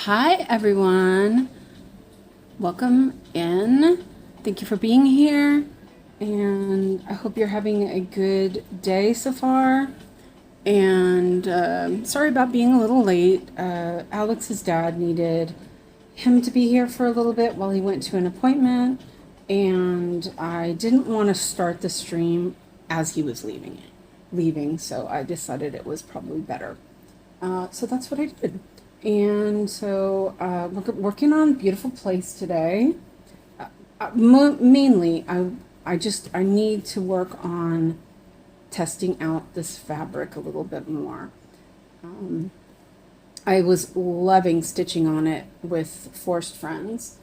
Hi, everyone. Welcome in. Thank you for being here. And I hope you're having a good day so far. And sorry about being a little late. Alex's dad needed him to be here for a little bit while he went to an appointment. And I didn't want to start the stream as he was leaving. So I decided it was probably better. So that's what I did. And so we're working on Beautiful Place today. Mainly, I need to work on testing out this fabric a little bit more. I was loving stitching on it with Forced Friends,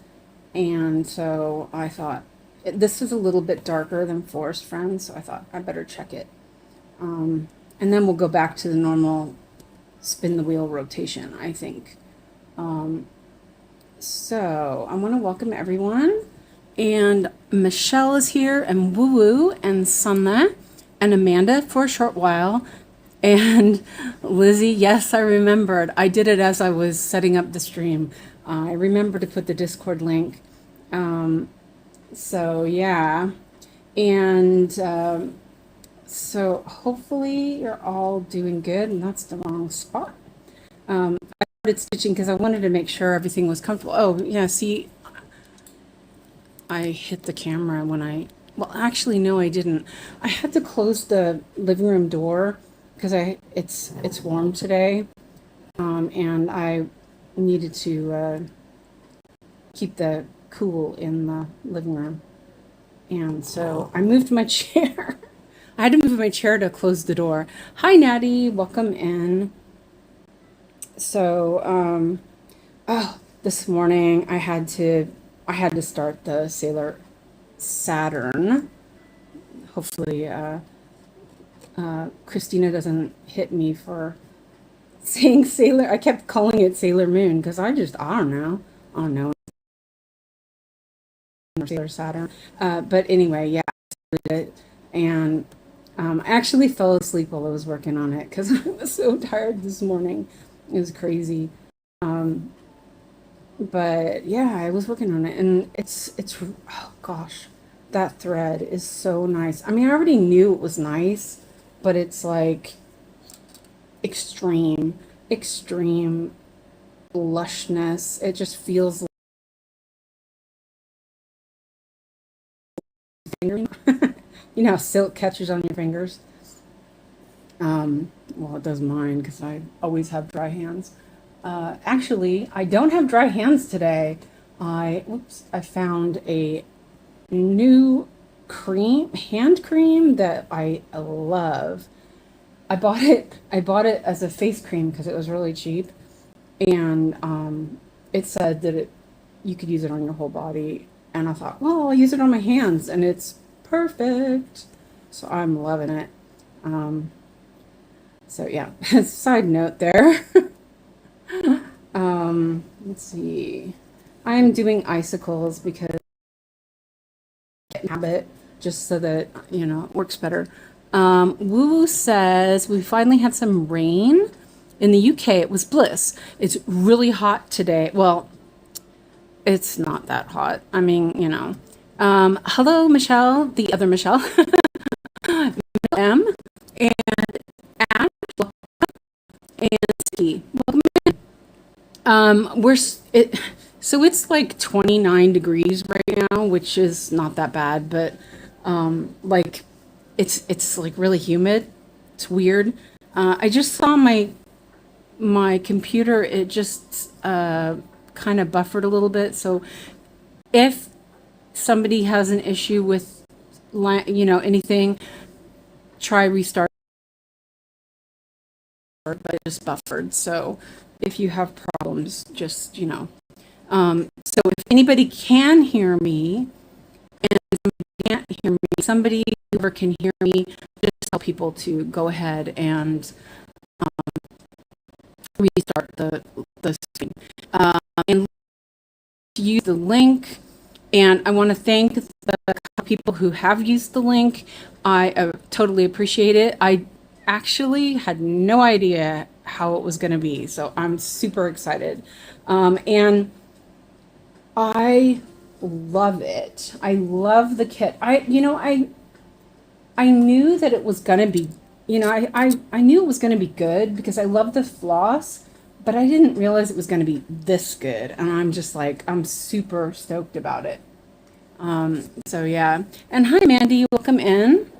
and so I thought this is a little bit darker than Forest Friends, so I thought I better check it. And then we'll go back to the normal spin the wheel rotation, I think. So I want to welcome everyone. And Michelle is here, and Woo Woo, and Sanna, and Amanda for a short while. And Lizzie, yes, I remembered. I did it as I was setting up the stream. I remember to put the Discord link. So yeah. And so hopefully you're all doing good, and that's the wrong spot. I started stitching because I wanted to make sure everything was comfortable. Oh, yeah, see, I hit the camera when well, actually, no, I didn't. I had to close the living room door because it's warm today, and I needed to keep the cool in the living room. And so I moved my chair. I had to move my chair to close the door. Hi, Natty. Welcome in. So, this morning I had to start the Sailor Saturn. Hopefully, Christina doesn't hit me for saying Sailor. I kept calling it Sailor Moon because I don't know. Sailor Saturn. But anyway, yeah, I did it. And I actually fell asleep while I was working on it because I was so tired this morning. It was crazy. But yeah, I was working on it, and it's oh gosh, that thread is so nice. I mean, I already knew it was nice, but it's like extreme lushness. It just feels like fingering. You know how silk catches on your fingers? Well, it does mine because I always have dry hands. Actually, I don't have dry hands today. I found a new hand cream that I love. I bought it as a face cream because it was really cheap, and it said that you could use it on your whole body, and I thought, well, I'll use it on my hands, and it's perfect. So I'm loving it. So yeah, side note there. Let's see. I'm doing icicles because I get in habit just so that, it works better. Woo Woo says we finally had some rain in the UK. It was bliss. It's really hot today. Well, it's not that hot. I mean, hello, Michelle, the other Michelle, M, and Ash, and C. Welcome in. So it's like 29 degrees right now, which is not that bad, but like it's like really humid. It's weird. I just saw my computer. It just kind of buffered a little bit. So if somebody has an issue with anything, try restart, but it just buffered. So if you have problems, just so if anybody can hear me and somebody can't hear me, somebody whoever can hear me, just tell people to go ahead and restart the screen, and use the link. And I want to thank the people who have used the link. I totally appreciate it. I actually had no idea how it was going to be. So I'm super excited. And I love it. I love the kit. I knew that it was gonna be, I knew it was gonna be good because I love the floss, but I didn't realize it was gonna be this good. And I'm just like, I'm super stoked about it. So yeah. And hi, Mandy, welcome in.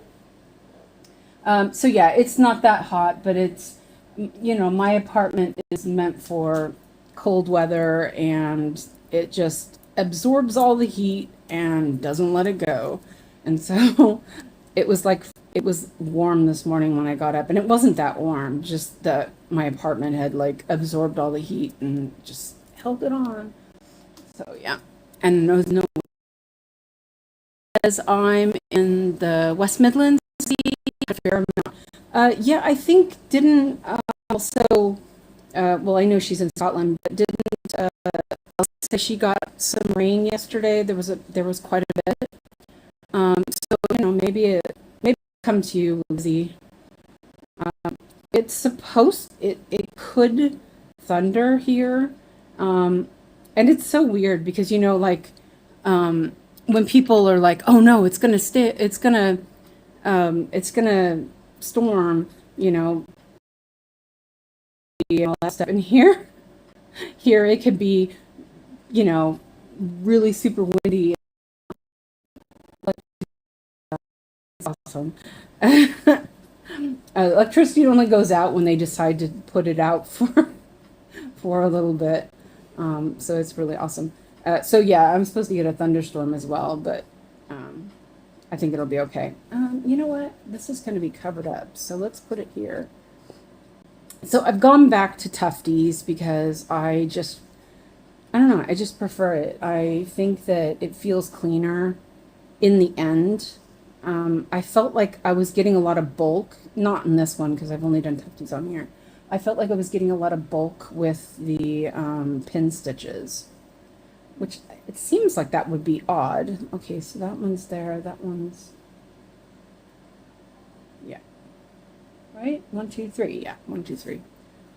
So yeah, it's not that hot, but my apartment is meant for cold weather and it just absorbs all the heat and doesn't let it go. And so it was like it was warm this morning when I got up, and it wasn't that warm, just that my apartment had like absorbed all the heat and just held it on. So yeah. And no, as I'm in the West Midlands, a fair amount. Yeah, I think didn't also. Well, I know she's in Scotland, but didn't say she got some rain yesterday? There was quite a bit. So maybe come to you, Lizzie. It could thunder here, and it's so weird because when people are like, oh no, it's gonna storm, and all that stuff. And here it could be, you know, really super windy. Like, awesome. Electricity only goes out when they decide to put it out for a little bit. So it's really awesome. So yeah, I'm supposed to get a thunderstorm as well, but I think it'll be okay. You know what? This is going to be covered up, so let's put it here. So I've gone back to Tufties because I don't know, I just prefer it. I think that it feels cleaner in the end. I felt like I was getting a lot of bulk, not in this one because I've only done Tufties on here. I felt like I was getting a lot of bulk with the pin stitches, which it seems like that would be odd. Okay, so that one's there, that one's, yeah, right? 1, 2, 3, yeah, 1, 2, 3.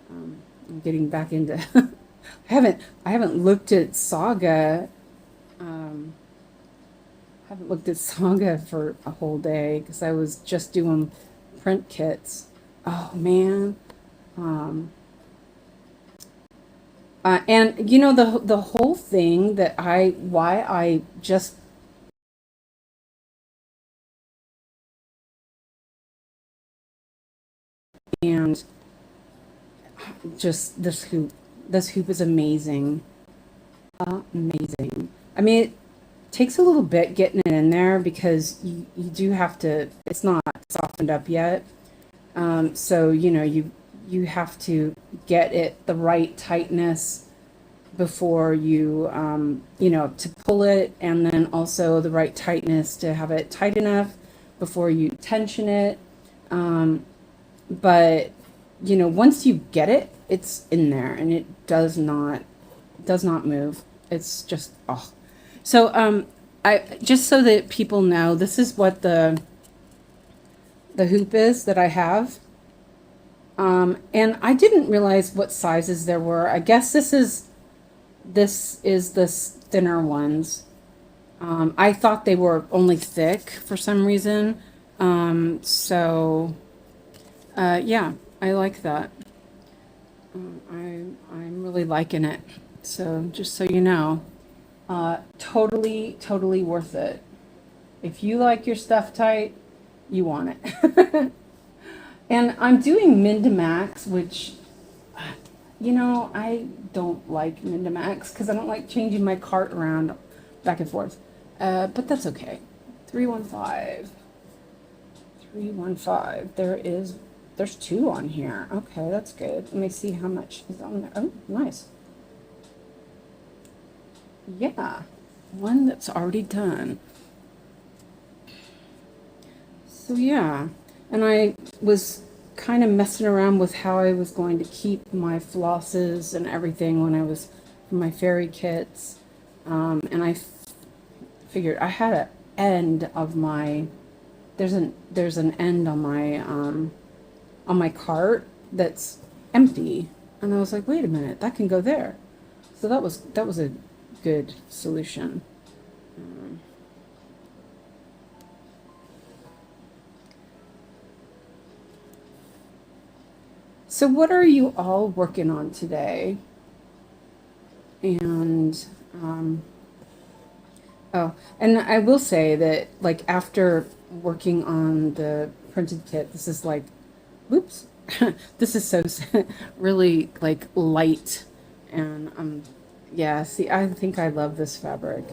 I'm getting back into, I haven't looked at Saga, haven't looked at Saga for a whole day because I was just doing print kits. Oh man. And the whole thing that why I just and just this hoop is amazing. Amazing. I mean, it takes a little bit getting it in there because you do have to, it's not softened up yet. So, you have to get it the right tightness before to pull it, and then also the right tightness to have it tight enough before you tension it. But, once you get it, it's in there and it does not move. It's just, oh. So, I just so that people know, this is what the hoop is that I have. And I didn't realize what sizes there were. I guess this is the thinner ones. I thought they were only thick for some reason. Yeah, I like that. I'm really liking it. So just so you know, totally worth it. If you like your stuff tight, you want it. And I'm doing min to max, which, I don't like min to max because I don't like changing my cart around back and forth. But that's okay. 315. 315. There's 2 on here. Okay, that's good. Let me see how much is on there. Oh, nice. Yeah, one that's already done. So yeah, and I was kind of messing around with how I was going to keep my flosses and everything when I was for my fairy kits. And I figured I had an end of my, there's an end on my cart and empty. And I was like, wait a minute, that can go there. So that was a good solution. So what are you all working on today? And oh, and I will say that like after working on the printed kit, this is like, whoops, this is so really like light, and yeah. See, I think I love this fabric.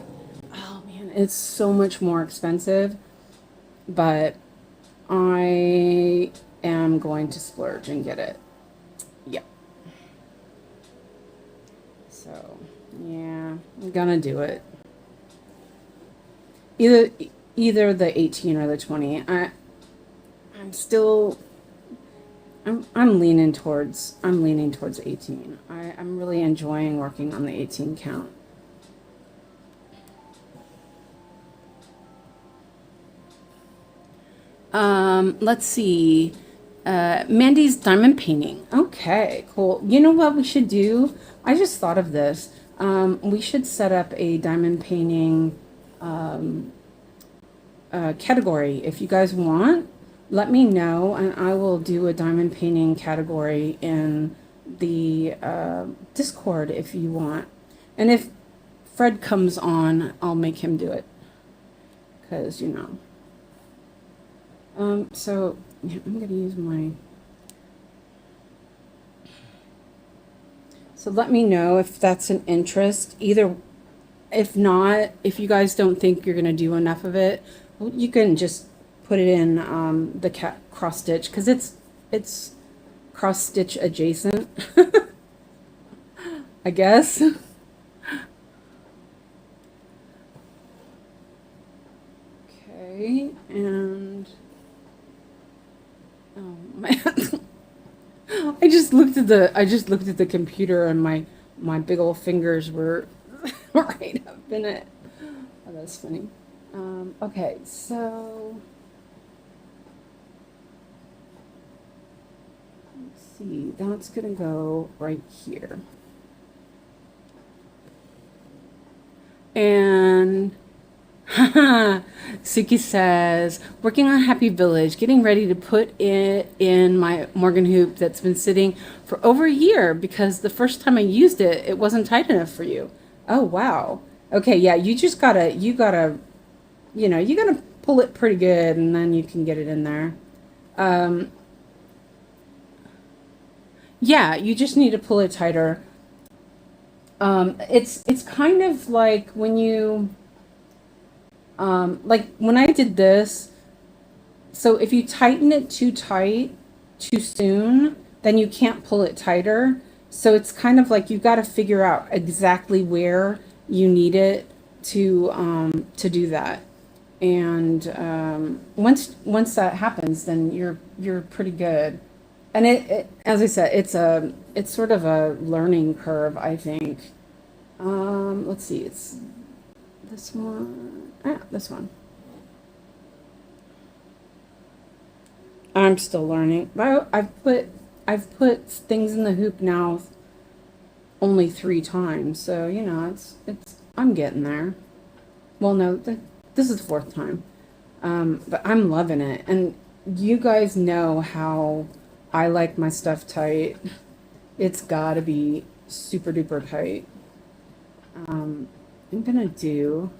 Oh man, it's so much more expensive, but I am going to splurge and get it. Yep. So yeah, I'm gonna do it. Either either the 18 or the 20. I'm still I'm leaning towards 18. I'm really enjoying working on the 18 count. Let's see. Mandy's diamond painting. Okay, cool. You know what we should do? I just thought of this. We should set up a diamond painting category. If you guys want, let me know, and I will do a diamond painting category in the Discord if you want. And if Fred comes on, I'll make him do it. Because, you know. So yeah, I'm going to use my... So let me know if that's an interest. Either, if not, if you guys don't think you're going to do enough of it, you can just put it in the cross stitch, because it's cross stitch adjacent, I guess. Okay, and oh man, I just looked at the computer, and my big old fingers were right up in it. Oh, that's funny. Okay, so let's see. That's gonna go right here, and Suki says, working on Happy Village, getting ready to put it in my Morgan hoop that's been sitting for over a year because the first time I used it, it wasn't tight enough for you. Oh, wow. Okay, yeah, you gotta, you gotta pull it pretty good, and then you can get it in there. Um, yeah, you just need to pull it tighter. It's kind of like when you, like when I did this, so if you tighten it too tight too soon, then you can't pull it tighter. So it's kind of like you've got to figure out exactly where you need it to do that. And once that happens, then you're pretty good. And as I said, it's sort of a learning curve, I think. Let's see, it's this one. This one. I'm still learning. But I've put things in the hoop now only 3 times, so it's I'm getting there. Well, no, this is the 4th time, but I'm loving it. And you guys know how I like my stuff tight. It's got to be super duper tight. I'm gonna do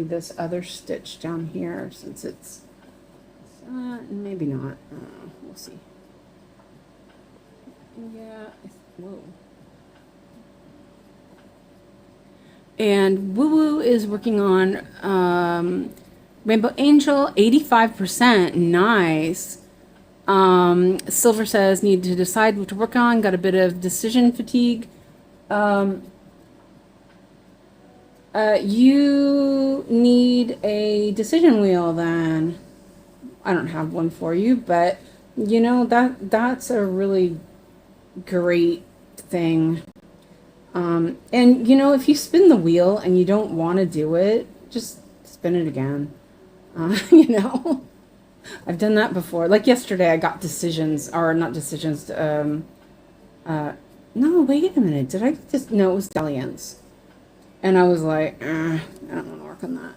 this other stitch down here since it's maybe not. We'll see. Yeah. Whoa. And Woo Woo is working on Rainbow Angel, 85%. Nice. Silver says, need to decide what to work on. Got a bit of decision fatigue. You need a decision wheel then. I don't have one for you, but that's a really great thing. And if you spin the wheel and you don't want to do it, just spin it again. You know. I've done that before. Like yesterday, I got decisions, or not decisions. No, wait a minute. Did I just? No, it was Delians, and I was like, I don't want to work on that.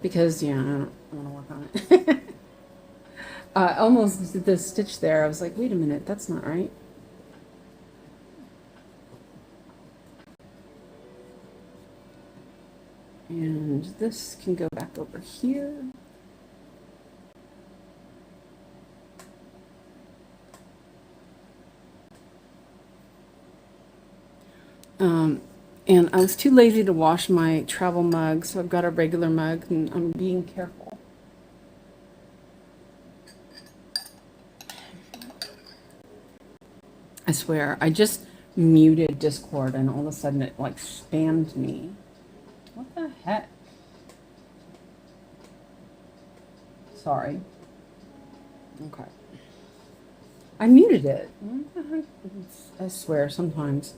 Because yeah, I don't want to work on it. Almost did the stitch there. I was like, wait a minute, that's not right. And this can go back over here. And I was too lazy to wash my travel mug, so I've got a regular mug, and I'm being careful. I swear, I just muted Discord, and all of a sudden it like spammed me. What the heck? Sorry. Okay. I muted it. What the heck? I swear, sometimes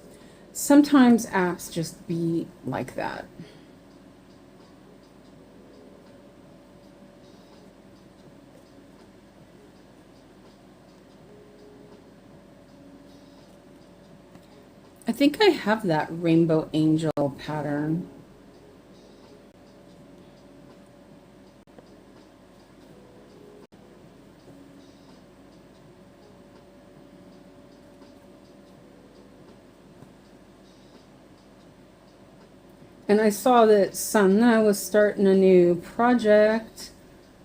apps just be like that. I think I have that rainbow angel pattern. And I saw that Sanna was starting a new project.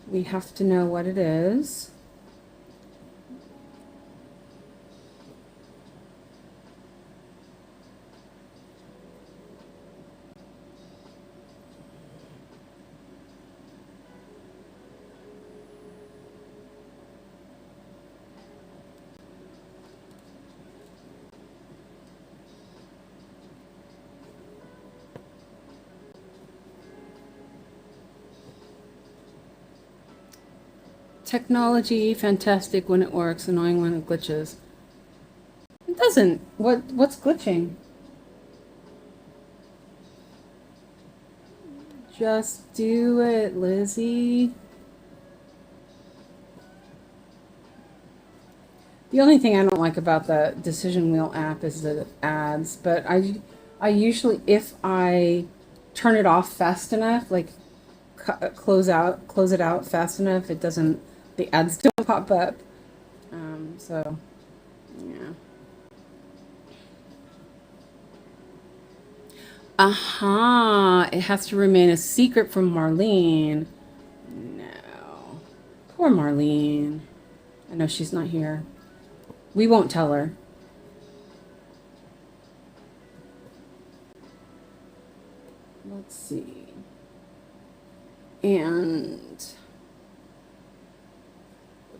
We have to know what it is. Technology, fantastic when it works, annoying when it glitches. It doesn't. What's glitching? Just do it, Lizzie. The only thing I don't like about the Decision Wheel app is the ads, but I usually, if I turn it off fast enough, like close it out fast enough, it doesn't, the ads don't pop up. So, yeah. Aha, it has to remain a secret from Marlene. No. Poor Marlene. I know she's not here. We won't tell her. Let's see. And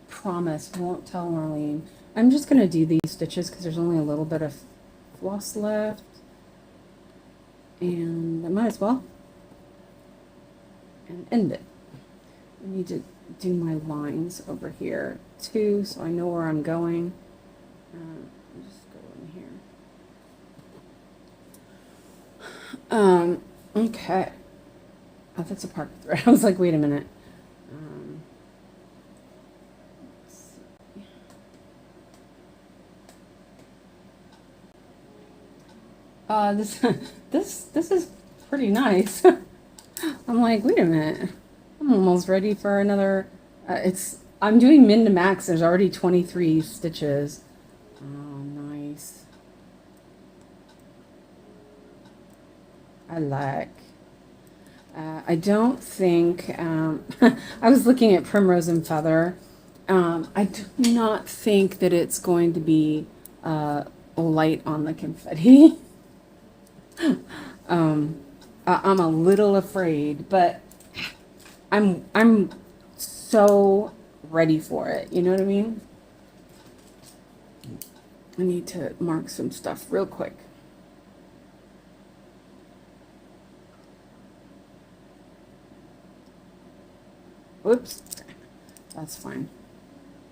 promise, won't tell Marlene. I'm just going to do these stitches because there's only a little bit of floss left. And I might as well. And end it. I need to do my lines over here too, so I know where I'm going. I'll just go in here. Okay. Oh, that's a park thread. I was like, wait a minute. This is pretty nice. I'm like, wait a minute. I'm almost ready for another. I'm doing min to max. There's already 23 stitches. Oh, nice. I like. I don't think. I was looking at Primrose and Feather. I do not think that it's going to be light on the confetti. I'm a little afraid, but I'm so ready for it. You know what I mean? I need to mark some stuff real quick. Whoops. That's fine.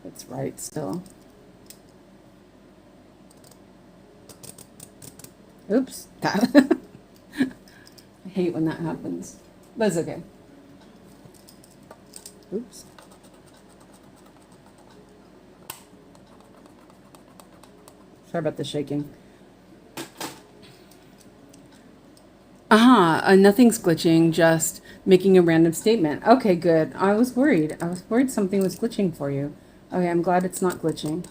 It's right still. Oops. I hate when that happens. But it's okay. Oops. Sorry about the shaking. Nothing's glitching, just making a random statement. Okay, good. I was worried. I was worried something was glitching for you. Okay, I'm glad it's not glitching.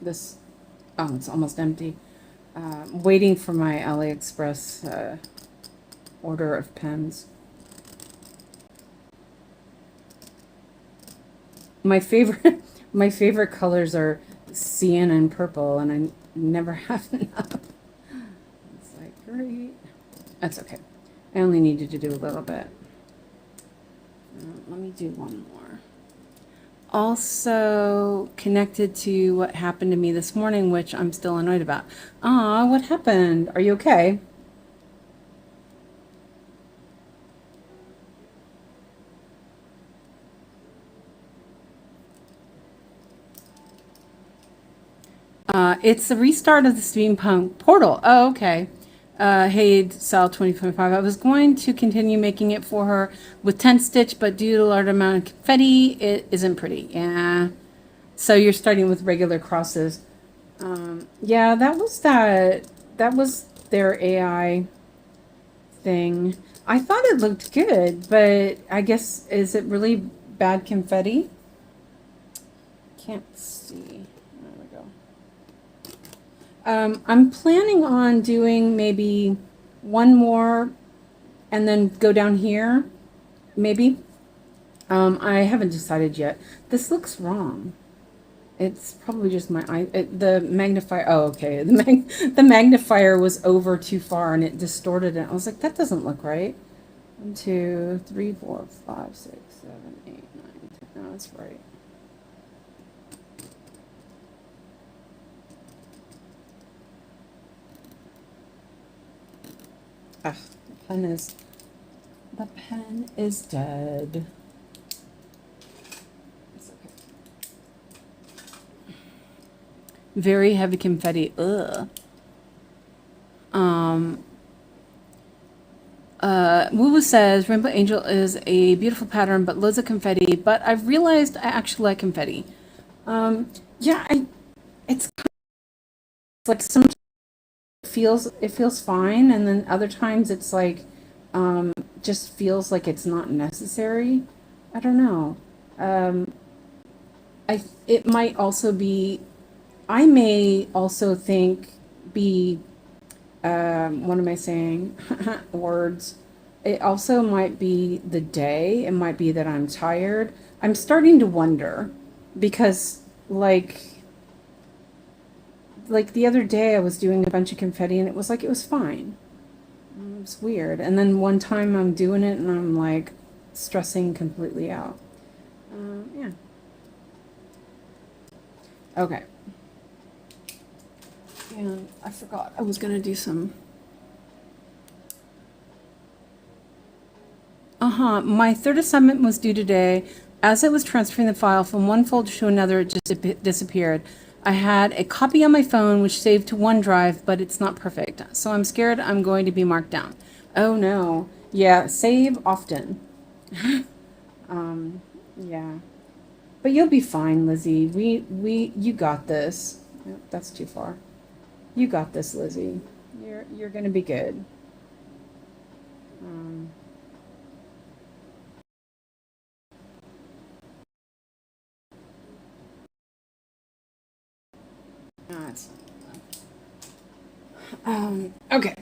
This, oh, it's almost empty. Waiting for my AliExpress order of pens. My favorite, my favorite colors are cyan and purple, and I never have enough. It's like, great. That's okay. I only needed to do a little bit. Let me do one more. Also connected to what happened to me this morning, which I'm still annoyed about. What happened? Are you okay? It's the restart of the steampunk portal. Oh, okay. Hey, Sal 2025. I was going to continue making it for her with 10 stitch, but due to a large amount of confetti, it isn't pretty. Yeah. So you're starting with regular crosses. Yeah, that was their AI thing. I thought it looked good, but I guess, is it really bad confetti? Can't see. There we go. I'm planning on doing maybe one more and then go down here, maybe. I haven't decided yet. This looks wrong. It's probably just my eye. The magnifier. Oh, okay. The magnifier was over too far and it distorted it. I was like, that doesn't look right. 1, 2, 3, 4, 5, 6, 7, 8, 9, 10. No, that's right. Ah, the pen is dead. It's okay. Very heavy confetti. Ugh. Woo says Rainbow Angel is a beautiful pattern, but loads of confetti. But I've realized I actually like confetti. Yeah, it's like sometimes it feels fine, and then other times it's like just feels like it's not necessary. I don't know. It might also be. I may also be. What am I saying? Words. It also might be the day. It might be that I'm tired. I'm starting to wonder because, like the other day, I was doing a bunch of confetti and it was fine. It was weird. And then one time I'm doing it and I'm like stressing completely out. Yeah. Okay. And I forgot I was going to do some. My third assignment was due today. As I was transferring the file from one folder to another, it just disappeared. I had a copy on my phone which saved to OneDrive, but it's not perfect. So I'm scared I'm going to be marked down. Oh no. Yeah, save often. Yeah. But you'll be fine, Lizzie. You got this. Nope, that's too far. You got this, Lizzie. You're gonna be good. It's okay.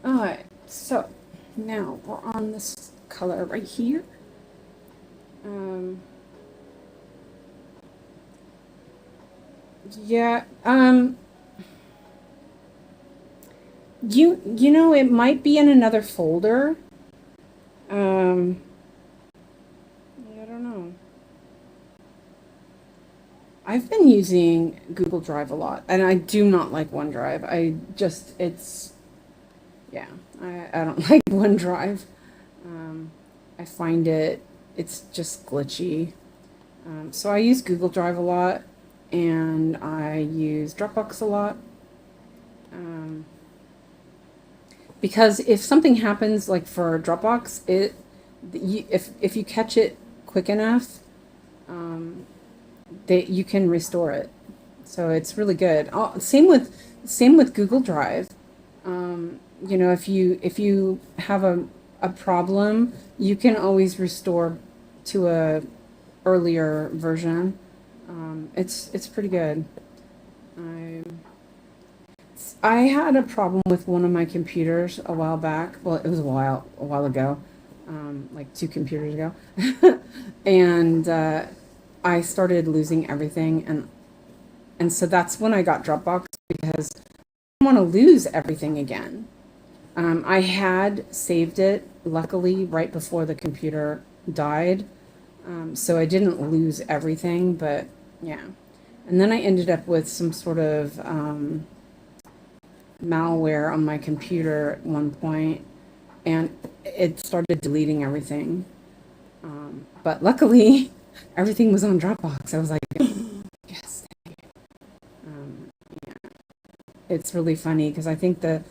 All right. So now we're on this color right here. Yeah. You know, it might be in another folder. I don't know. I've been using Google Drive a lot, and I do not like OneDrive. Yeah, I don't like OneDrive. I find it's just glitchy. So I use Google Drive a lot, and I use Dropbox a lot. Because if something happens, like for Dropbox, if you catch it quick enough, that you can restore it. So it's really good. Same with Google Drive. If you have a problem, you can always restore to a earlier version. It's pretty good. I I had a problem with one of my computers a while back. Well, it was a while ago, like 2 computers ago, and I started losing everything, and so that's when I got Dropbox because I don't want to lose everything again. I had saved it, luckily, right before the computer died, so I didn't lose everything, but yeah. And then I ended up with some sort of malware on my computer at one point, and it started deleting everything. But luckily, everything was on Dropbox. I was like, yes. Um, yeah. It's really funny because I think the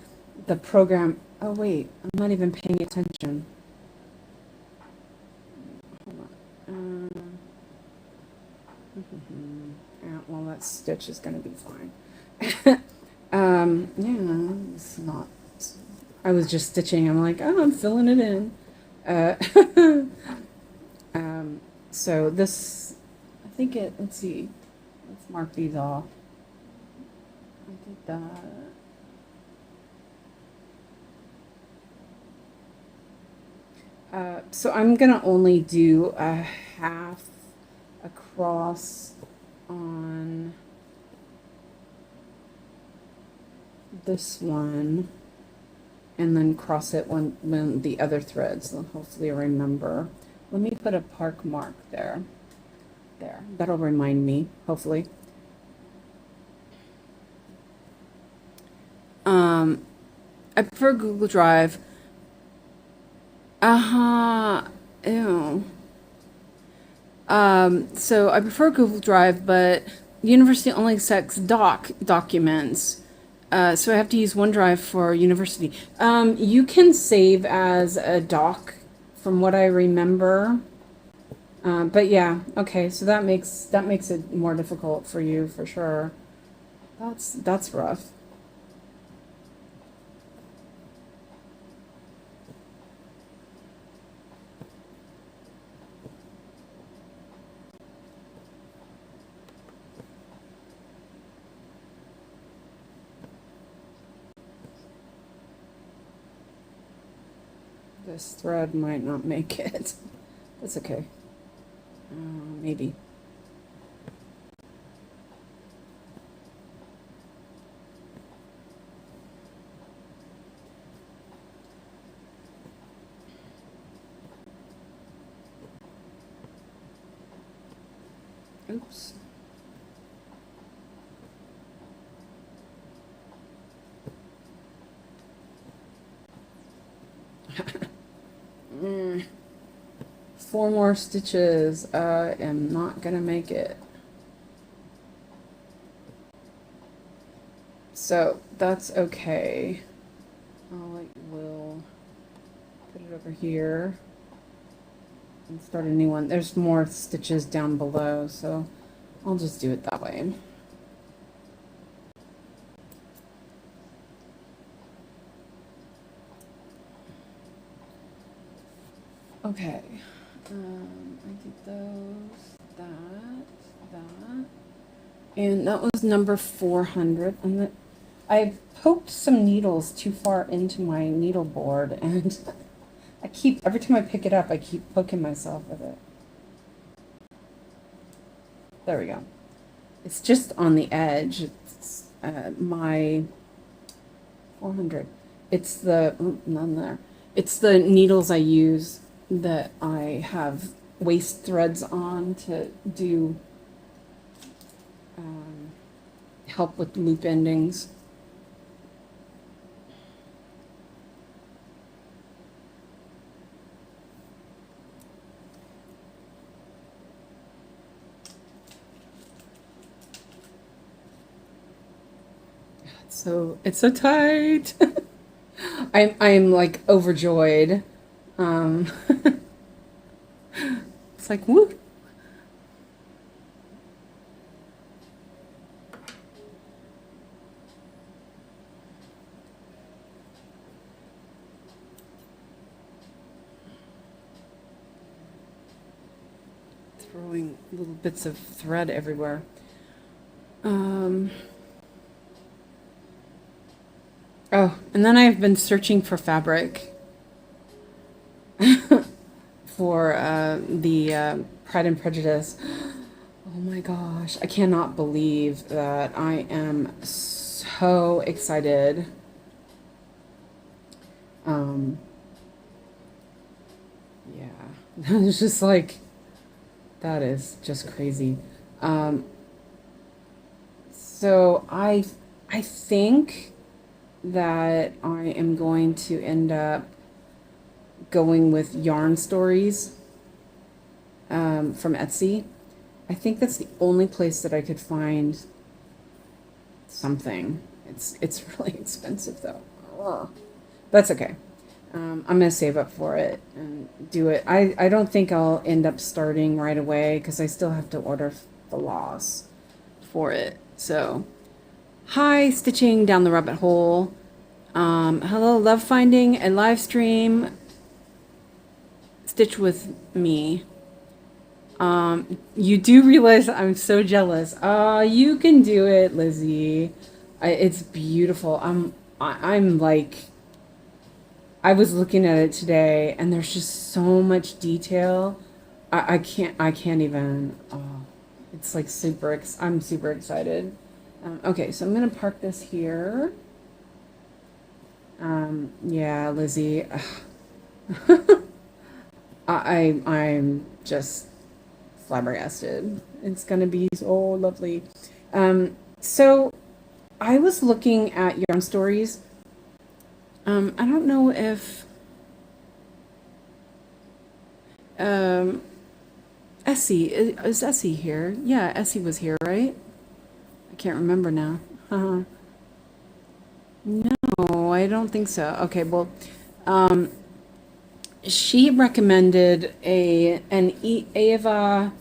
program. Oh wait, I'm not even paying attention. Hold on. Yeah, well, that stitch is going to be fine. Yeah, it's not. I was just stitching. I'm like, oh, I'm filling it in. Uh, so this, I think it. Let's see. Let's mark these off. I did that. So I'm gonna only do a half across on this one, and then cross it when the other threads. So hopefully I remember. Let me put a park mark there. There. That'll remind me, hopefully. I prefer Google Drive. Uh-huh. Ew. So I prefer Google Drive, but university only accepts documents. So I have to use OneDrive for university. You can save as a doc, from what I remember. But yeah, okay. So that makes it more difficult for you for sure. That's rough. This thread might not make it. That's okay. Maybe. Oops. Mm, 4 more stitches. I am not gonna make it. So that's okay. Will put it over here and start a new one. There's more stitches down below, so I'll just do it that way. Okay. I did those, that. And that was number 400. And I poked some needles too far into my needle board, and every time I pick it up, I keep poking myself with it. There we go. It's just on the edge. It's my 400. It's none there. It's the needles I use that I have waist threads on to do help with loop endings. So it's so tight. I'm like overjoyed. Um, it's like woo. Throwing little bits of thread everywhere. Um, oh, and then I've been searching for fabric for the Pride and Prejudice. Oh my gosh, I cannot believe that I am so excited. Um, yeah, it's just like, that is just crazy. Um, so I think that I am going to end up going with yarn stories from Etsy. I think that's the only place that I could find something. It's really expensive though. Ugh. That's okay. I'm gonna save up for it and do it. I don't think I'll end up starting right away because I still have to order the floss for it. So, hi, stitching down the rabbit hole. Hello, love finding a live stream. Stitch with me. You do realize I'm so jealous. You can do it, Lizzie. It's beautiful. I'm like, I was looking at it today, and there's just so much detail. I can't even. Oh, it's like I'm super excited. Okay, so I'm gonna park this here. Yeah, Lizzie. I'm just flabbergasted. It's gonna be so lovely. So I was looking at yarn stories. I don't know if Essie is Essie here? Yeah, Essie was here, right? I can't remember now. No, I don't think so. Okay, well, she recommended Ava.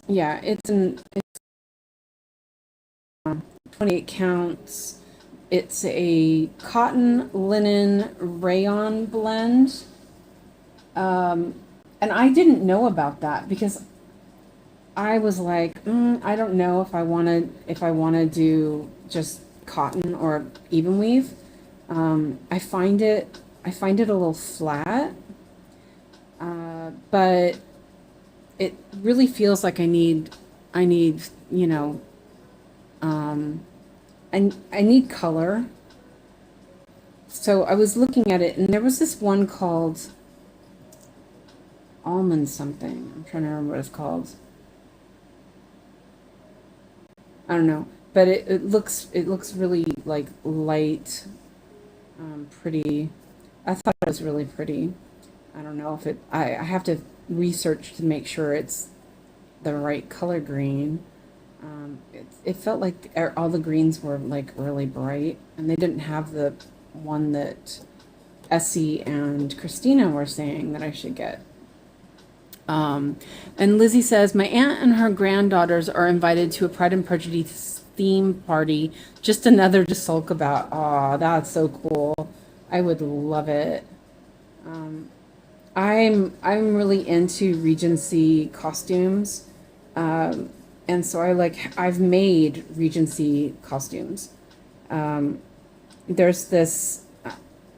Yeah, it's 28 counts. It's a cotton linen rayon blend. And I didn't know about that because I was like, I don't know if I want to do just cotton or even weave. I find it a little flat, but it really feels like I need, you know, I need color. So I was looking at it, and there was this one called almond something. I'm trying to remember what it's called. I don't know, but it looks really like light, pretty. I thought it was really pretty. I don't know if I have to research to make sure it's the right color green. It felt like all the greens were like really bright, and they didn't have the one that Essie and Christina were saying that I should get. And Lizzie says, my aunt and her granddaughters are invited to a Pride and Prejudice theme party. Just another to sulk about. Aw, that's so cool. I would love it. I'm really into Regency costumes. And so I've made Regency costumes. There's this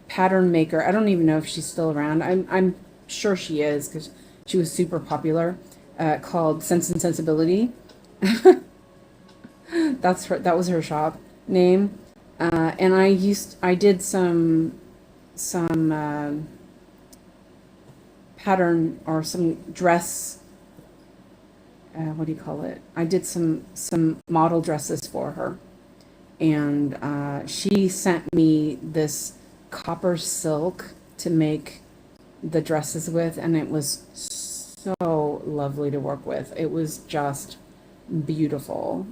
pattern maker. I don't even know if she's still around. I'm sure she is because she was super popular. Called Sense and Sensibility. That was her shop name. And I did some pattern or some dress. What do you call it? I did some model dresses for her, and she sent me this copper silk to make the dresses with, and it was so lovely to work with. It was just beautiful.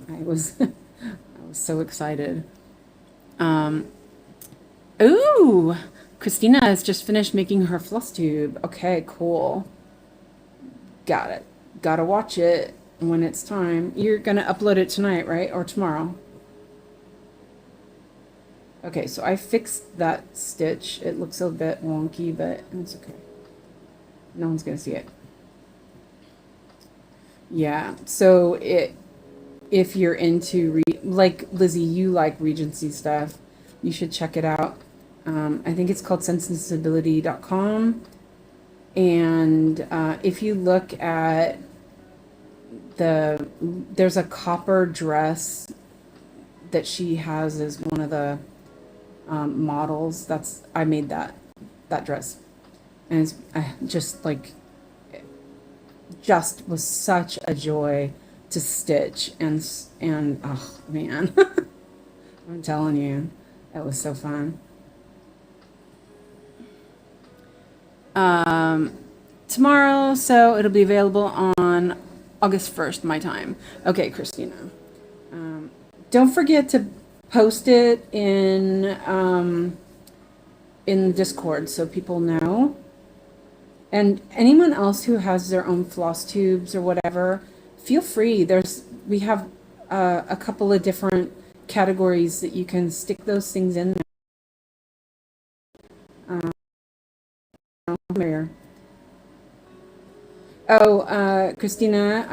was so excited. Ooh, Christina has just finished making her floss tube. Okay, cool. Got it. Gotta watch it when it's time. You're gonna upload it tonight, right? Or tomorrow? Okay, so I fixed that stitch. It looks a bit wonky, but it's okay. No one's gonna see it. Yeah, so if you're into, like Lizzie, you like Regency stuff, you should check it out. I think it's called sensibility.com. And if you look at there's a copper dress that she has as one of the models. I made that dress, and it's just was such a joy to stitch, and oh man, I'm telling you, that was so fun. Tomorrow, so it'll be available on August 1st, my time. Okay, Christina. Don't forget to post it in Discord so people know. And anyone else who has their own floss tubes or whatever, feel free. We have a couple of different categories that you can stick those things in there. Oh, Christina,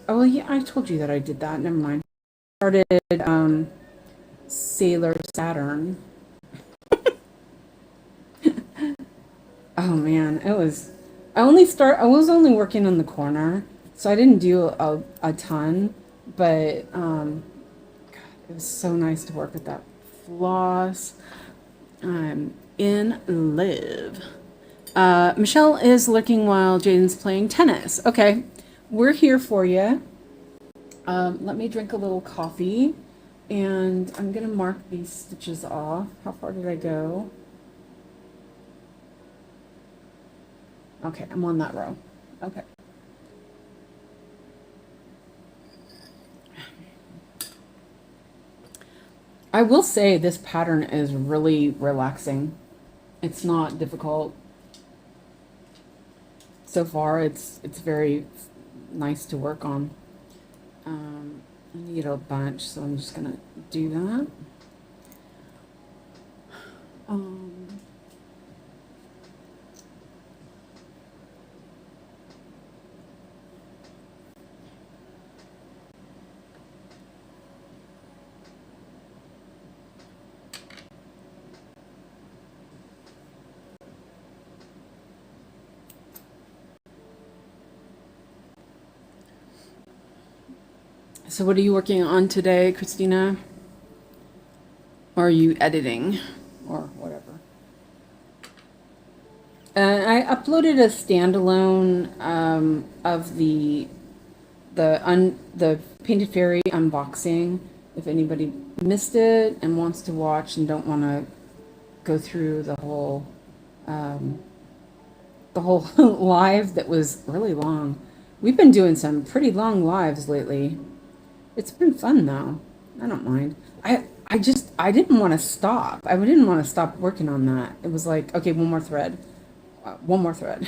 oh yeah, I told you that I did that. Never mind. Started Sailor Saturn. Oh man, I was only working on the corner, so I didn't do a ton, but God, it was so nice to work with that floss. I'm in love. Michelle is lurking while Jaden's playing tennis. Okay, we're here for you. Let me drink a little coffee, and I'm gonna mark these stitches off. How far did I go? Okay, I'm on that row. Okay. I will say this pattern is really relaxing. It's not difficult. So far, it's very nice to work on. I need a bunch, so I'm just gonna do that. So what are you working on today, Christina? Or are you editing or whatever? I uploaded a standalone of the Painted Fairy unboxing. If anybody missed it and wants to watch and don't want to go through the whole live that was really long. We've been doing some pretty long lives lately. It's been fun though. I don't mind. I didn't want to stop. I didn't want to stop working on that. It was like, okay, one more thread. One more thread.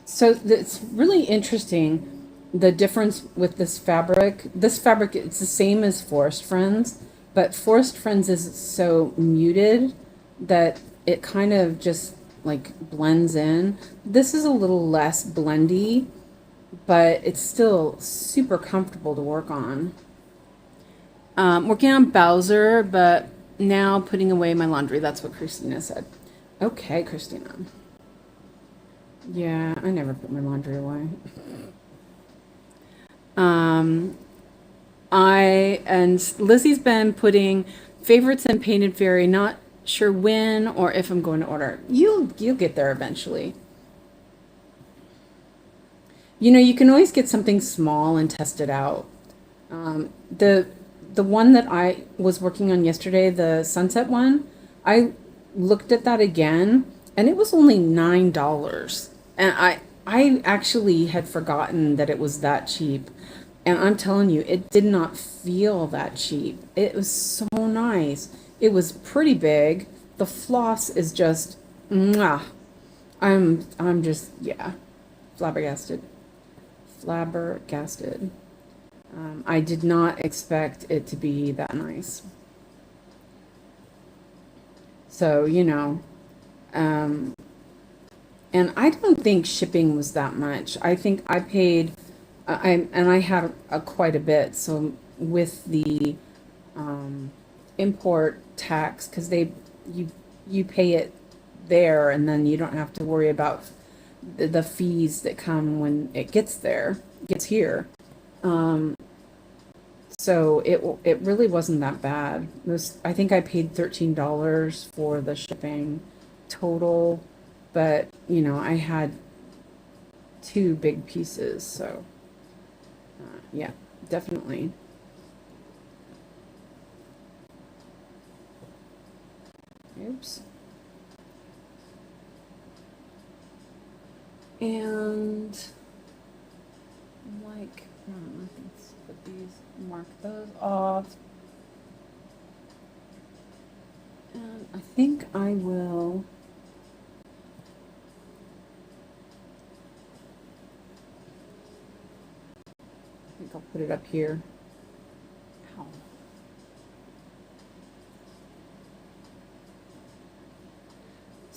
So it's really interesting, the difference with this fabric. This fabric, it's the same as Forest Friends, but Forest Friends is so muted that it kind of just like blends in. This is a little less blendy, but it's still super comfortable to work on. Working on Bowser, but now putting away my laundry. That's what Christina said. Okay, Christina. Yeah, I never put my laundry away. And Lizzie's been putting favorites and Painted Fairy, not sure when or if I'm going to order. You'll get there eventually. You know, you can always get something small and test it out. The one that I was working on yesterday, the sunset one, I looked at that again and it was only $9. And I actually had forgotten that it was that cheap. And I'm telling you, it did not feel that cheap. It was so nice. It was pretty big. The floss is just mwah. I'm just, yeah, flabbergasted. Flabbergasted. I did not expect it to be that nice. So, you know, um, and I don't think shipping was that much. I think I paid, I had quite a bit. So with the import tax, because you pay it there, and then you don't have to worry about the fees that come when it gets here. So it really wasn't that bad. I think I paid $13 for the shipping total, but you know, I had two big pieces, so yeah, definitely. Oops. And like, let's put these, mark those off. And I think I will. I think I'll put it up here. Ow.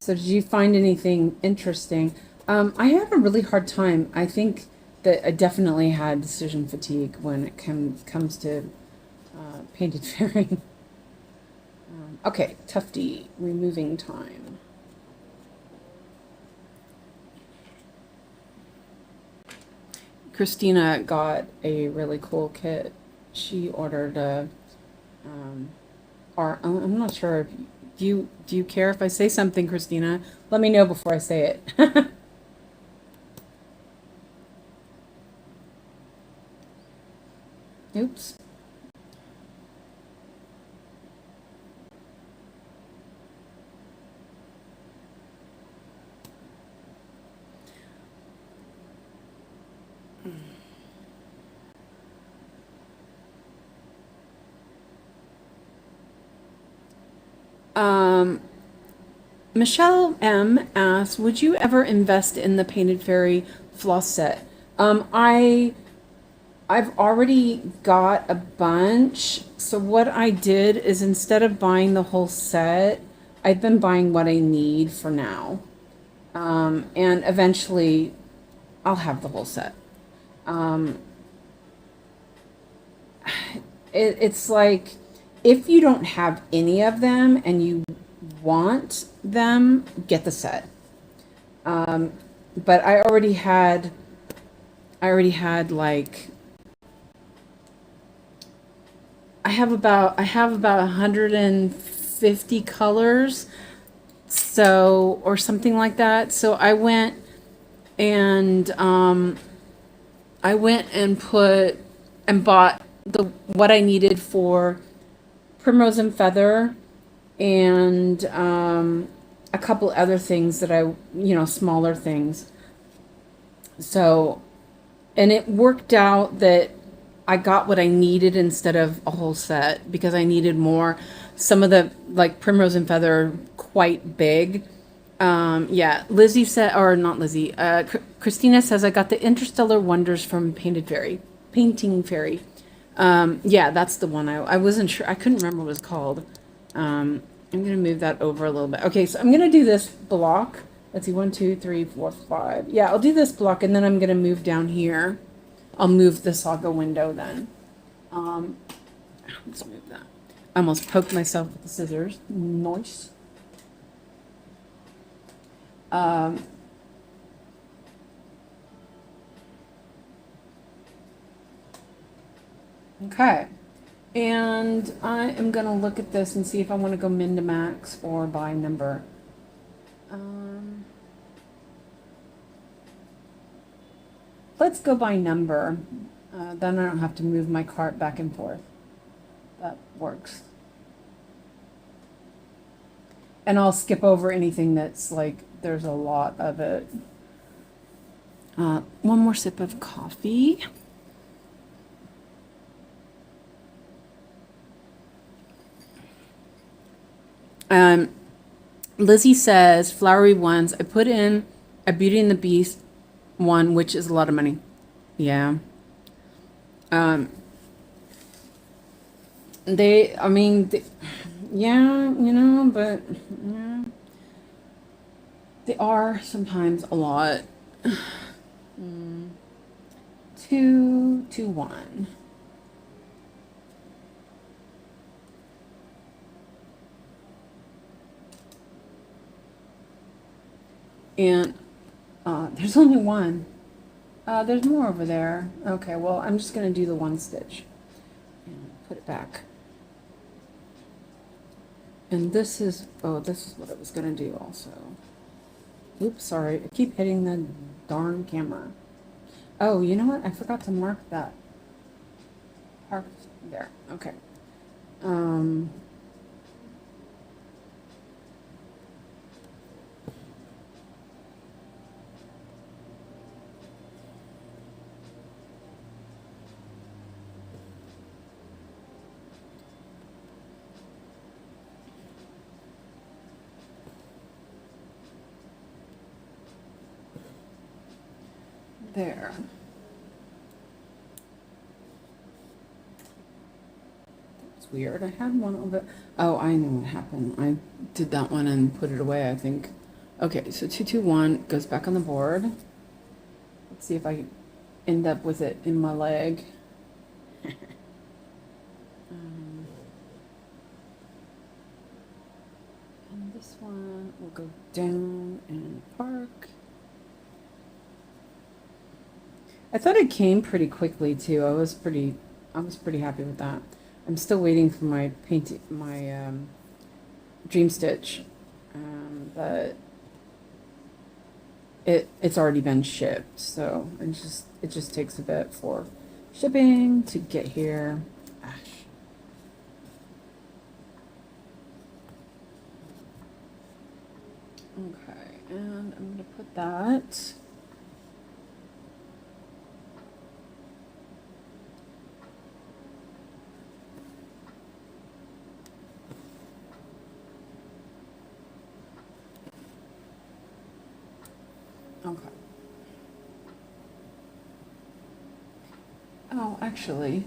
So did you find anything interesting? I have a really hard time. I think that I definitely had decision fatigue when it comes to painted fairing. Okay, Tufty, removing time. Christina got a really cool kit. She ordered a, or I'm not sure if do you care if I say something, Christina? Let me know before I say it. Oops. Michelle M asks, would you ever invest in the Painted Fairy floss set? I've already got a bunch. So what I did is instead of buying the whole set, I've been buying what I need for now. And eventually I'll have the whole set. It's like if you don't have any of them and you want them, get the set. But I already had like I have about 150 colors, so or something like that. So and I went and put and bought the what I needed for Primrose and Feather and a couple other things that smaller things. So, and it worked out that I got what I needed instead of a whole set because I needed more. Some of the like Primrose and Feather are quite big. Yeah, Lizzie said, or not Lizzie, Christina says, I got the Interstellar Wonders from Painting Fairy. Yeah, that's the one. I wasn't sure. I couldn't remember what it was called. I'm going to move that over a little bit. Okay, so I'm going to do this block. Let's see, 1, 2, 3, 4, 5. Yeah, I'll do this block, and then I'm going to move down here. I'll move the Saga window then. Let's move that. I almost poked myself with the scissors. Nice. Okay. And I am going to look at this and see if I want to go min to max or by number. Let's go by number. Then I don't have to move my cart back and forth. That works. And I'll skip over anything that's like, there's a lot of it. One more sip of coffee. Lizzie says, flowery ones. I put in a Beauty and the Beast one, which is a lot of money. Yeah. Yeah, you know, but yeah, they are sometimes a lot. 2 to 1. And there's only one. There's more over there. Okay, well, I'm just going to do the one stitch and put it back. And this is what I was going to do also. Oops, sorry. I keep hitting the darn camera. Oh, you know what? I forgot to mark that. Park there. Okay. There. That's weird. I had one over. Oh, I know what happened. I did that one and put it away, I think. Okay, so 221 goes back on the board. Let's see if I end up with it in my leg. And this one will go down and park. I thought it came pretty quickly too. I was pretty happy with that. I'm still waiting for my dream stitch, but it's already been shipped, so it just takes a bit for shipping to get here. Okay, and I'm gonna put that. Okay. Oh, actually,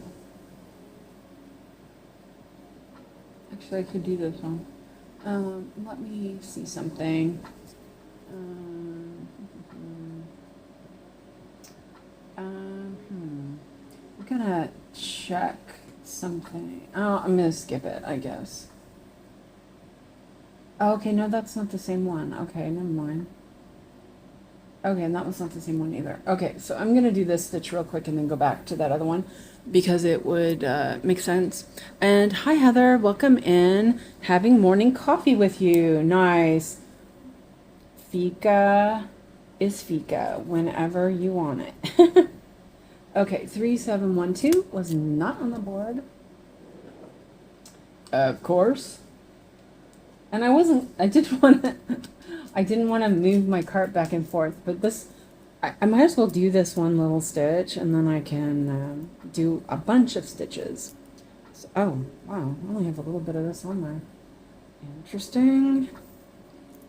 I could do this one. Let me see something. I'm gonna check something. Oh, I'm gonna skip it, I guess. Oh, okay, no, that's not the same one. Okay, never mind. Okay, and that was not the same one either. Okay, so I'm gonna do this stitch real quick and then go back to that other one because it would make sense. And hi Heather, welcome in. Having morning coffee with you. Nice. Fika is Fika whenever you want it. Okay, 3712 was not on the board. Of course. And I didn't want to move my cart back and forth, but this, I might as well do this one little stitch and then I can do a bunch of stitches. So, oh, wow, I only have a little bit of this on there. Interesting.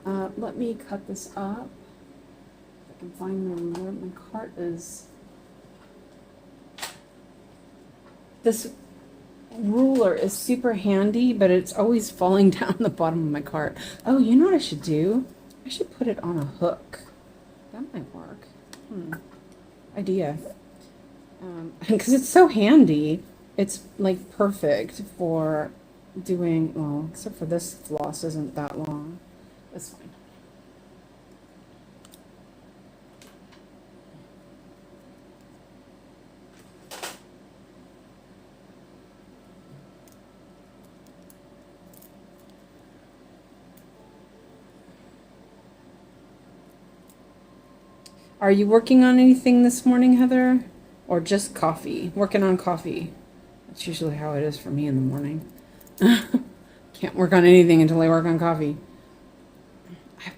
Let me cut this up. If I can find where my cart is. This ruler is super handy, but it's always falling down the bottom of my cart. Oh, you know what I should do? I should put it on a hook. That might work. Idea. Because it's so handy. It's like perfect for doing, well, except for this floss isn't that long. That's fine. Are you working on anything this morning, Heather? Or just coffee? Working on coffee. That's usually how it is for me in the morning. Can't work on anything until I work on coffee.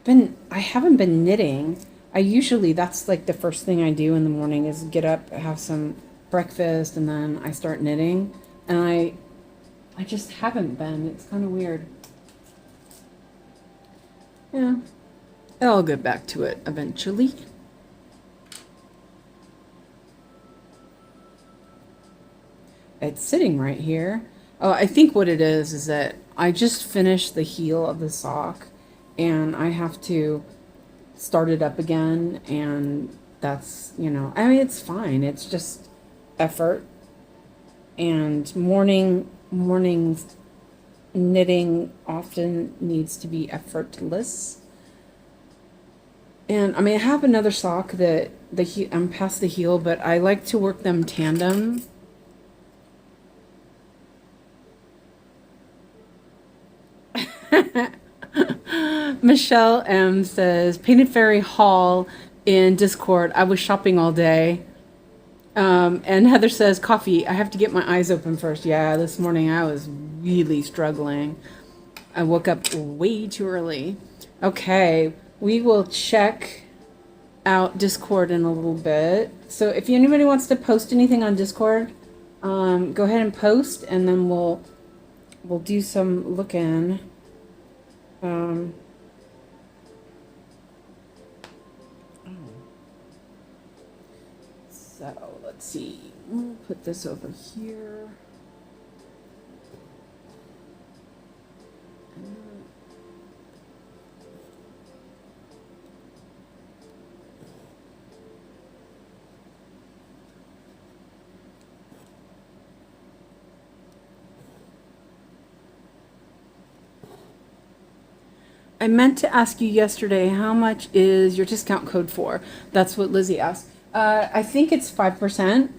I haven't been knitting. I usually, that's like the first thing I do in the morning is get up, have some breakfast, and then I start knitting. And I just haven't been. It's kind of weird. Yeah. I'll get back to it eventually. It's sitting right here. Oh, I think what it is that I just finished the heel of the sock and I have to start it up again. And that's, I mean, it's fine. It's just effort. And morning knitting often needs to be effortless. And I mean, I have another sock that I'm past the heel, but I like to work them tandem. Michelle M says, Painted Fairy Hall in Discord. I was shopping all day. And Heather says, coffee. I have to get my eyes open first. Yeah, this morning I was really struggling. I woke up way too early. Okay, we will check out Discord in a little bit. So if anybody wants to post anything on Discord, go ahead and post, and then we'll do some looking. So let's see. We'll put this over here. I meant to ask you yesterday, how much is your discount code for? That's what Lizzie asked. I think it's 5%.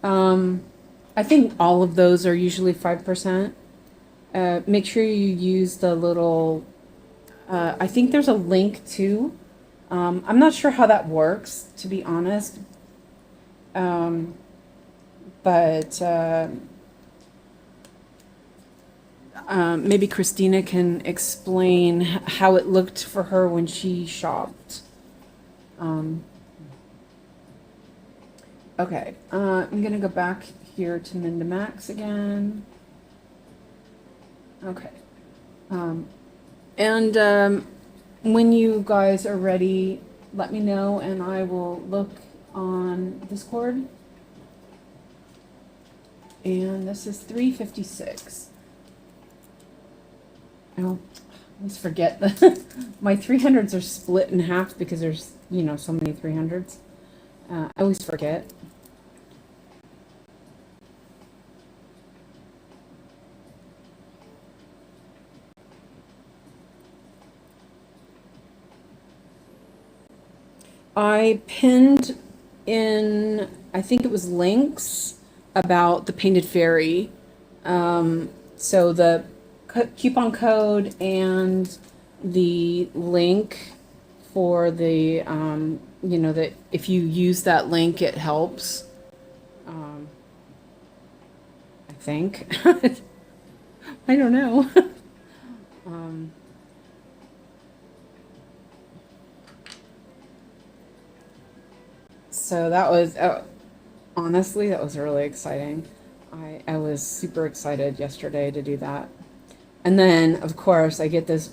I think all of those are usually 5%. Make sure you use the little, I think there's a link too. I'm not sure how that works, to be honest. But maybe Christina can explain how it looked for her when she shopped. Okay, I'm gonna go back here to Mindimax again. Okay. And when you guys are ready, let me know and I will look on Discord. And this is 356. I always forget that my 300s are split in half because there's, so many 300s. I always forget. I pinned in, I think it was links about the Painted Fairy. So the coupon code and the link for the, that if you use that link, it helps. I think. I don't know. So that was, honestly, that was really exciting. I was super excited yesterday to do that. And then, of course, I get this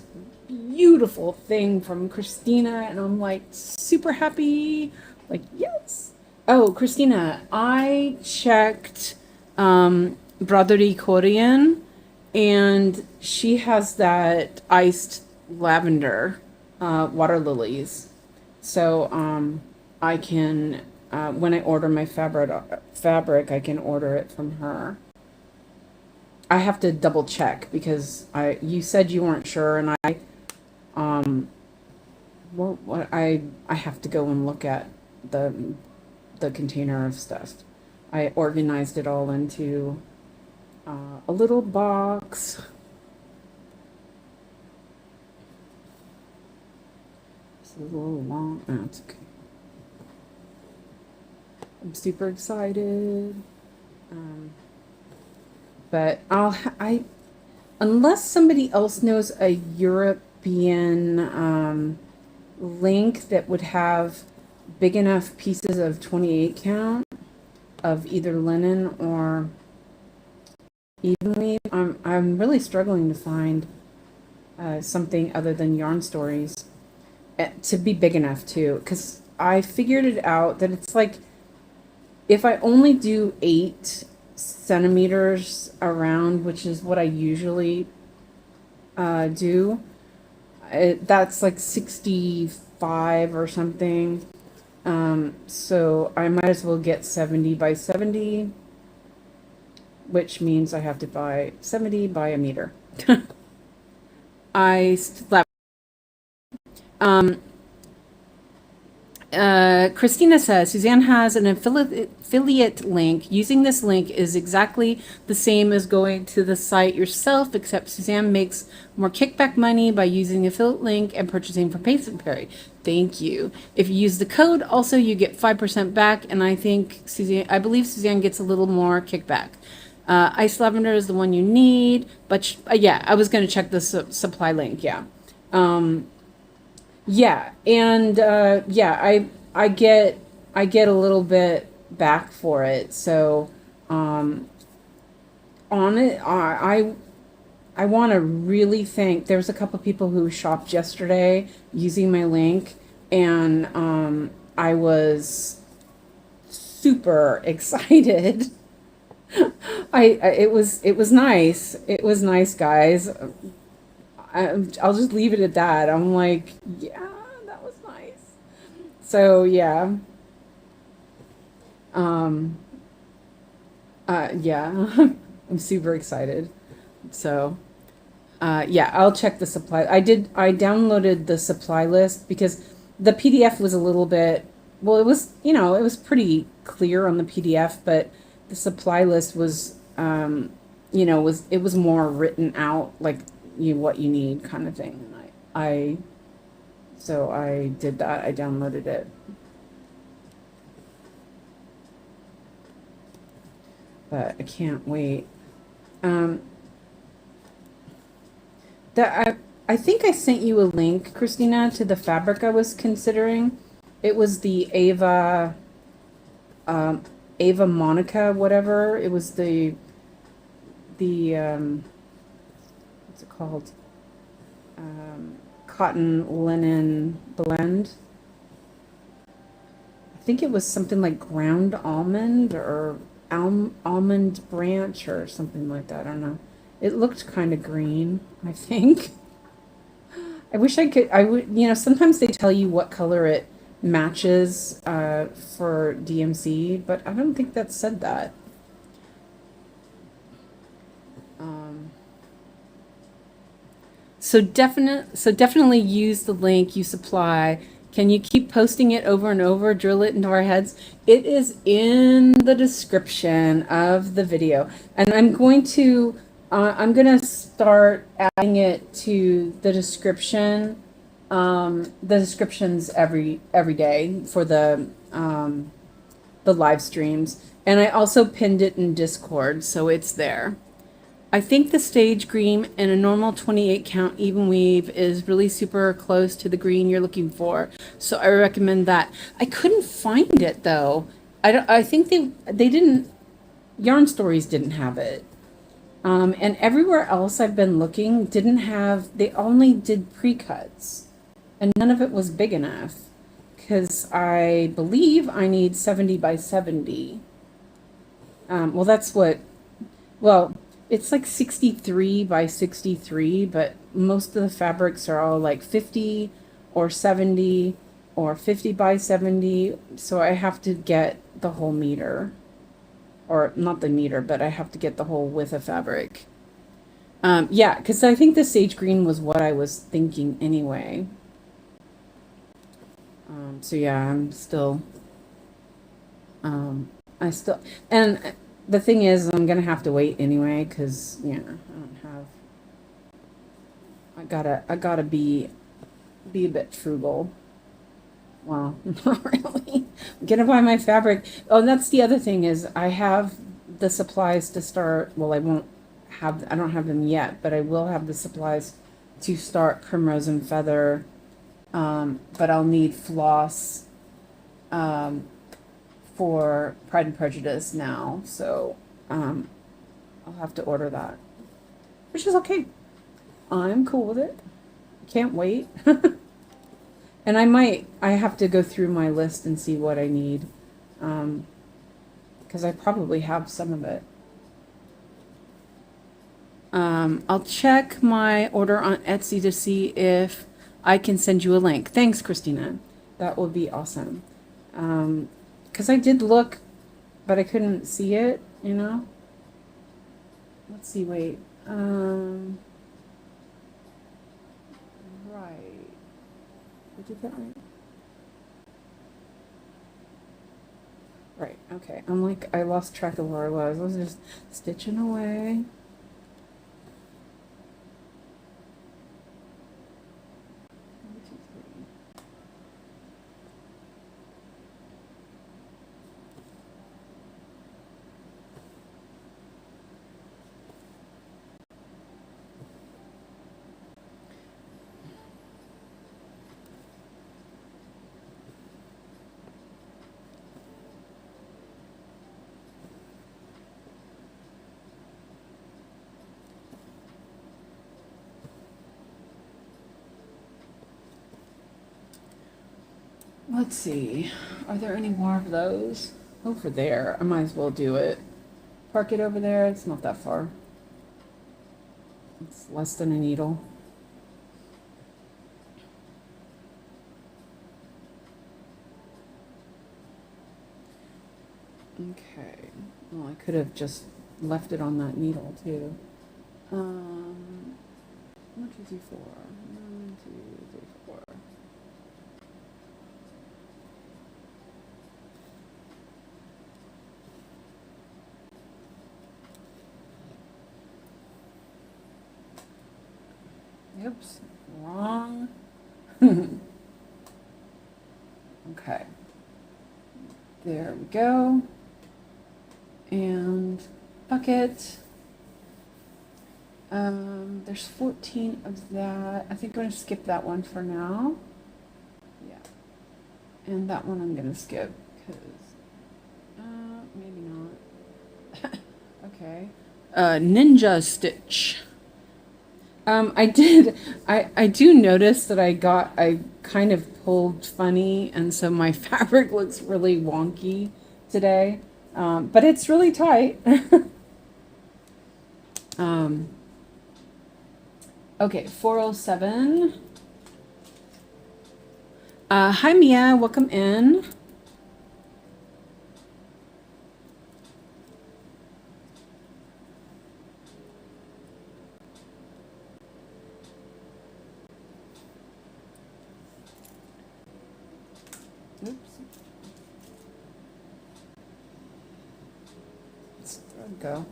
beautiful thing from Christina, and I'm like super happy. Like, yes. Oh, Christina, I checked Braderie Korean, and she has that iced lavender water lilies. So I can, when I order my fabric, I can order it from her. I have to double check because you said you weren't sure, and I have to go and look at the container of stuff. I organized it all into a little box. It's a little long. Oh, it's okay. I'm super excited. Um, but unless somebody else knows a European link that would have big enough pieces of 28 count of either linen or even weave, I'm really struggling to find something other than yarn stories to be big enough too, because I figured it out that it's like if I only do 8 centimeters around, which is what I usually do, that's like 65 or something. So I might as well get 70 by 70, which means I have to buy 70 by a meter. I slept. Christina says Suzanne has an affiliate link. Using this link is exactly the same as going to the site yourself, except Suzanne makes more kickback money by using the affiliate link and purchasing from Payson-Perry. Thank you. If you use the code, also you get 5% back, and I believe Suzanne gets a little more kickback. Ice lavender is the one you need, but yeah, I was going to check the supply link. Yeah. Yeah, and I get a little bit back for it. So on it, I want to really thank. There was a couple people who shopped yesterday using my link, and I was super excited. It was nice. It was nice, guys. I'll just leave it at that. I'm like, yeah, that was nice. So yeah, um, yeah, I'm super excited. So yeah, I'll check the supply. I downloaded the supply list because the PDF was a little bit, well, it was, it was pretty clear on the PDF, but the supply list was, it was more written out, like what you need kind of thing. And so I did that. I downloaded it. But I can't wait. I think I sent you a link, Christina, to the fabric I was considering. It was the Ava Monica, whatever. It was the what's it called? Cotton linen blend. I think it was something like ground almond or almond branch or something like that. I don't know. It looked kind of green, I think. I wish I could. I would. Sometimes they tell you what color it matches for DMC, but I don't think that said that. So definitely use the link you supply. Can you keep posting it over and over, drill it into our heads? It is in the description of the video. And I'm going to start adding it to the description, the descriptions every day for the live streams. And I also pinned it in Discord, so it's there. I think the stage green in a normal 28 count even weave is really super close to the green you're looking for. So I recommend that. I couldn't find it though. I think they didn't, Yarn Stories didn't have it. And everywhere else I've been looking didn't have, they only did pre-cuts. And none of it was big enough. Because I believe I need 70 by 70. Well, it's like 63 by 63, but most of the fabrics are all like 50 or 70 or 50 by 70. So I have to get the whole meter. Or not the meter, but I have to get the whole width of fabric. Yeah, because I think the sage green was what I was thinking anyway. So yeah, and the thing is, I'm gonna have to wait anyway, because I gotta be a bit frugal. Well, not really. I'm gonna buy my fabric. Oh, and that's the other thing is I have the supplies to start. Well, I don't have them yet, but I will have the supplies to start Primrose and Feather. But I'll need floss for Pride and Prejudice now, so I'll have to order that, which is okay. I'm cool with it. Can't wait. And I have to go through my list and see what I need, because I probably have some of it. I'll check my order on Etsy to see if I can send you a link. Thanks, Christina. That would be awesome. Because I did look, but I couldn't see it, you know? Let's see, wait. Right. I did that right? Right, okay. I'm like, I lost track of where I was. I was just stitching away. Let's see. Are there any more of those? Over there. I might as well do it. Park it over there. It's not that far. It's less than a needle. Okay. Well, I could have just left it on that needle too. 1, 2, 3, 4. 1, 2, 3, 4. Oops, wrong. Okay. There we go. And bucket. There's 14 of that. I think I'm going to skip that one for now. Yeah. And that one I'm going to skip because maybe not. Okay. Ninja stitch. I do notice that I kind of pulled funny, and so my fabric looks really wonky today. But it's really tight. Okay, 407. Hi Mia, welcome in. Oops. Let's go.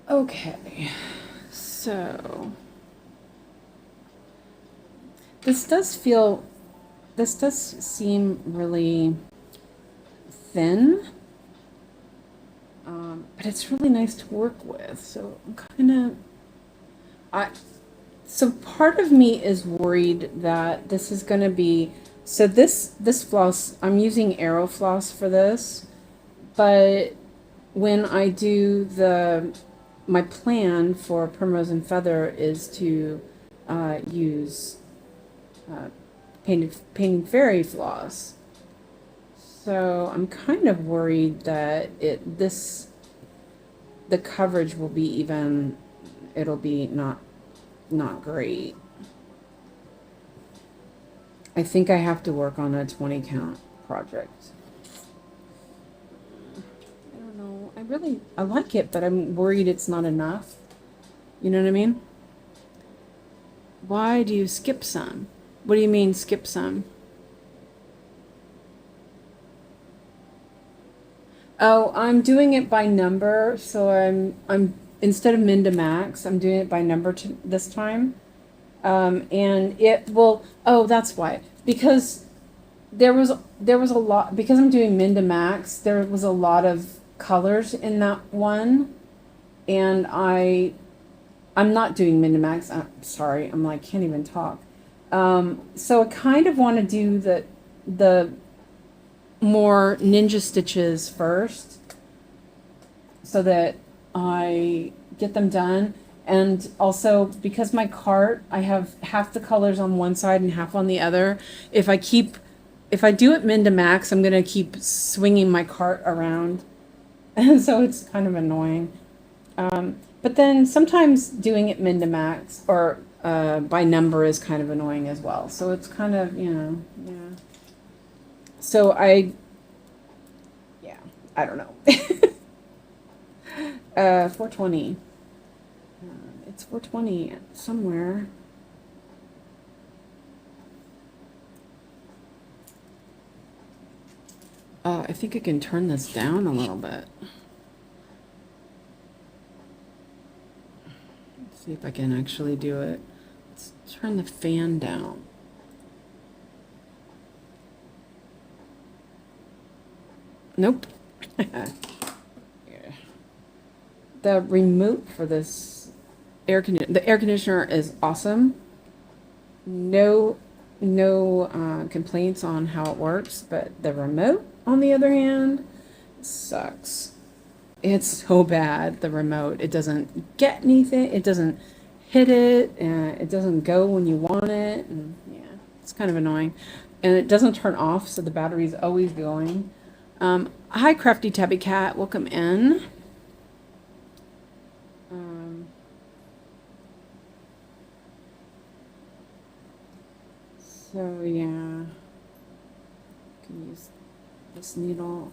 Okay, so this does seem really thin, but it's really nice to work with. So I'm kind of, so part of me is worried that this is going to be, so this floss, I'm using Airo Floss for this, but when I do my plan for Primrose and Feather is to use painting fairy floss. So I'm kind of worried that the coverage will be even, it'll be not great. I think I have to work on a 20 count. project. I don't know. I like it, but I'm worried it's not enough. You know what I mean? Why do you skip some? What do you mean skip some? Oh, I'm doing it by number, so I'm instead of min to max, I'm doing it by number this time. And it will, oh, that's why. Because there was a lot, because I'm doing min to max, there was a lot of colors in that one. And I'm not doing min to max. I'm sorry, I'm like, can't even talk. So I kind of want to do the more ninja stitches first so that I get them done. And also because my cart, I have half the colors on one side and half on the other. If I do it min to max, I'm going to keep swinging my cart around. And so it's kind of annoying. But then sometimes doing it min to max or by number is kind of annoying as well. So it's kind of, yeah. So I don't know. 420. It's 420 somewhere. I think I can turn this down a little bit. Let's see if I can actually do it. Let's turn the fan down. Nope. Yeah. The remote for this the air conditioner is awesome. No complaints on how it works, but the remote, on the other hand, sucks. It's so bad, the remote. It doesn't get anything. It doesn't hit it, and it doesn't go when you want it. And yeah, it's kind of annoying. And it doesn't turn off, so the battery's always going. Hi, Crafty Tabby Cat. Welcome in. So yeah, can use this needle.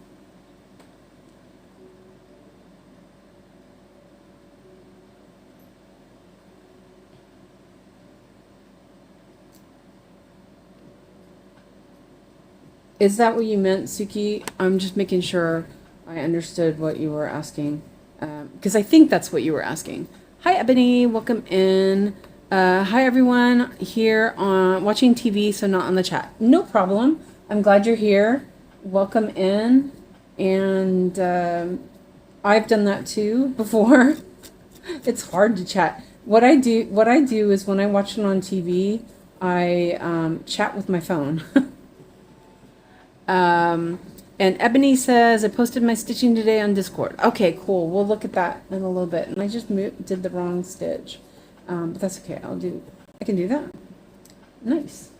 Is that what you meant, Suki? I'm just making sure I understood what you were asking, because I think that's what you were asking. Hi, Ebony. Welcome in. Hi, everyone here on watching TV, so not on the chat. No problem. I'm glad you're here. Welcome in. And I've done that too before. It's hard to chat. What I do is when I watch it on TV, I chat with my phone. And Ebony says, I posted my stitching today on Discord. Okay, cool. We'll look at that in a little bit. And I just did the wrong stitch. But that's okay. I can do that. Nice.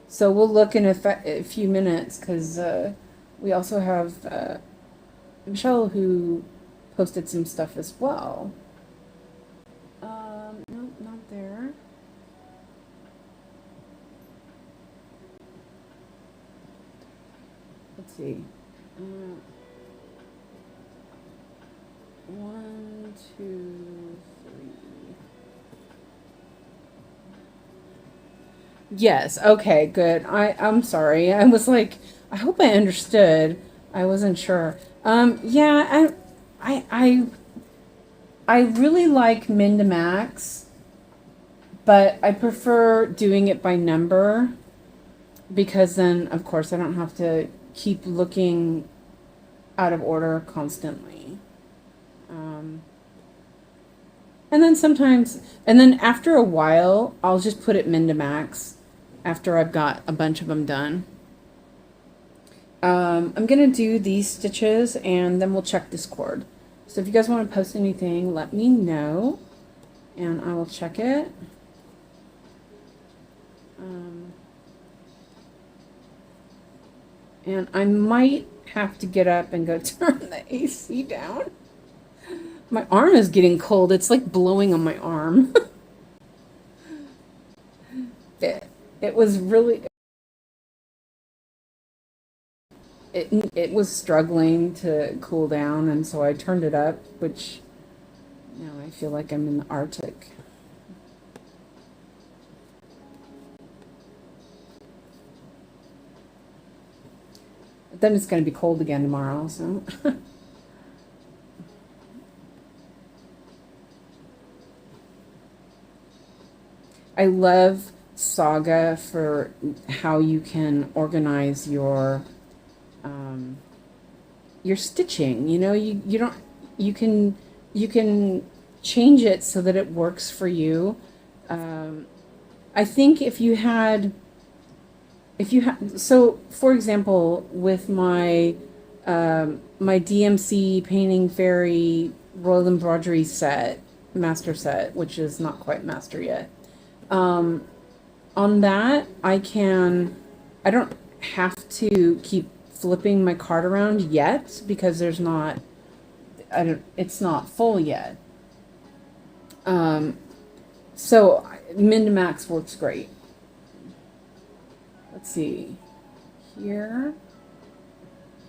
So we'll look in a few minutes because we also have Michelle who posted some stuff as well. No, not there. Let's see. 1, 2, 3. Yes. Okay. Good. I'm sorry. I was like, I hope I understood. I wasn't sure. Yeah. I really like min to max, but I prefer doing it by number because then, of course, I don't have to keep looking out of order constantly. And then after a while, I'll just put it min to max after I've got a bunch of them done. I'm going to do these stitches and then we'll check Discord. So if you guys want to post anything, let me know and I will check it. And I might have to get up and go turn the AC down. My arm is getting cold. It's like blowing on my arm. it was really it was struggling to cool down, and so I turned it up, which now I feel like I'm in the Arctic. But then it's going to be cold again tomorrow, so. I love Saga for how you can organize um, your stitching. You know, you don't you can change it so that it works for you. Um, I think if you had so for example with my DMC painting fairy royal embroidery set master set, which is not quite master yet. Um, on that, I don't have to keep flipping my card around yet because it's not full yet. Um, so min to max works great. Let's see, here,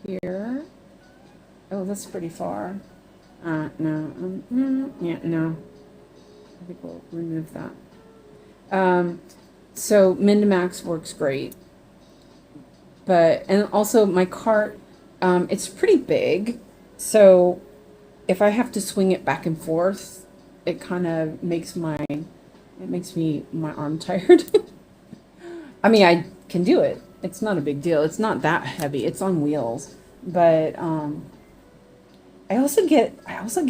here. Oh, that's pretty far. No, yeah, no. I think we'll remove that. So min to max works great. And also my cart, it's pretty big. So if I have to swing it back and forth, it kind of makes me, my arm tired. I mean, I can do it. It's not a big deal. It's not that heavy. It's on wheels. But, I also get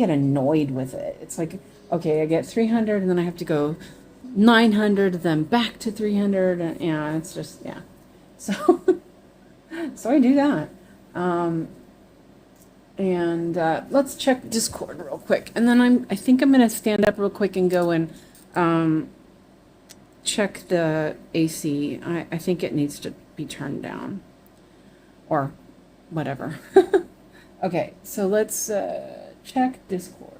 annoyed with it. It's like, okay, I get 300 and then I have to go 900, then back to 300, and yeah, it's just, yeah. So, so I do that. And let's check Discord real quick. And then I think I'm gonna stand up real quick and go and check the AC. I think it needs to be turned down or whatever. Okay, so let's check Discord.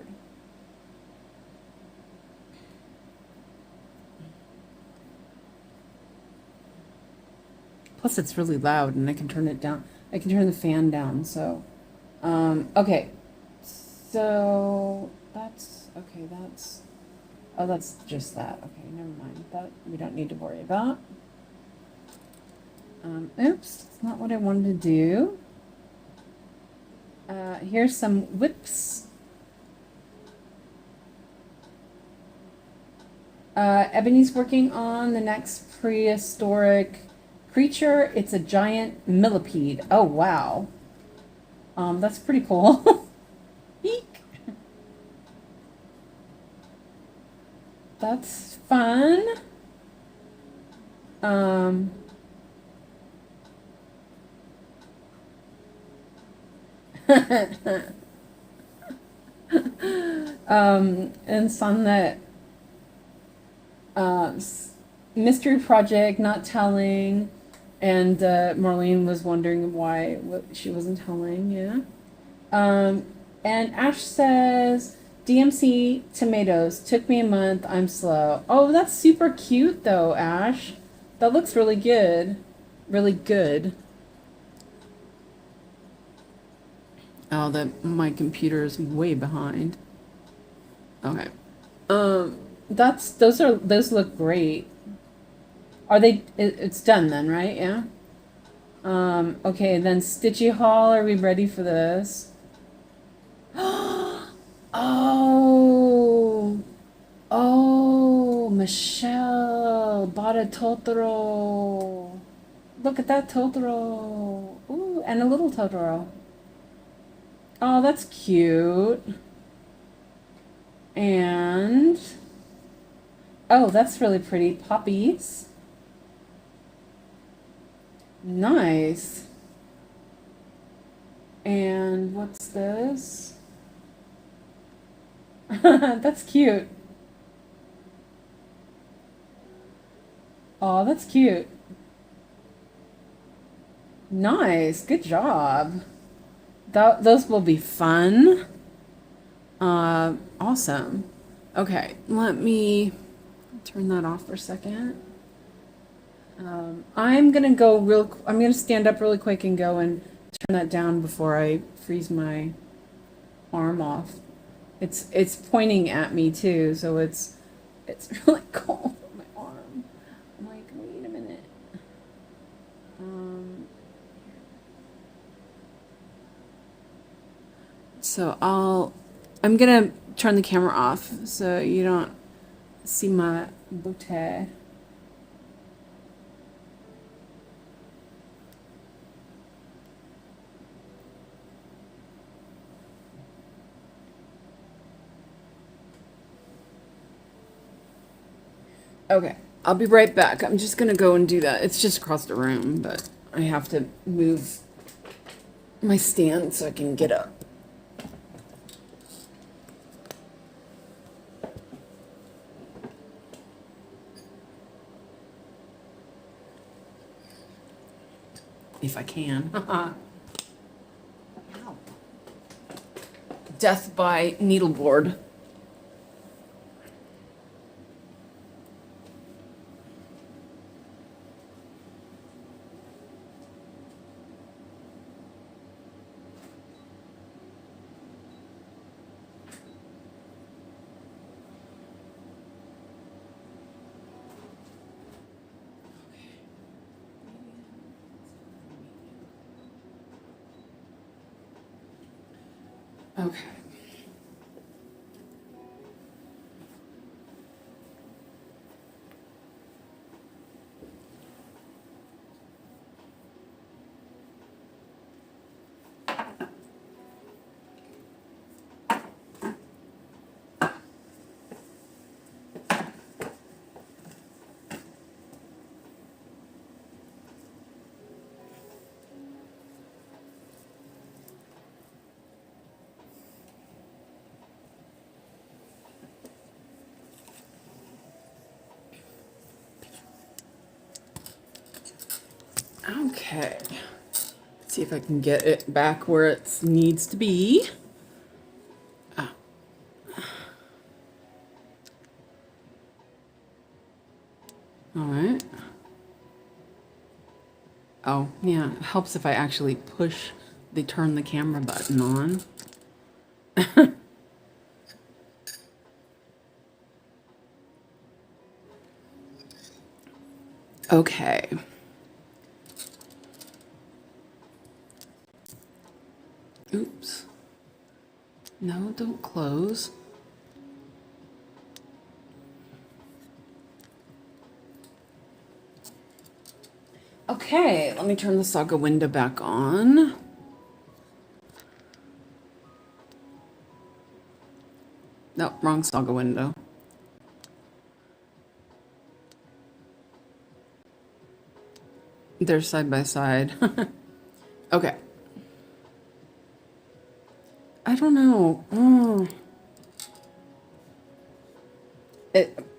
Plus, it's really loud, and I can turn it down. I can turn the fan down. So, okay. So that's okay. That's just that. Okay, never mind. That we don't need to worry about. Oops, that's not what I wanted to do. Here's some whips. Ebony's working on the next prehistoric creature. It's a giant millipede. Oh, wow. That's pretty cool. Eek. That's fun. And some that mystery project not telling, and Marlene was wondering why she wasn't telling. Yeah. And Ash says DMC tomatoes took me a month. I'm slow. Oh, that's super cute though, Ash. That looks really good. Really good. Oh, my computer is way behind. Okay. Those look great. Are they? It's done then, right? Yeah. Okay, then Stitchy Hall. Are we ready for this? Oh, oh, Michelle bought a Totoro. Look at that Totoro. Ooh, and a little Totoro. Oh, that's cute. And oh, that's really pretty. Poppies. Nice. And what's this? That's cute. Oh, that's cute. Nice. Good job. Those will be fun. Awesome. Okay, let me turn that off for a second. I'm gonna I'm gonna stand up really quick and go and turn that down before I freeze my arm off. It's pointing at me too, so it's really cold on my arm. I'm like, wait a minute. So I'm gonna turn the camera off so you don't see my booty. Okay, I'll be right back. I'm just gonna go and do that. It's just across the room, but I have to move my stand so I can get up. If I can. Death by needleboard. Okay. Okay. Let's see if I can get it back where it needs to be. Ah. All right. Oh, yeah. It helps if I actually push the turn the camera button on. Okay. Oops. No, don't close. Okay, let me turn the Saga window back on. Nope, wrong Saga window. They're side by side. Okay. I don't know. Oh.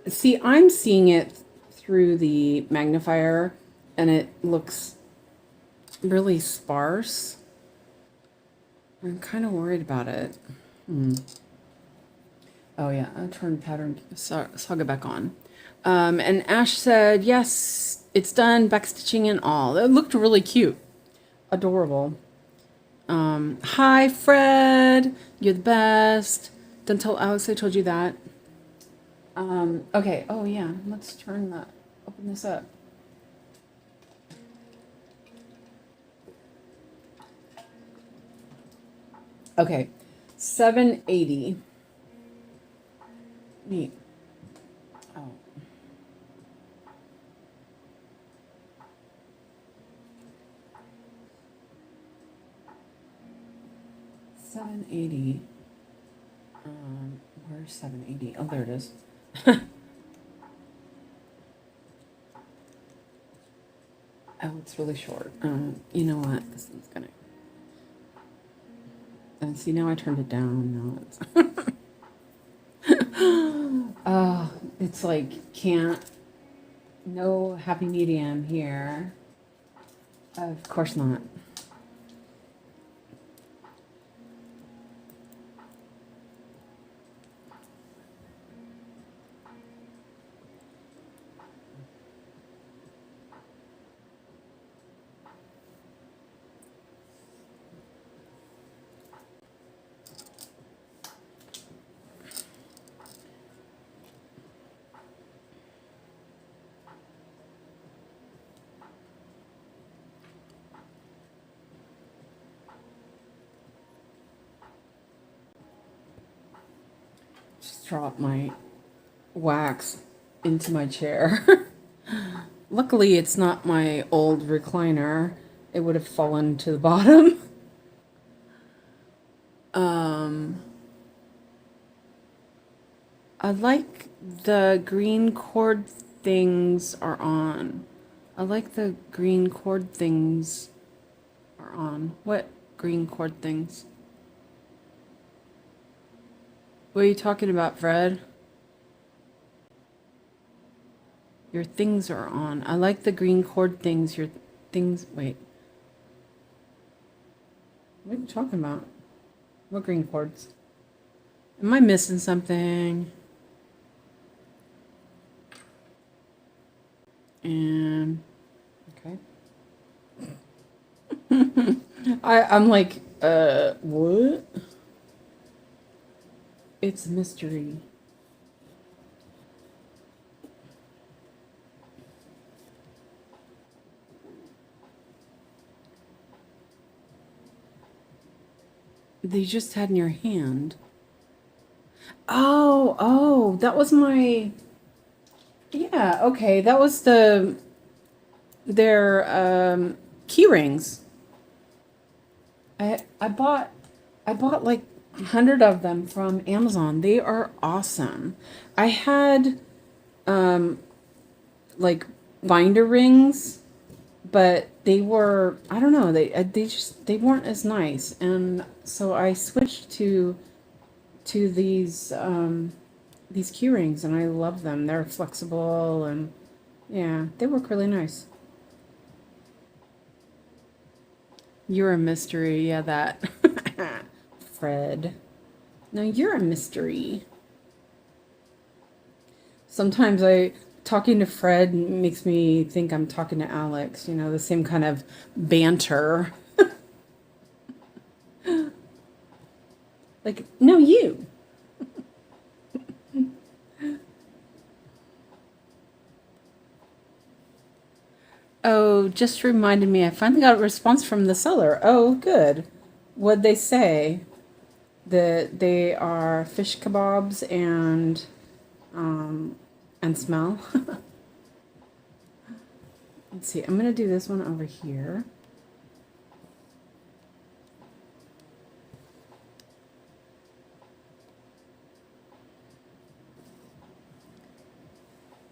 See, I'm seeing it through the magnifier, and it looks really sparse. I'm kind of worried about it. Oh yeah, I turned pattern Saga back on. And Ash said, yes, it's done, backstitching and all. It looked really cute. Adorable. Hi, Fred. You're the best. Don't tell Alex I told you that. Okay. Oh, yeah. Let's open this up. Okay. 780. Neat. Oh. $780. Where's 780? Oh, there it is. Oh, it's really short. You know what? This one's gonna. And see, now I turned it down. Now it's. Oh, it's like no happy medium here. Of course not. dropped my wax into my chair. Luckily, it's not my old recliner. It would have fallen to the bottom. I like the green cord things are on. I like the green cord things are on. What green cord things? What are you talking about, Fred? Your things are on. I like the green cord things. Your things. Wait. What are you talking about? What green cords? Am I missing something? And okay. I'm like, what? It's a mystery. That you just had in your hand. Oh, that was my. Yeah, okay, that was their key rings. I bought like 100 of them from Amazon. They are awesome. I had like binder rings, but they were, I don't know, they weren't as nice, and so I switched to these key rings, and I love them. They're flexible, and yeah, they work really nice. You're a mystery. Yeah, that. Fred. No, you're a mystery. Sometimes talking to Fred makes me think I'm talking to Alex, the same kind of banter. Like, no, you. Oh, just reminded me, I finally got a response from the seller. Oh, good. What'd they say? That they are fish kebabs and smell. Let's see. I'm gonna do this one over here.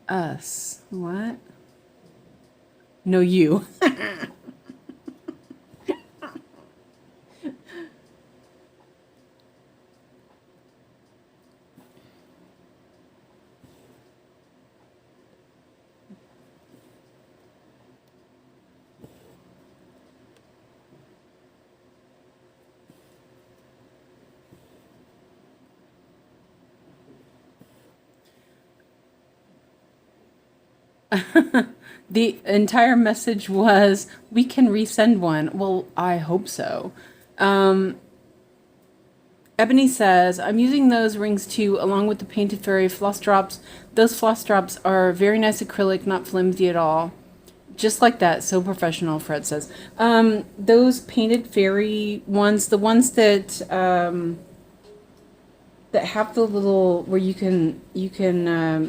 Us. What? No, you. The entire message was, we can resend one. Well, I hope so. Ebony says, I'm using those rings too, along with the Painted Fairy floss drops. Those floss drops are very nice acrylic, not flimsy at all. Just like that, so professional, Fred says. Those Painted Fairy ones, the ones that have the little, where you can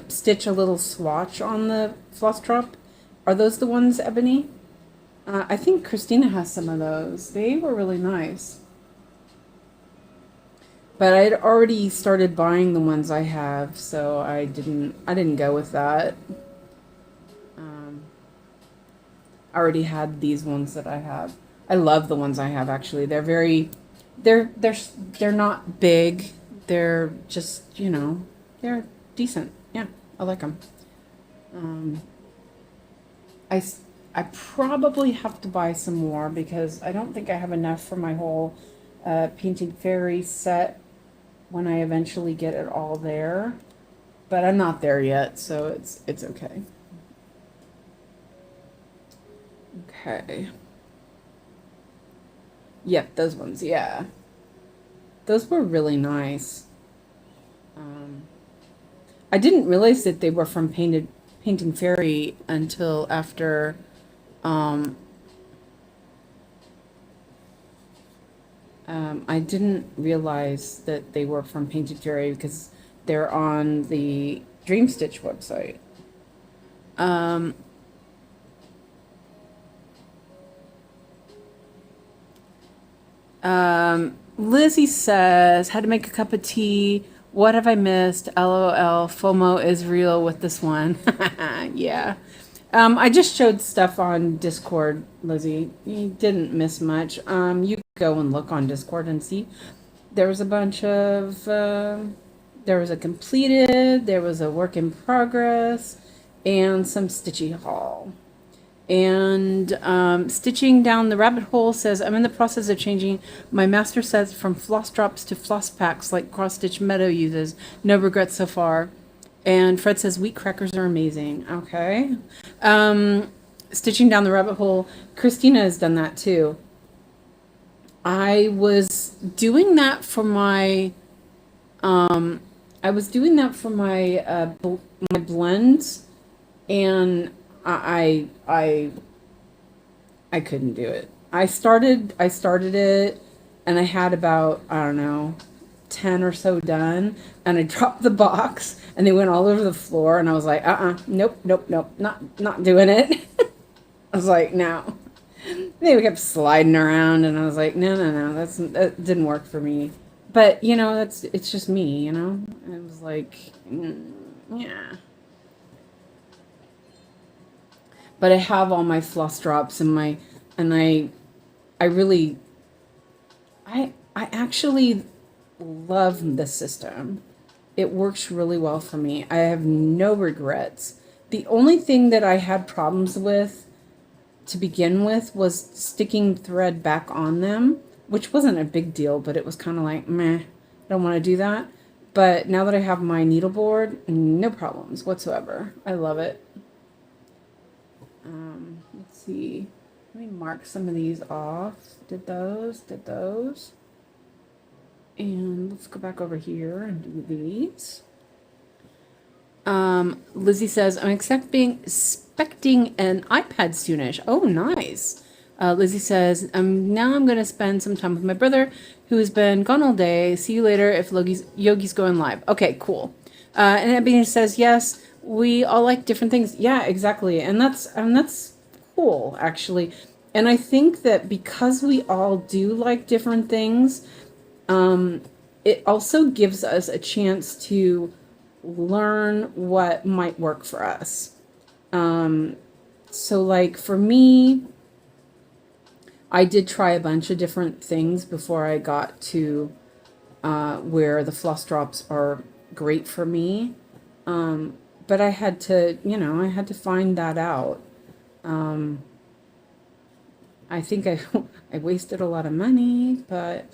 stitch a little swatch on the floss drop. Are those the ones, Ebony? I think Christina has some of those. They were really nice. But I'd already started buying the ones I have, so I didn't go with that. I already had these ones that I have. I love the ones I have, actually. They're not big. They're just, they're decent. Yeah, I like them. Um, I, I probably have to buy some more because I don't think I have enough for my whole Painted Fairy set when I eventually get it all there. But I'm not there yet, so it's okay. Okay. Yep, those ones, yeah. Those were really nice. Um, I didn't realize that they were from Painting Fairy until after um, I didn't realize that they were from Painted Fairy because They're on the Dream Stitch website. Lizzie says, how to make a cup of tea. What have I missed? LOL. FOMO is real with this one. Yeah. I just showed stuff on Discord, Lizzie. You didn't miss much. You go and look on Discord and see. There was a bunch of, there was a completed, there was a work in progress, and some stitchy haul. And Stitching Down the Rabbit Hole says, I'm in the process of changing my master sets from floss drops to floss packs like Cross Stitch Meadow uses. No regrets so far. And Fred says, wheat crackers are amazing. Okay. Stitching Down the Rabbit Hole, Christina has done that too. I was doing that for my, my blends, and I couldn't do it. I started it, and I had about, I don't know, 10 or so done, and I dropped the box and they went all over the floor, and I was like, nope, not doing it. I was like, no. They kept sliding around, and I was like, no, that didn't work for me. But it's just me, It was like, yeah. But I have all my floss drops and I actually love the system. It works really well for me. I have no regrets. The only thing that I had problems with to begin with was sticking thread back on them, which wasn't a big deal, but it was kind of like, meh, I don't want to do that. But now that I have my needleboard, no problems whatsoever. I love it. Let's see. Let me mark some of these off. Did those. And let's go back over here and do these. Lizzie says, I'm expecting an iPad soonish. Oh, nice. Lizzie says, now I'm going to spend some time with my brother who has been gone all day. See you later if Yogi's going live. Okay, cool. And Ebony says, yes, we all like different things. Yeah, exactly. And that's cool, actually. And I think that because we all do like different things, it also gives us a chance to learn what might work for us. So like for me, I did try a bunch of different things before I got to where the floss drops are great for me. But I had to, I had to find that out. I think I wasted a lot of money, but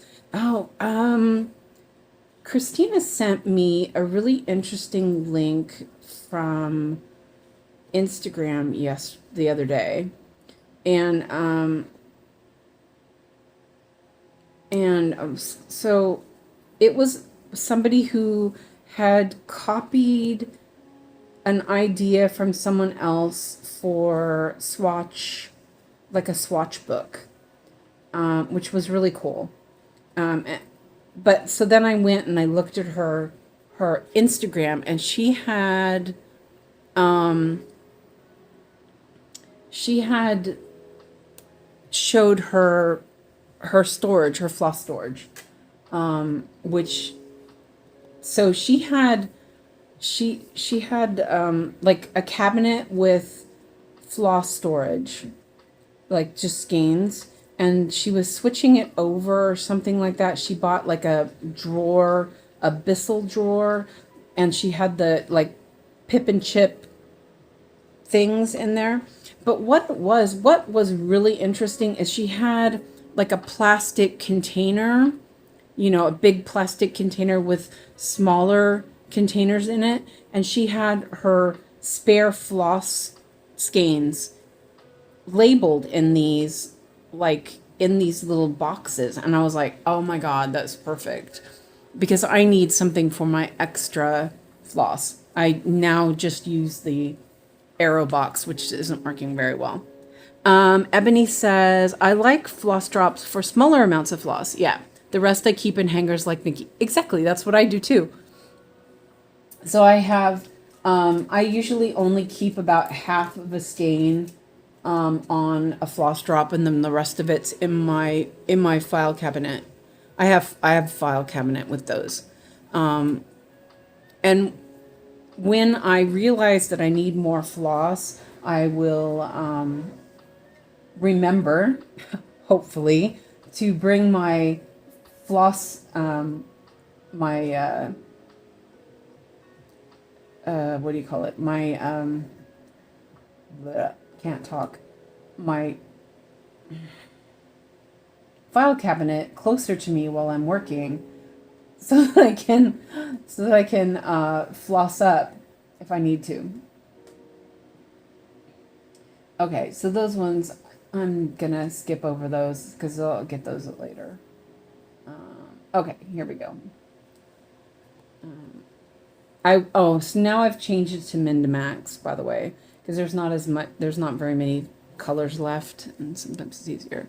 Christina sent me a really interesting link from Instagram the other day, and so it was somebody who had copied an idea from someone else for swatch, like a swatch book, which was really cool. But so then I went and I looked at her Instagram, and she had showed her storage, her floss storage, which, so she had like a cabinet with floss storage, like just skeins, and she was switching it over or something like that. She bought like a drawer, a Bissell drawer, and she had the like pip and chip things in there. But what was really interesting is she had like a plastic container, a big plastic container with smaller containers in it, and she had her spare floss skeins labeled in these little boxes, and I was like, oh my god, that's perfect, because I need something for my extra floss. I now just use the Airo box, which isn't working very well. Ebony says, I like floss drops for smaller amounts of floss. Yeah, the rest I keep in hangers like Nikki. Exactly, that's what I do too. So I have, I usually only keep about half of a skein on a floss drop, and then the rest of it's in my file cabinet. I have file cabinet with those, and when I realize that I need more floss, I will remember, hopefully, to bring my floss, my what do you call it? My can't talk. My file cabinet closer to me while I'm working, so that I can floss up if I need to. Okay, so those ones I'm gonna skip over those because I'll get those later. Okay, here we go. So now I've changed it to min to max, by the way, because there's not very many colors left, and sometimes it's easier.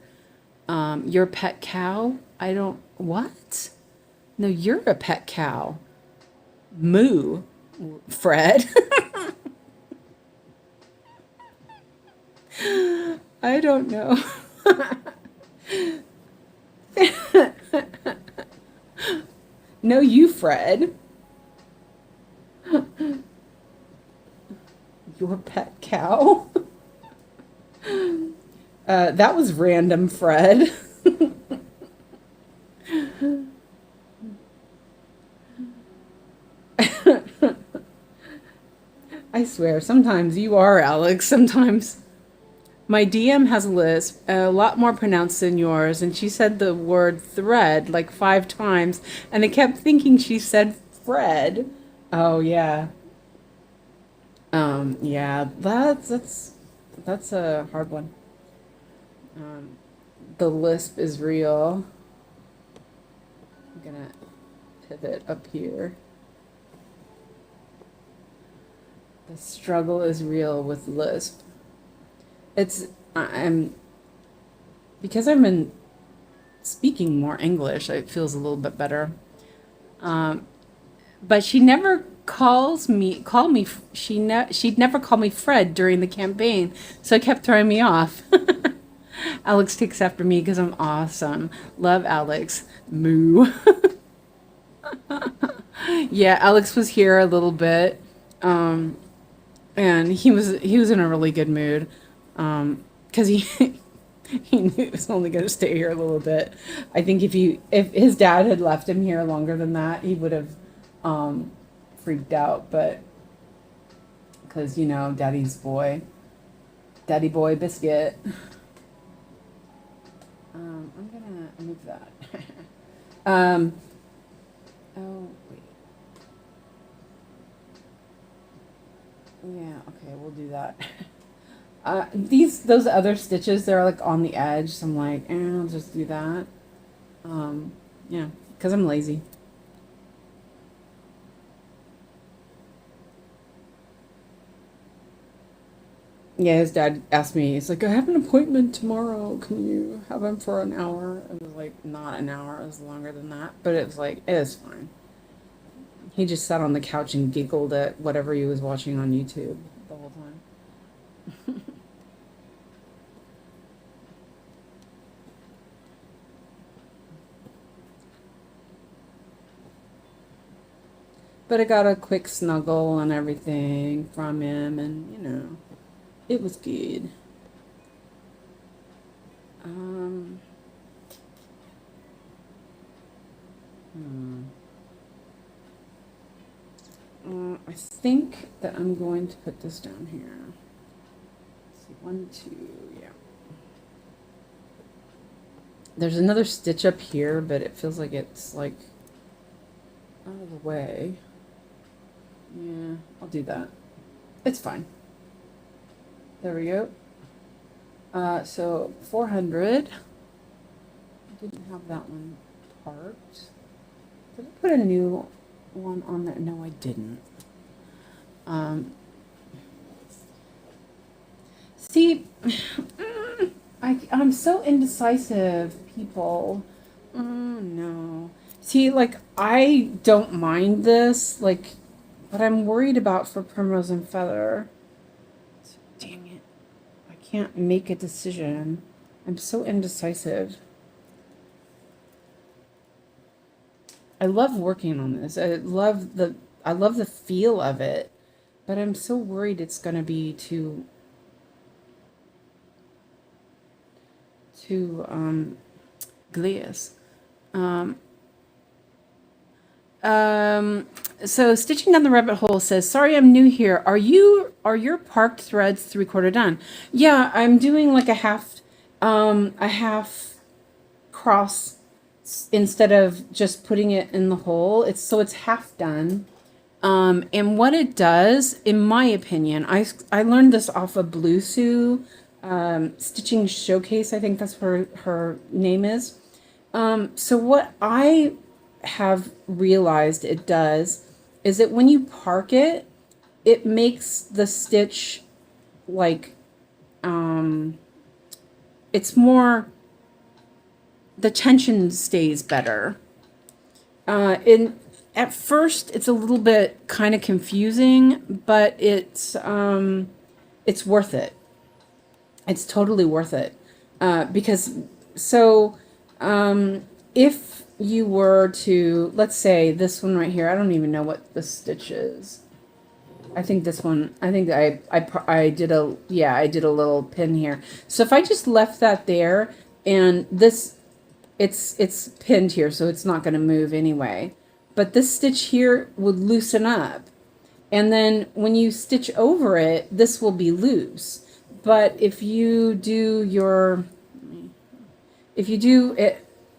Your pet cow? I don't, what? No, you're a pet cow. Moo, Fred. I don't know. No, you, Fred. Your pet cow? That was random, Fred. I swear, sometimes you are, Alex. Sometimes. My DM has a lisp, a lot more pronounced than yours, and she said the word thread like 5 times, and I kept thinking she said Fred. Oh yeah. Yeah, that's a hard one. Um, the lisp is real. I'm gonna pivot up here. The struggle is real with lisp. It's I'm because I'm in speaking more English. It feels a little bit better. Um, but she never call me she'd never call me Fred during the campaign, so it kept throwing me off. Alex takes after me because I'm awesome. Love Alex. Moo. Yeah, Alex was here a little bit, um, and he was in a really good mood, because he he knew he was only going to stay here a little bit. I think if his dad had left him here longer than that, he would have um, freaked out. But because daddy boy biscuit. I'm gonna move that. um, oh wait, yeah, okay, we'll do that. Those other stitches, they're like on the edge, so I'm like, I'll just do that. Um, yeah, because I'm lazy. Yeah, his dad asked me, he's like, I have an appointment tomorrow. Can you have him for an hour? It was like, not an hour, it was longer than that. But it was like, it is fine. He just sat on the couch and giggled at whatever he was watching on YouTube the whole time. But I got a quick snuggle and everything from him, and it was good. Um, hmm. I think that I'm going to put this down here. Let's see, 1, 2, yeah. There's another stitch up here, but it feels like it's like out of the way. Yeah, I'll do that. It's fine. There we go. So 400. I didn't have that one part. Did I put a new one on there? No, I didn't. Um, see, I'm so indecisive, people. No. See, like, I don't mind this. Like, What I'm worried about for Primrose and Feather, dang it, I can't make a decision. I'm so indecisive. I love working on this. I love the feel of it, but I'm so worried it's going to be too glaze. Um, Um, so stitching down the rabbit hole says, "Sorry, I'm new here. Are your parked threads 3/4 done?" Yeah, I'm doing like a half cross instead of just putting it in the hole. It's half done. And what it does, in my opinion, I learned this off of Blue Sue, Stitching Showcase. I think that's her name is. So what I have realized it does is that when you park it, it makes the stitch like it's more, the tension stays better. In At first it's a little bit kind of confusing, but it's worth it. It's totally worth it. Because so if you were to, let's say this one right here, I don't even know what the stitch is. I think this one, I think I did a, yeah, I did a little pin here. So if I just left that there, and this, it's pinned here, so it's not going to move anyway. But this stitch here would loosen up. And then when you stitch over it, this will be loose. But if you do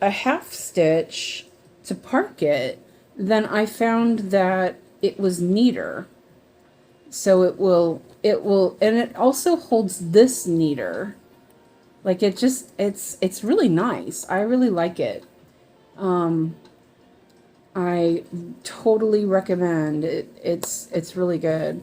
a half stitch to park it, then I found that it was neater. So it will, and it also holds this neater. Like it's really nice. I really like it. I totally recommend it. It's really good.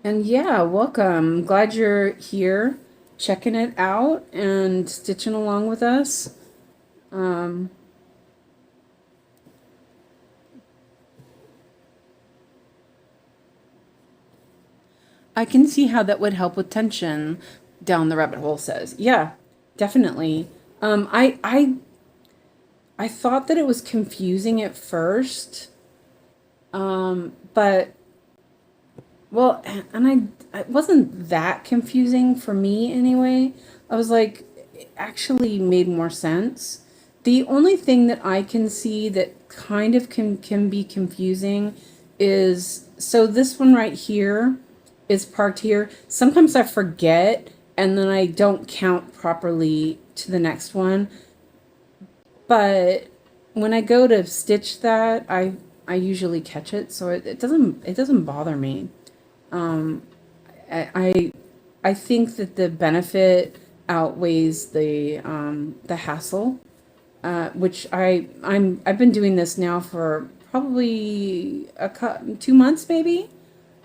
And yeah, welcome. Glad you're here, checking it out and stitching along with us. I can see how that would help with tension, down the rabbit hole says. Yeah, definitely. I thought that it was confusing at first. But well, and it wasn't that confusing for me anyway. I was like, it actually made more sense. The only thing that I can see that kind of can be confusing is, so this one right here is parked here. Sometimes I forget and then I don't count properly to the next one. But when I go to stitch that, I usually catch it, so it doesn't bother me. Um, I I think that the benefit outweighs the hassle, which I've been doing this now for probably 2 months maybe.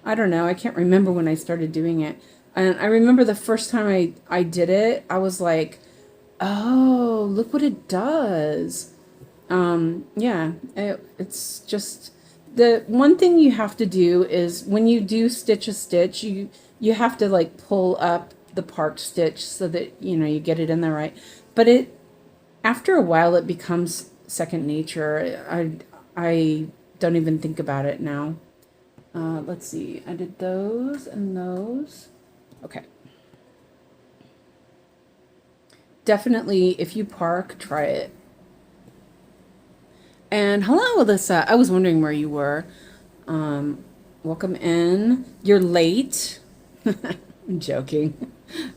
I don't know. I can't remember when I started doing it. And I remember the first time I did it, I was like, oh, look what it does. Yeah, it's just, the one thing you have to do is when you do stitch a stitch, you have to like pull up the part stitch so that you get it in there right. But it, after a while it becomes second nature. I don't even think about it now. Let's see. I did those and those. Okay. Definitely, if you park, try it. And hello, Alyssa. I was wondering where you were. Welcome in. You're late. I'm joking.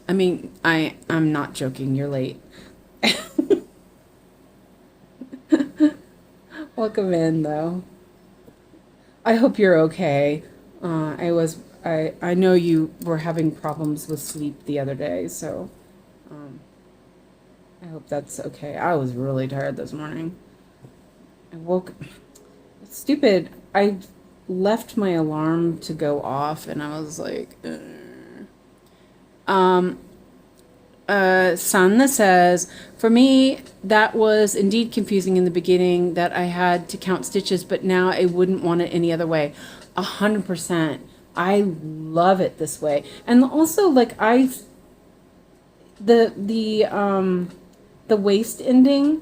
I mean, I'm not joking. You're late. Welcome in, though. I hope you're okay. I know you were having problems with sleep the other day, so um, I hope that's okay. I was really tired this morning. I woke, stupid. I left my alarm to go off, and I was like, "Ugh." son that says, for me, that was indeed confusing in the beginning that I had to count stitches, but now I wouldn't want it any other way. 100%. I love it this way. And also, like, the waist ending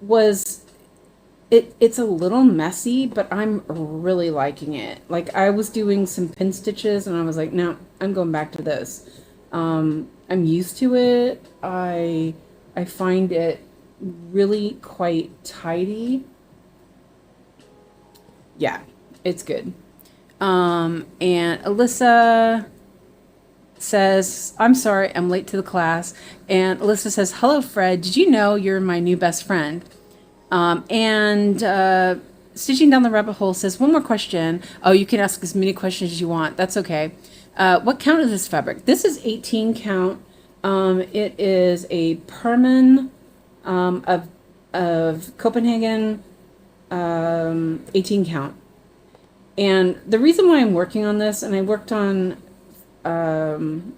was, it's a little messy, but I'm really liking it. Like, I was doing some pin stitches and I was like, no, I'm going back to this. I'm used to it. I find it really quite tidy. Yeah, it's good. And Alyssa says, I'm sorry, I'm late to the class. And Alyssa says, hello, Fred. Did you know you're my new best friend? And Stitching Down the Rabbit Hole says, one more question. Oh, you can ask as many questions as you want. That's okay. What count is this fabric? This is 18 count. It is a Perman of Copenhagen 18 count. And the reason why I'm working on this, and I worked on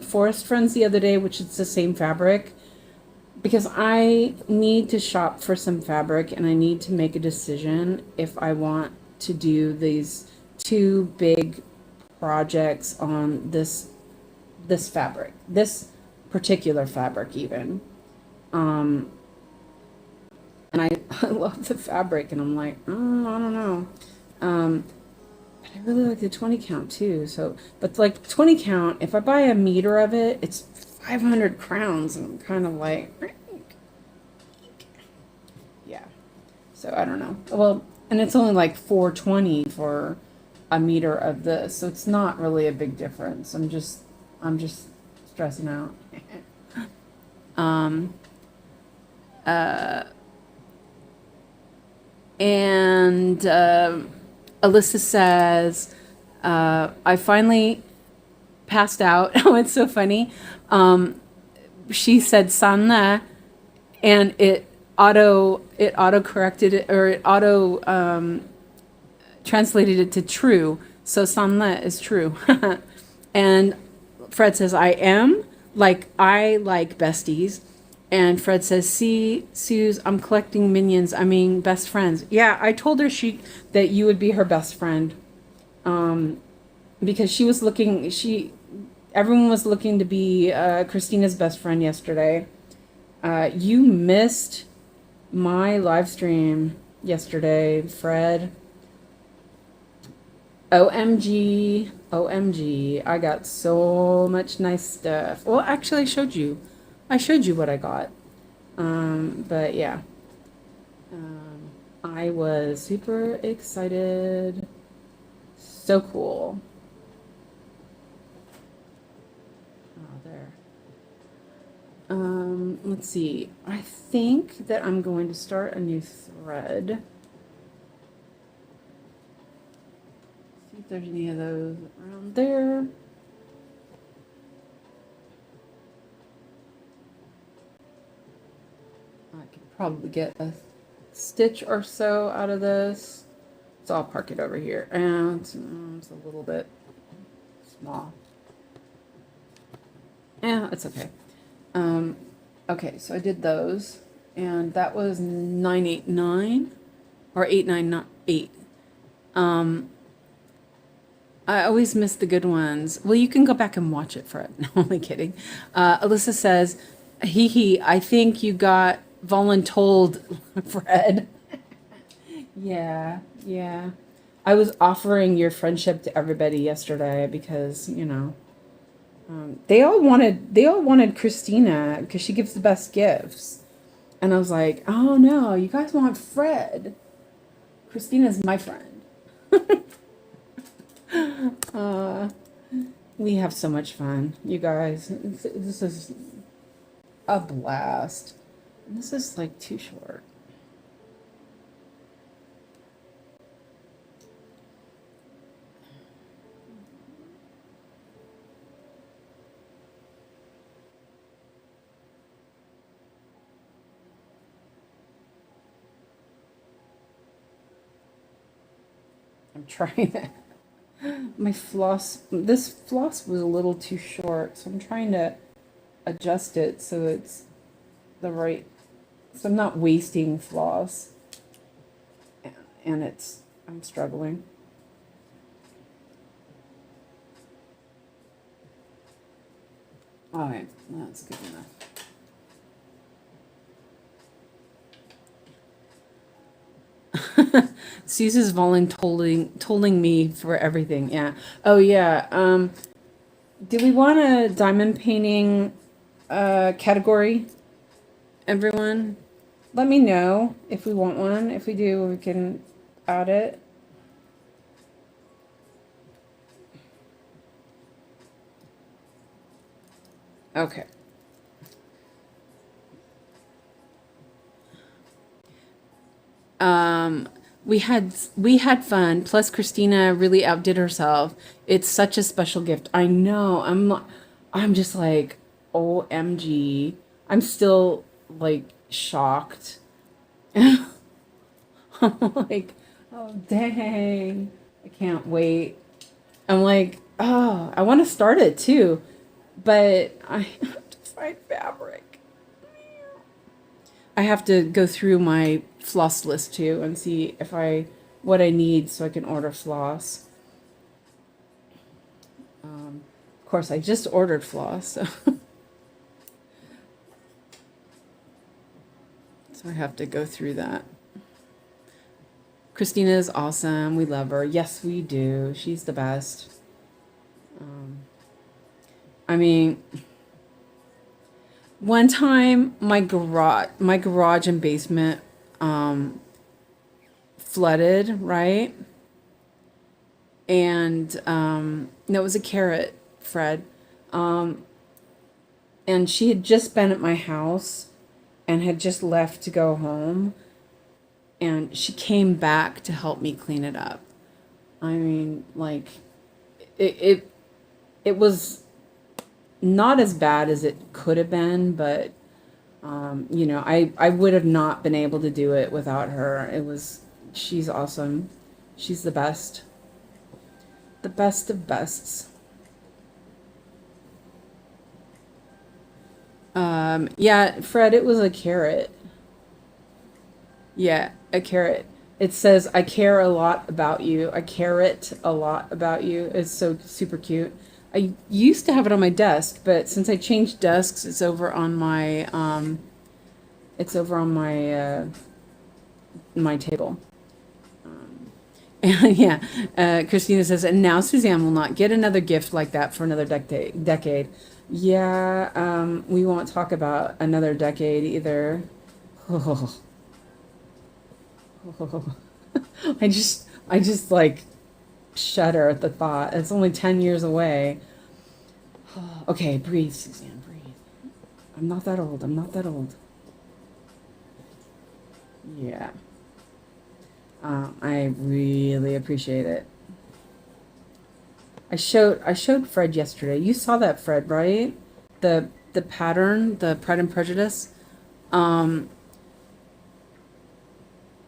Forest Friends the other day, which is the same fabric, because I need to shop for some fabric and I need to make a decision if I want to do these two big projects on this fabric, this particular fabric even. And I love the fabric and I'm like, oh, I don't know. But I really like the 20 count too. So, but like 20 count, if I buy a meter of it, it's 500 crowns and I'm kind of like, yeah. So I don't know. Well, and it's only like 420 for a meter of this. So it's not really a big difference. I'm just stressing out. And Alyssa says, I finally passed out. Oh, it's so funny. She said Sanna, and it auto corrected it, or it auto translated it to true. So Sanna is true. And Fred says, I like besties. And Fred says, see, Suze, I'm collecting minions. I mean, best friends. Yeah, I told her that you would be her best friend. Because she was looking, everyone was looking to be Christina's best friend yesterday. You missed my live stream yesterday, Fred. OMG, OMG. I got so much nice stuff. Well, actually, I showed you what I got. But yeah. I was super excited. So cool. Oh, there. Let's see. I think that I'm going to start a new thread. See if there's any of those around there. I could probably get a stitch or so out of this. So I'll park it over here. And it's a little bit small. Yeah, it's okay. Okay, so I did those, and that was 989 or 898. I always miss the good ones. Well, you can go back and watch it, Fred. No, only kidding. Alyssa says, I think you got voluntold, Fred. Yeah. I was offering your friendship to everybody yesterday because, they all wanted Christina because she gives the best gifts. And I was like, oh no, you guys want Fred. Christina's my friend. We have so much fun, you guys. This is a blast. This is like too short. I'm trying to. This floss was a little too short, so I'm trying to adjust it so it's the right, so I'm not wasting floss, and I'm struggling. All right, that's good enough. Susan's voluntolding me for everything. Yeah. Oh yeah. Do we want a diamond painting category? Everyone, let me know if we want one. If we do, we can add it. Okay. We had fun. Plus, Christina really outdid herself. It's such a special gift. I know. I'm just like, OMG. I'm still like shocked. I'm like, oh dang. I can't wait. I'm like, oh, I want to start it too, but I have to find fabric. I have to go through my floss list too and see if what I need so I can order floss. Of course, I just ordered floss, so, so I have to go through that. Christina is awesome. We love her. Yes, we do. She's the best. I mean, one time my garage and basement flooded, right? And no, it was a carrot, Fred. Um, and she had just been at my house and had just left to go home, and she came back to help me clean it up. I mean, like it it was not as bad as it could have been, but I would have not been able to do it without her. She's awesome. She's the best of bests. Yeah, Fred, it was a carrot. Yeah, a carrot. It says, I care a lot about you. I care it a lot about you. It's so super cute. I used to have it on my desk, but since I changed desks, it's over on my table. And yeah, Christina says, and now Suzanne will not get another gift like that for another decade. Yeah, we won't talk about another decade either. I just like shudder at the thought. It's only 10 years away. Okay, breathe, Suzanne, breathe. I'm not that old. I'm not that old. Yeah. I really appreciate it. I showed Fred yesterday. You saw that, Fred, right? The pattern, the Pride and Prejudice. Um,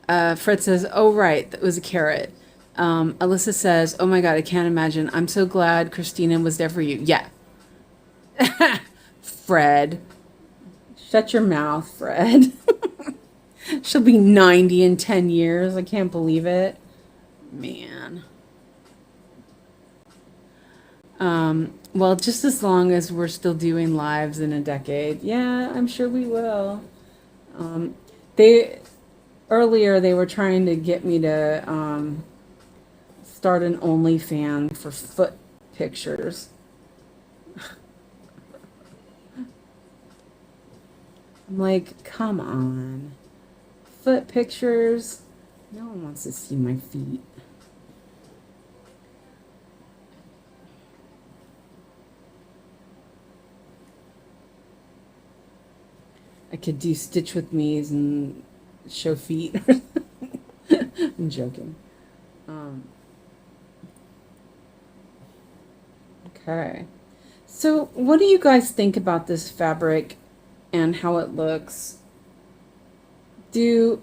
Fred says, "Oh right, that was a carrot." Alyssa says, "Oh my God, I can't imagine. I'm so glad Christina was there for you." Yeah, Fred, shut your mouth, Fred. She'll be 90 in 10 years. I can't believe it, man. Well, just as long as we're still doing lives in a decade, yeah, I'm sure we will. Um, they earlier they were trying to get me to start an OnlyFans for foot pictures. I'm like, come on, foot pictures. No one wants to see my feet. I could do Stitch with Me's and show feet. I'm joking. Um, okay. So, what do you guys think about this fabric and how it looks? Do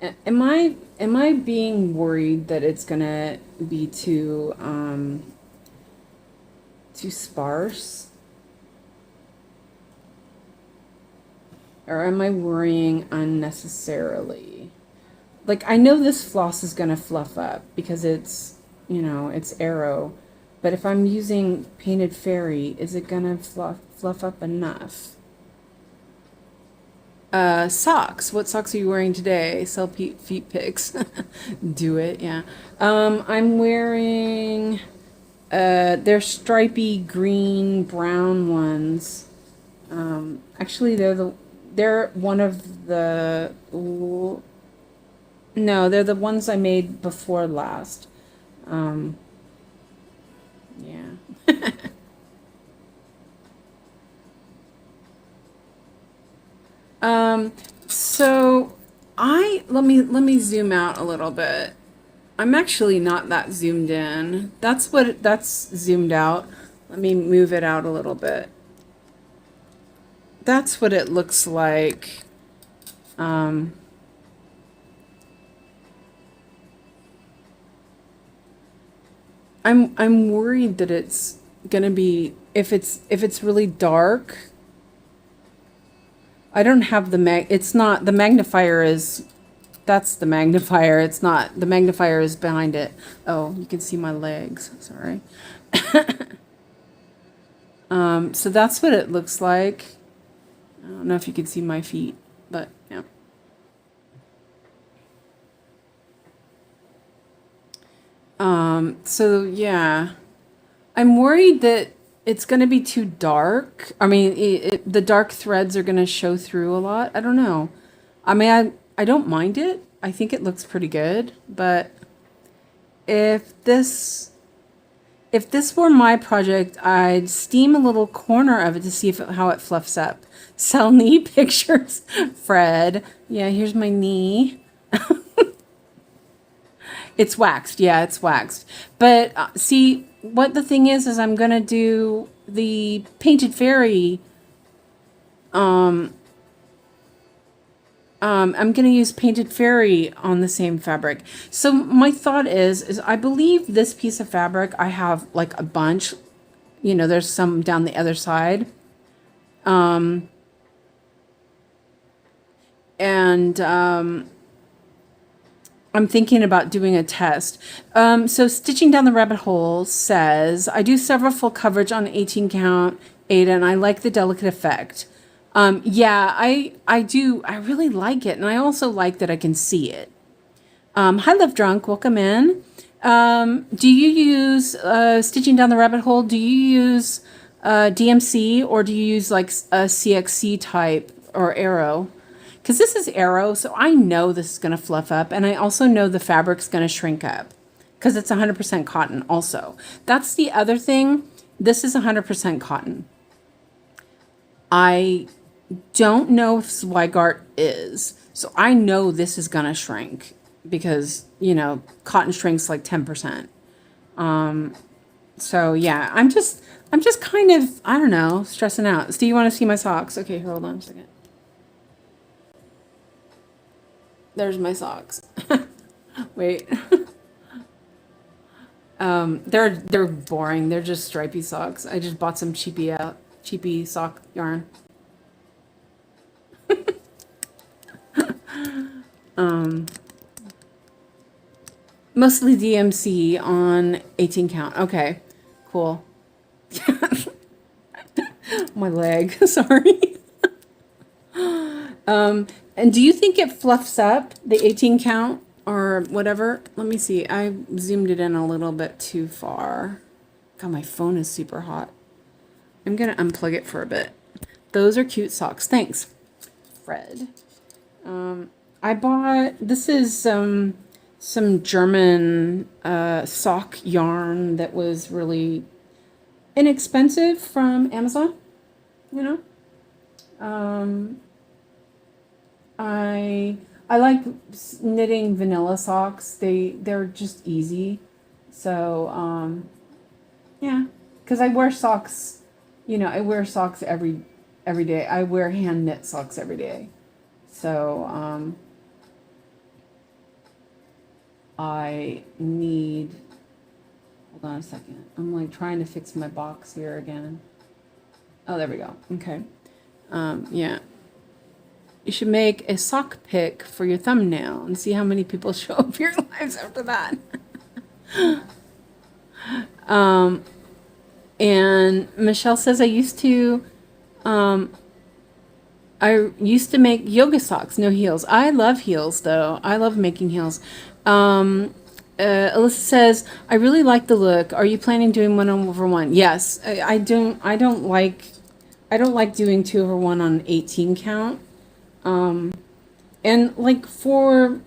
am I being worried that it's gonna be too sparse? or am I worrying unnecessarily? Like, I know this floss is going to fluff up because it's, it's Airo. But if I'm using Painted Fairy, is it going to fluff up enough? Socks. What socks are you wearing today? Sell feet pics. Do it, yeah. I'm wearing, they're stripy green brown ones. Actually, they're one of the, no, they're the ones I made before last. Yeah. So let me zoom out a little bit. I'm actually not that zoomed in. That's zoomed out. Let me move it out a little bit. That's what it looks like. I'm worried that it's gonna be, if it's really dark. I don't have it's not, the magnifier is, that's the magnifier. It's not, the magnifier is behind it. Oh, you can see my legs. Sorry. So that's what it looks like. I don't know if you can see my feet, but yeah. So yeah, I'm worried that it's going to be too dark. I mean, the dark threads are going to show through a lot. I don't know. I mean, I don't mind it. I think it looks pretty good, but if this were my project, I'd steam a little corner of it to see how it fluffs up. Sell knee pictures, Fred. Yeah, here's my knee. It's waxed. Yeah, it's waxed. But see, what the thing is I'm going to do the Painted Fairy. I'm going to use Painted Fairy on the same fabric. So my thought is I believe this piece of fabric, I have like a bunch, there's some down the other side. I'm thinking about doing a test. So Stitching Down the Rabbit Hole says, I do several full coverage on 18 count Aida, and I like the delicate effect. Yeah, I do. I really like it. And I also like that I can see it. Hi, Love Drunk. Welcome in. Do you use Stitching Down the Rabbit Hole? Do you use DMC, or do you use like a CXC type or Airo? Because this is Airo, so I know this is going to fluff up. And I also know the fabric's going to shrink up because it's 100% cotton also. That's the other thing. This is 100% cotton. I don't know if Zweigart is. So I know this is going to shrink because, cotton shrinks like 10%. So yeah, I'm just kind of, I don't know, stressing out. Do you want to see my socks? Okay, hold on a second. There's my socks. Wait. They're boring. They're just stripy socks. I just bought some cheapy sock yarn. Mostly DMC on 18 count. Okay, cool. My leg, sorry. And do you think it fluffs up the 18 count or whatever? Let me see. I zoomed it in a little bit too far. God, my phone is super hot. I'm going to unplug it for a bit. Those are cute socks. Thanks, Fred. I bought, this is some German sock yarn that was really inexpensive from Amazon, I like knitting vanilla socks. They're just easy. So yeah, because I wear socks, I wear socks every day. I wear hand knit socks every day. So I need, hold on a second. I'm like trying to fix my box here again. Oh, there we go. Okay. Yeah. You should make a sock pic for your thumbnail and see how many people show up your lives after that. And Michelle says, I used to make yoga socks, no heels. I love heels, though. I love making heels. Alyssa says, I really like the look. Are you planning doing 1/1? Yes, I don't. I don't like doing 2/1 on 18 count. And like for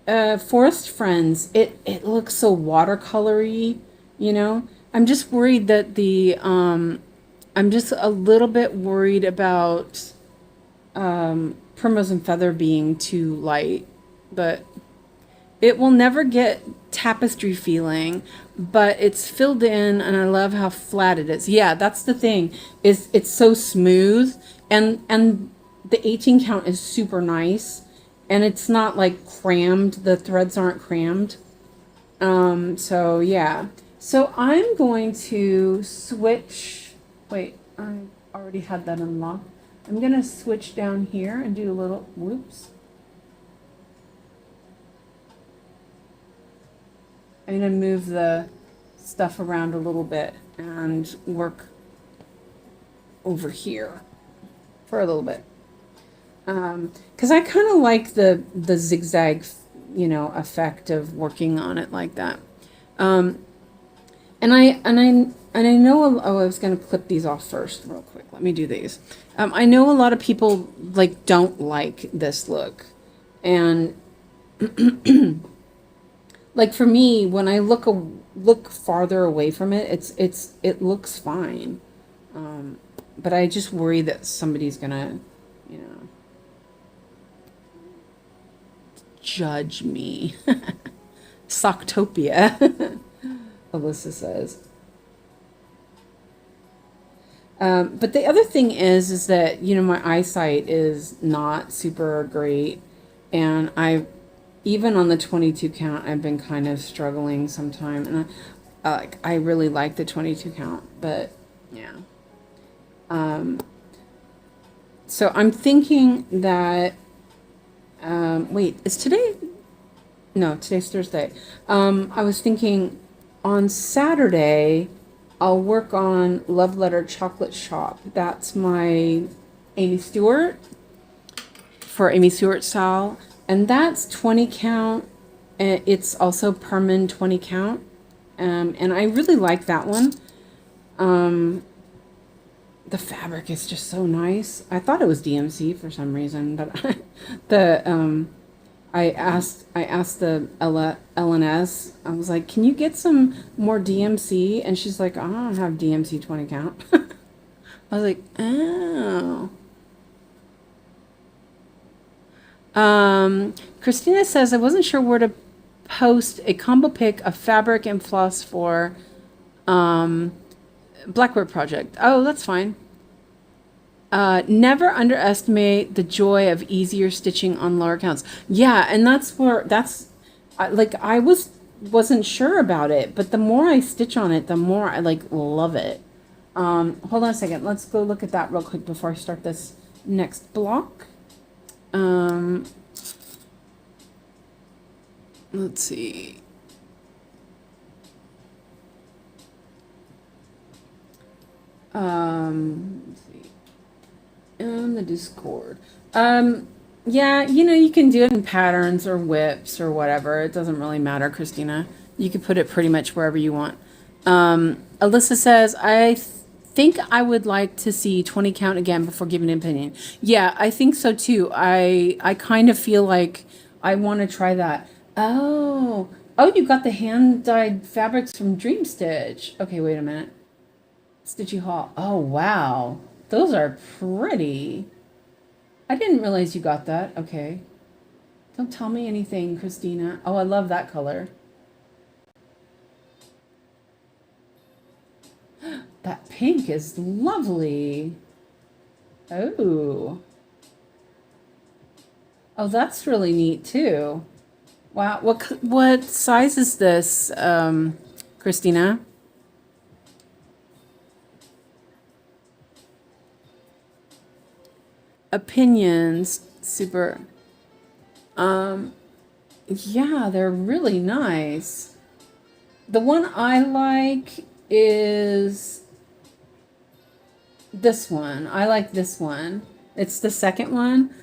Forest Friends, it looks so watercolory. You know, I'm just worried that I'm just a little bit worried about Primrose and Feather being too light, but it will never get tapestry feeling, but it's filled in and I love how flat it is. Yeah, that's the thing, is it's so smooth, and the 18 count is super nice, and it's not like crammed. The threads aren't crammed. So yeah. So I'm going to switch. Wait, I already had that unlocked. I'm going to switch down here and do a little, whoops. I'm going to move the stuff around a little bit and work over here for a little bit. Because I kind of like the zigzag, effect of working on it like that. And I know, I was going to clip these off first real quick. Let me do these. I know a lot of people don't like this look, and like for me, when I look farther away from it, it looks fine. But I just worry that somebody's gonna, judge me. Socktopia, Alyssa says. But the other thing is that, my eyesight is not super great, and even on the 22 count, I've been kind of struggling sometime, and I really like the 22 count, but yeah. So I'm thinking that, wait, is today? No, today's Thursday. I was thinking on Saturday, I'll work on Love Letter Chocolate Shop. That's my Amy Stewart, for Amy Stewart style. And that's 20 count. It's also Perman 20 count. And I really like that one. The fabric is just so nice. I thought it was DMC for some reason, but I asked the LNS, I was like, can you get some more DMC? And she's like, I don't have DMC 20 count. I was like, oh. Christina says, I wasn't sure where to post a combo pic of fabric and floss for Blackbird project. Oh, that's fine. Never underestimate the joy of easier stitching on lower counts. Yeah, and I wasn't sure about it, but the more I stitch on it, the more I love it. Hold on a second. Let's go look at that real quick before I start this next block. Let's see. Let's see. In the Discord. Yeah, you can do it in patterns or whips or whatever. It doesn't really matter, Christina. You can put it pretty much wherever you want. Alyssa says, I think I would like to see 20 count again before giving an opinion. Yeah, I think so too. I kind of feel like I want to try that. Oh, you got the hand-dyed fabrics from Dream Stitch. Okay, wait a minute. Stitchy Haul. Oh, wow. Those are pretty. I didn't realize you got that. Okay. Don't tell me anything, Christina. Oh, I love that color. That pink is lovely. Oh. Oh, that's really neat too. Wow. What size is this, Christina? Opinions super. Um, yeah, they're really nice. The one I like is this one. I like this one. It's the second one,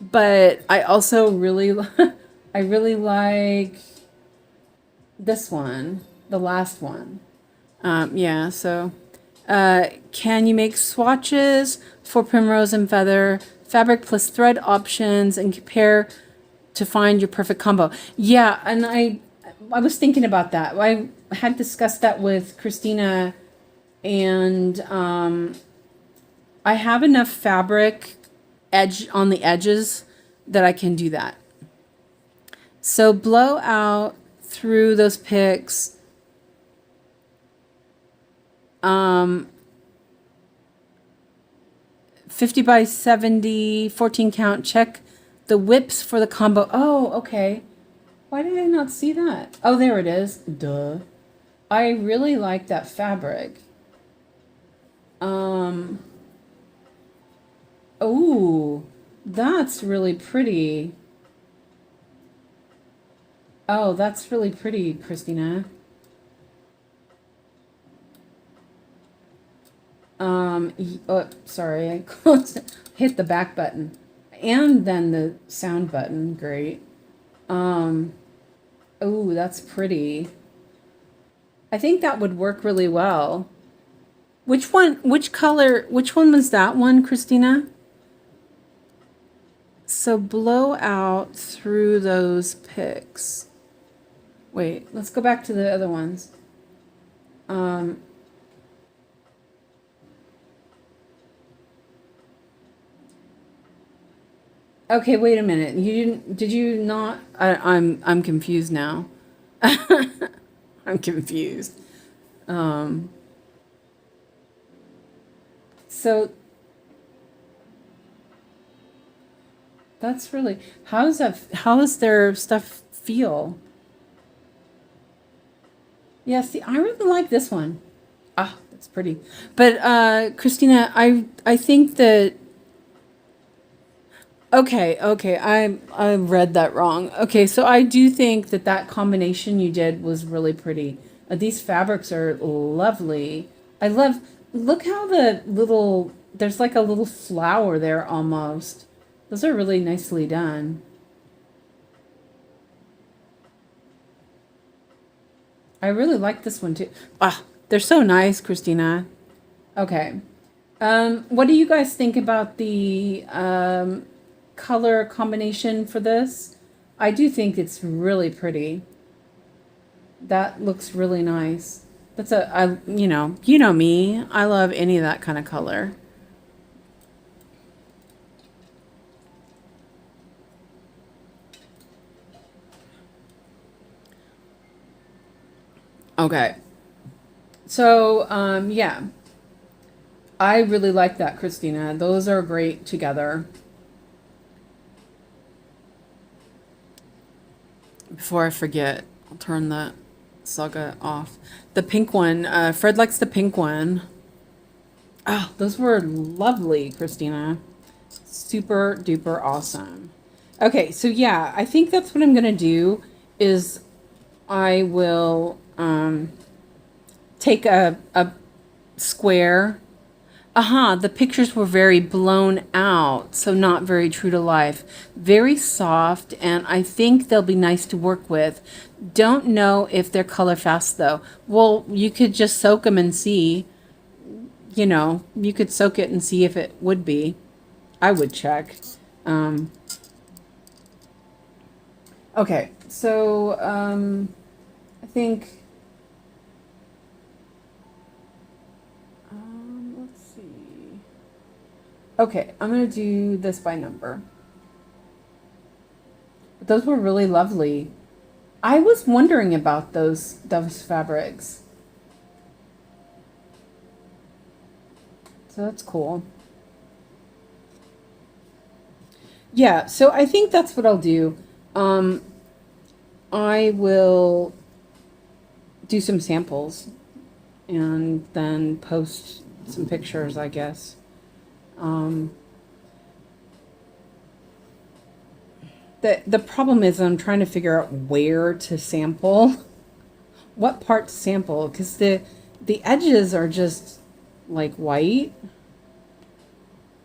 but I also really, I really like this one, the last one. Yeah, so can you make swatches for primrose and feather fabric plus thread options and compare to find your perfect combo? Yeah, and I was thinking about that. I had discussed that with Christina, and I have enough fabric edge on the edges that I can do that. So blow out through those picks. 50 by 70, 14 count. Check the whips for the combo. Oh, okay. Why did I not see that? Oh, there it is. Duh. I really like that fabric. Oh, that's really pretty. Oh, that's really pretty, Christina. Oh, sorry, I hit the back button and then the sound button. Great. Oh, that's pretty. I think that would work really well. Which one, which color, which one was that one, Christina? So blow out through those picks. Wait, let's go back to the other ones. Okay, wait a minute. You didn't, did you not? I'm confused now. I'm confused. So that's really, how does that, how does their stuff feel? Yeah, see, I really like this one. Ah, that's pretty. But Christina, I think that okay, I read that wrong. Okay, so I do think that that combination you did was really pretty. These fabrics are lovely. I love, look how the little, there's like a little flower there almost. Those are really nicely done. I really like this one too. Ah, they're so nice, Christina. Okay. What do you guys think about the color combination for this? I do think it's really pretty. That looks really nice. That's a, you know me. I love any of that kind of color. Okay. So, yeah, I really like that, Christina. Those are great together. Before I forget, I'll turn the saga off. The pink one, Fred likes the pink one. Oh, those were lovely, Christina. Super duper awesome. Okay, so yeah, I think that's what I'm gonna do is I will take a square. The pictures were very blown out, so not very true to life. Very soft, and I think they'll be nice to work with. Don't know if they're color fast though. Well, you could just soak them and see. You know, you could soak it and see if it would be. I would check. Okay, so I think. Let's see. Okay, I'm gonna do this by number. But those were really lovely. I was wondering about those fabrics. So that's cool. Yeah, so I think that's what I'll do. Um, I will do some samples and then post some pictures, I guess. Um, The problem is I'm trying to figure out where to sample, what part to sample, because the edges are just like white.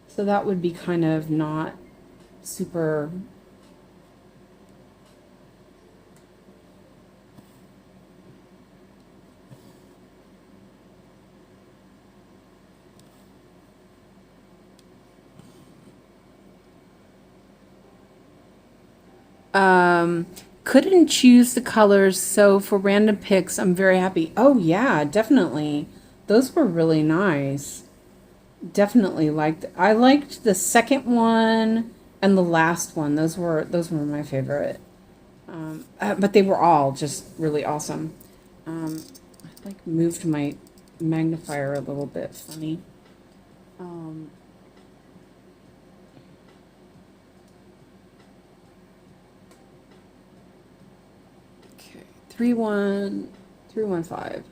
So that would be kind of not super. Couldn't choose the colors, so for random picks, I'm very happy. Oh yeah, definitely. Those were really nice. Definitely liked. I liked the second one and the last one. Those were my favorite. But they were all just really awesome. I like moved my magnifier a little bit funny. Um, okay, 31315.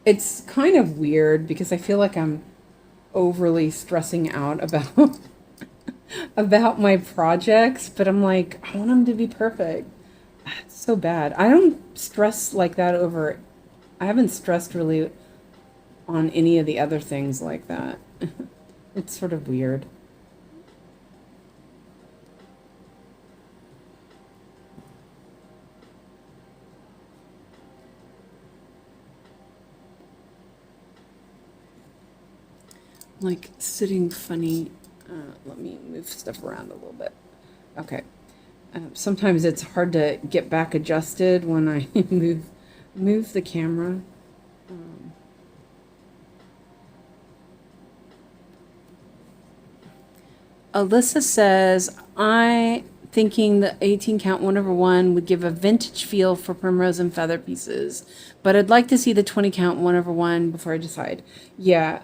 It's kind of weird because I feel like I'm overly stressing out about about my projects, but I'm like, I want them to be perfect. It's so bad. I don't stress like that over. I haven't stressed really on any of the other things like that. It's sort of weird. Like sitting funny. Let me move stuff around a little bit. Okay. Sometimes it's hard to get back adjusted when I move the camera. Um, Alyssa says, I thinking the 18 count 1/1 would give a vintage feel for primrose and feather pieces, but I'd like to see the 20 count 1/1 before I decide. Yeah.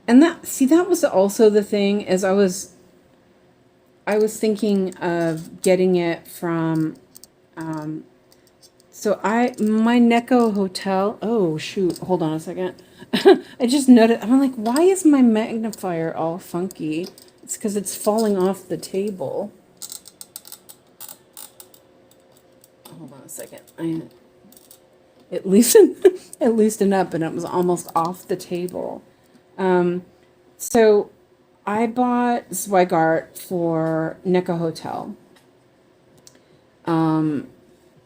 And that was also the thing is I was thinking of getting it from um, so my Necco hotel. Oh shoot, hold on a second. I just noticed. I'm like, why is my magnifier all funky? It's because it's falling off the table. Hold on a second. It loosened it loosened up and it was almost off the table. So I bought Zweigart for Necco Hotel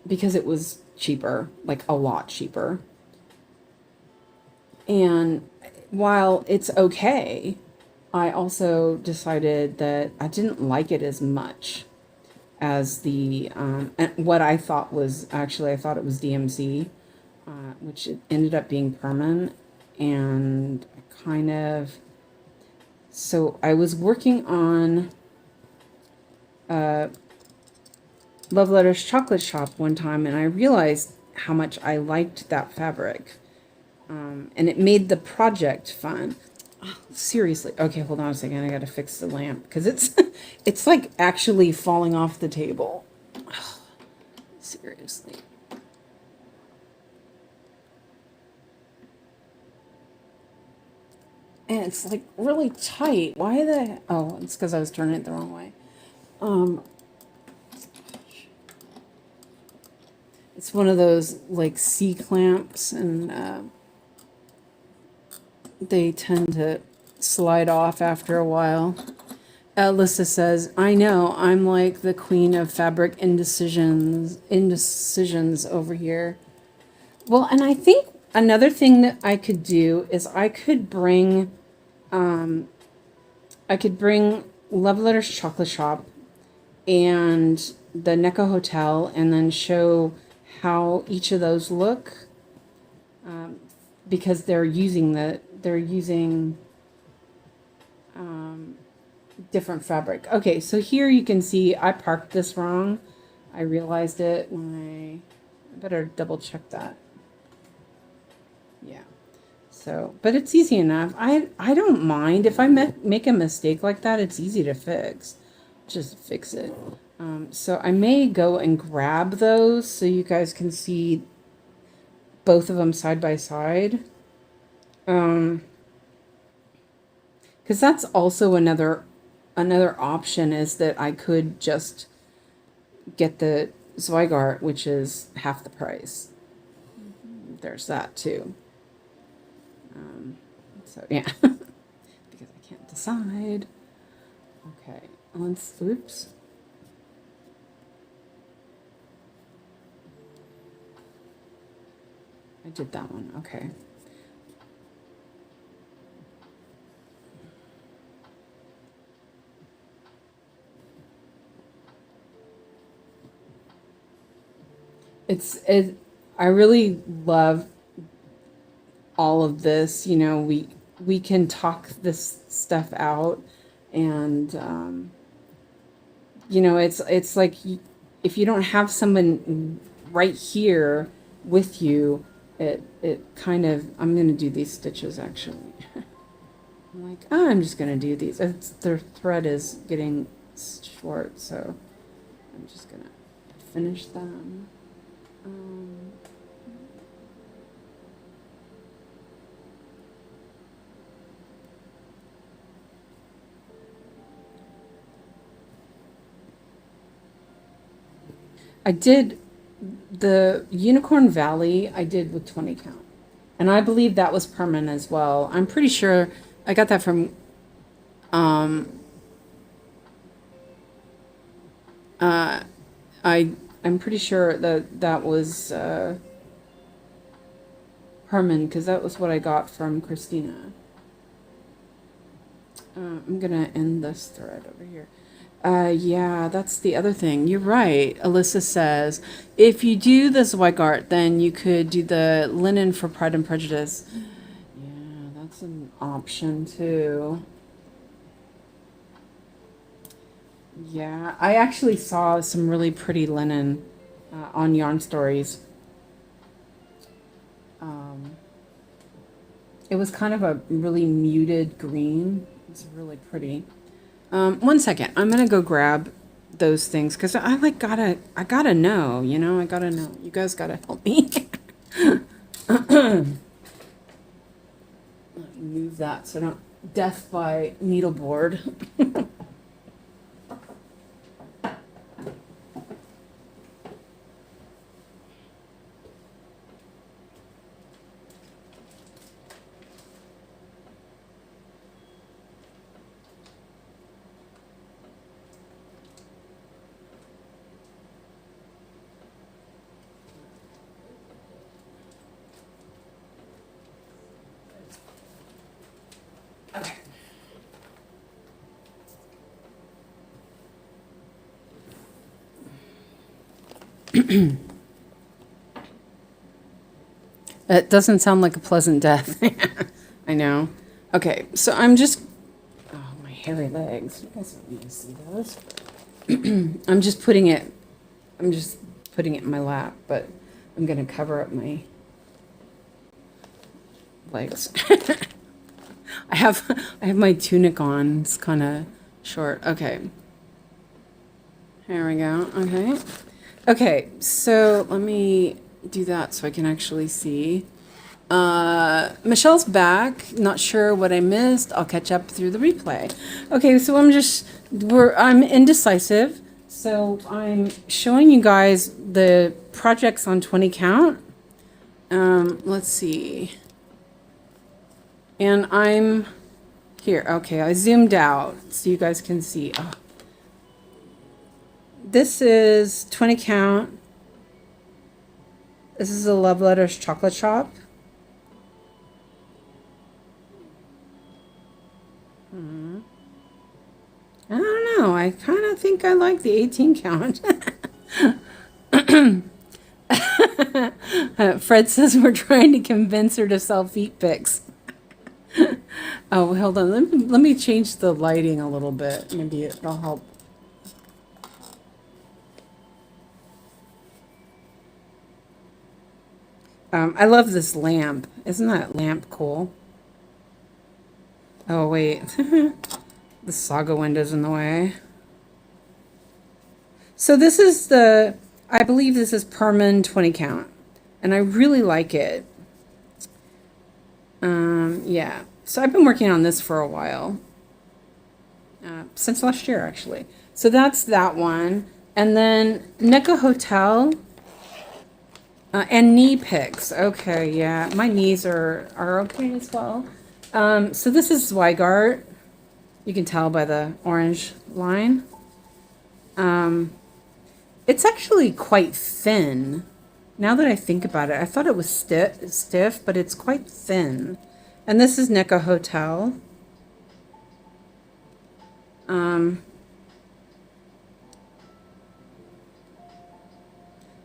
because it was cheaper, like a lot cheaper. And while it's okay, I also decided that I didn't like it as much as the and what I thought was actually I thought it was DMC, which it ended up being permanent, and I kind of so I was working on Love Letters Chocolate Shop one time, and I realized how much I liked that fabric, and it made the project fun. Oh, seriously, okay, hold on a second. I gotta fix the lamp because it's it's like actually falling off the table. Oh, seriously. And it's like really tight. Why the? Oh, it's because I was turning it the wrong way. Um, it's one of those like C clamps, and they tend to slide off after a while. Alyssa says, "I know. I'm like the queen of fabric indecisions over here." Well, and I think another thing that I could do is I could bring Love Letters Chocolate Shop and the Necco Hotel, and then show how each of those look, because they're using different fabric. Okay, so here you can see I parked this wrong. I realized it when I better double check that. Yeah. So, but it's easy enough. I don't mind if I make a mistake like that. It's easy to fix. Just fix it. So I may go and grab those so you guys can see both of them side by side. Because that's also another option, is that I could just get the Zweigart, which is half the price. There's that too. So yeah, because I can't decide. Okay, oops. I did that one, okay. I really love all of this. You know, we can talk this stuff out, and you know, it's like, if you don't have someone right here with you, it kind of, I'm gonna do these stitches actually. I'm like, oh, I'm just gonna do these. Their thread is getting short, so I'm just gonna finish them. I did the Unicorn Valley, I did with 20 count. And I believe that was permanent as well. I'm pretty sure I got that from I'm pretty sure that was permanent, because that was what I got from Christina. I'm gonna end this thread over here. Yeah, that's the other thing. You're right. Alyssa says, if you do the Zweigart, then you could do the linen for Pride and Prejudice. Yeah, that's an option too. Yeah, I actually saw some really pretty linen on Yarn Stories. It was kind of a really muted green. It's really pretty. One second. I'm gonna go grab those things, because I gotta know, you know, I gotta know. You guys gotta help me. Let me move that so I don't death by needleboard. It doesn't sound like a pleasant death. I know. Okay, so I'm just... Oh, my hairy legs. You guys don't need to see those. I'm just putting it in my lap, but I'm going to cover up my legs. I have my tunic on. It's kind of short. Okay. Here we go. Okay. Okay, so let me do that so I can actually see. Michelle's back. Not sure what I missed. I'll catch up through the replay. Okay, so I'm indecisive. So I'm showing you guys the projects on 20 count. Let's see. And I'm here. Okay, I zoomed out so you guys can see. Oh. This is 20 count. This is a Love Letters chocolate shop. I don't know. I kind of think I like the 18 count. Fred says we're trying to convince her to sell feet pics. Oh, hold on. Let me change the lighting a little bit. Maybe it'll help. I love this lamp. Isn't that lamp cool? Oh, wait. The saga window's in the way. So this is I believe this is Perman 20 count. and I really like it. Yeah, so I've been working on this for a while, since last year actually. So that's that one. And then Nika Hotel and knee picks. Okay, yeah, my knees are okay as well. So this is Zweigart. You can tell by the orange line. It's actually quite thin. Now that I think about it, I thought it was stiff, but it's quite thin. And this is Nika Hotel.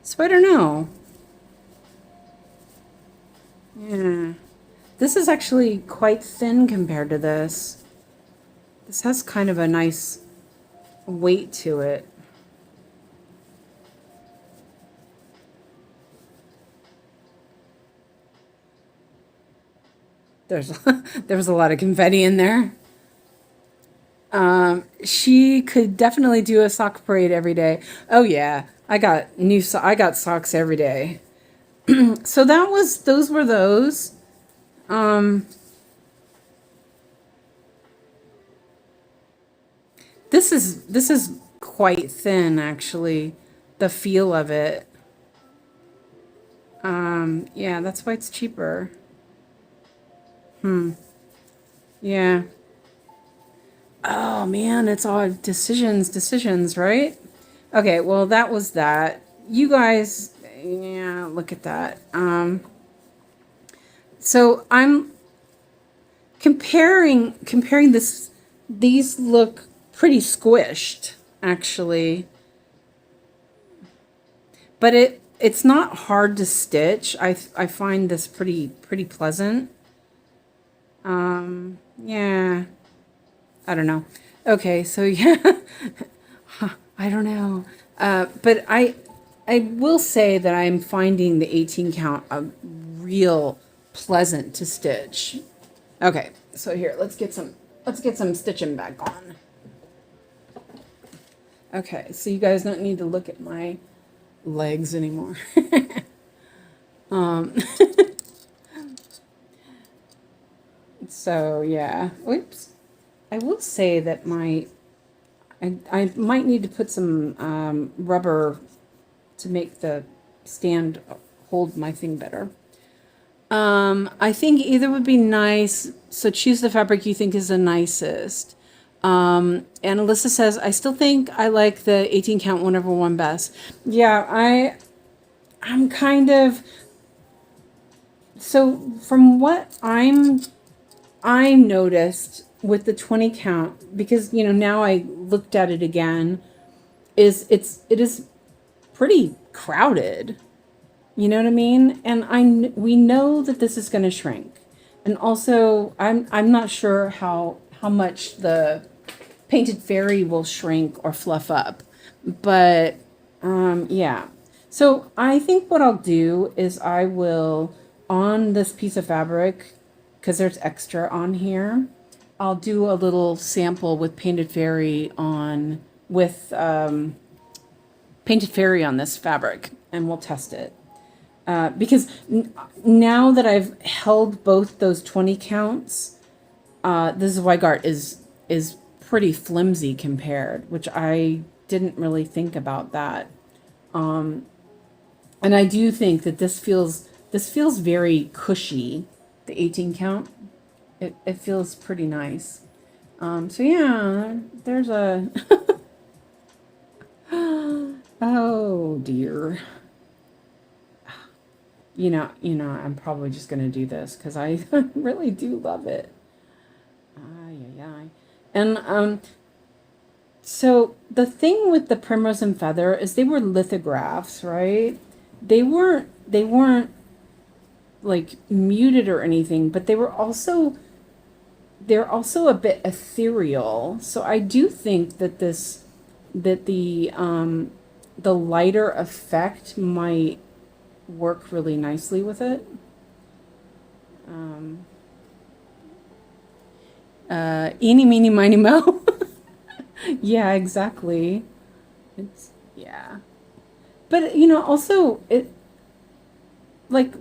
So I don't know. Yeah. This is actually quite thin compared to this. This has kind of a nice weight to it. There's there was a lot of confetti in there. She could definitely do a sock parade every day. Oh yeah, I got socks every day. So those were those. Um, this is quite thin actually. The feel of it. Yeah, that's why it's cheaper. Yeah. Oh man, it's all decisions, right? Okay, well that was that. You guys, yeah, look at that. So I'm comparing this. These look pretty squished, actually, but it's not hard to stitch. I find this pretty pleasant. Yeah, I don't know. Okay, so yeah, I don't know. But I will say that I'm finding the 18 count a real pleasant to stitch. Okay, so here, let's get some stitching back on. Okay, so you guys don't need to look at my legs anymore. um, so yeah, oops. I will say that I might need to put some rubber to make the stand hold my thing better. I think either would be nice. So choose the fabric you think is the nicest. And Alyssa says, I still think I like the 18 count one over one best. Yeah, I'm kind of, so from what I noticed with the 20 count, because now I looked at it again, it is pretty crowded. You know what I mean? And we know that this is going to shrink. And also I'm not sure how much the painted fairy will shrink or fluff up. But yeah. So I think what I'll do is I will, on this piece of fabric, because there's extra on here, I'll do a little sample with painted fairy on with painted fairy on this fabric, and we'll test it. Because now that I've held both those 20 counts, this Zweigart is pretty flimsy compared, which I didn't really think about that. And I do think that this feels very cushy, the 18 count. It feels pretty nice. So yeah, there's a oh dear. I'm probably just gonna do this because I really do love it. Ay, ay, ay. And so the thing with the Primrose and Feather is they were lithographs, right? They weren't like muted or anything, but they're also a bit ethereal. So I do think that the lighter effect might work really nicely with it. Eeny, meeny, miny, mo. Yeah, exactly. Yeah. But also like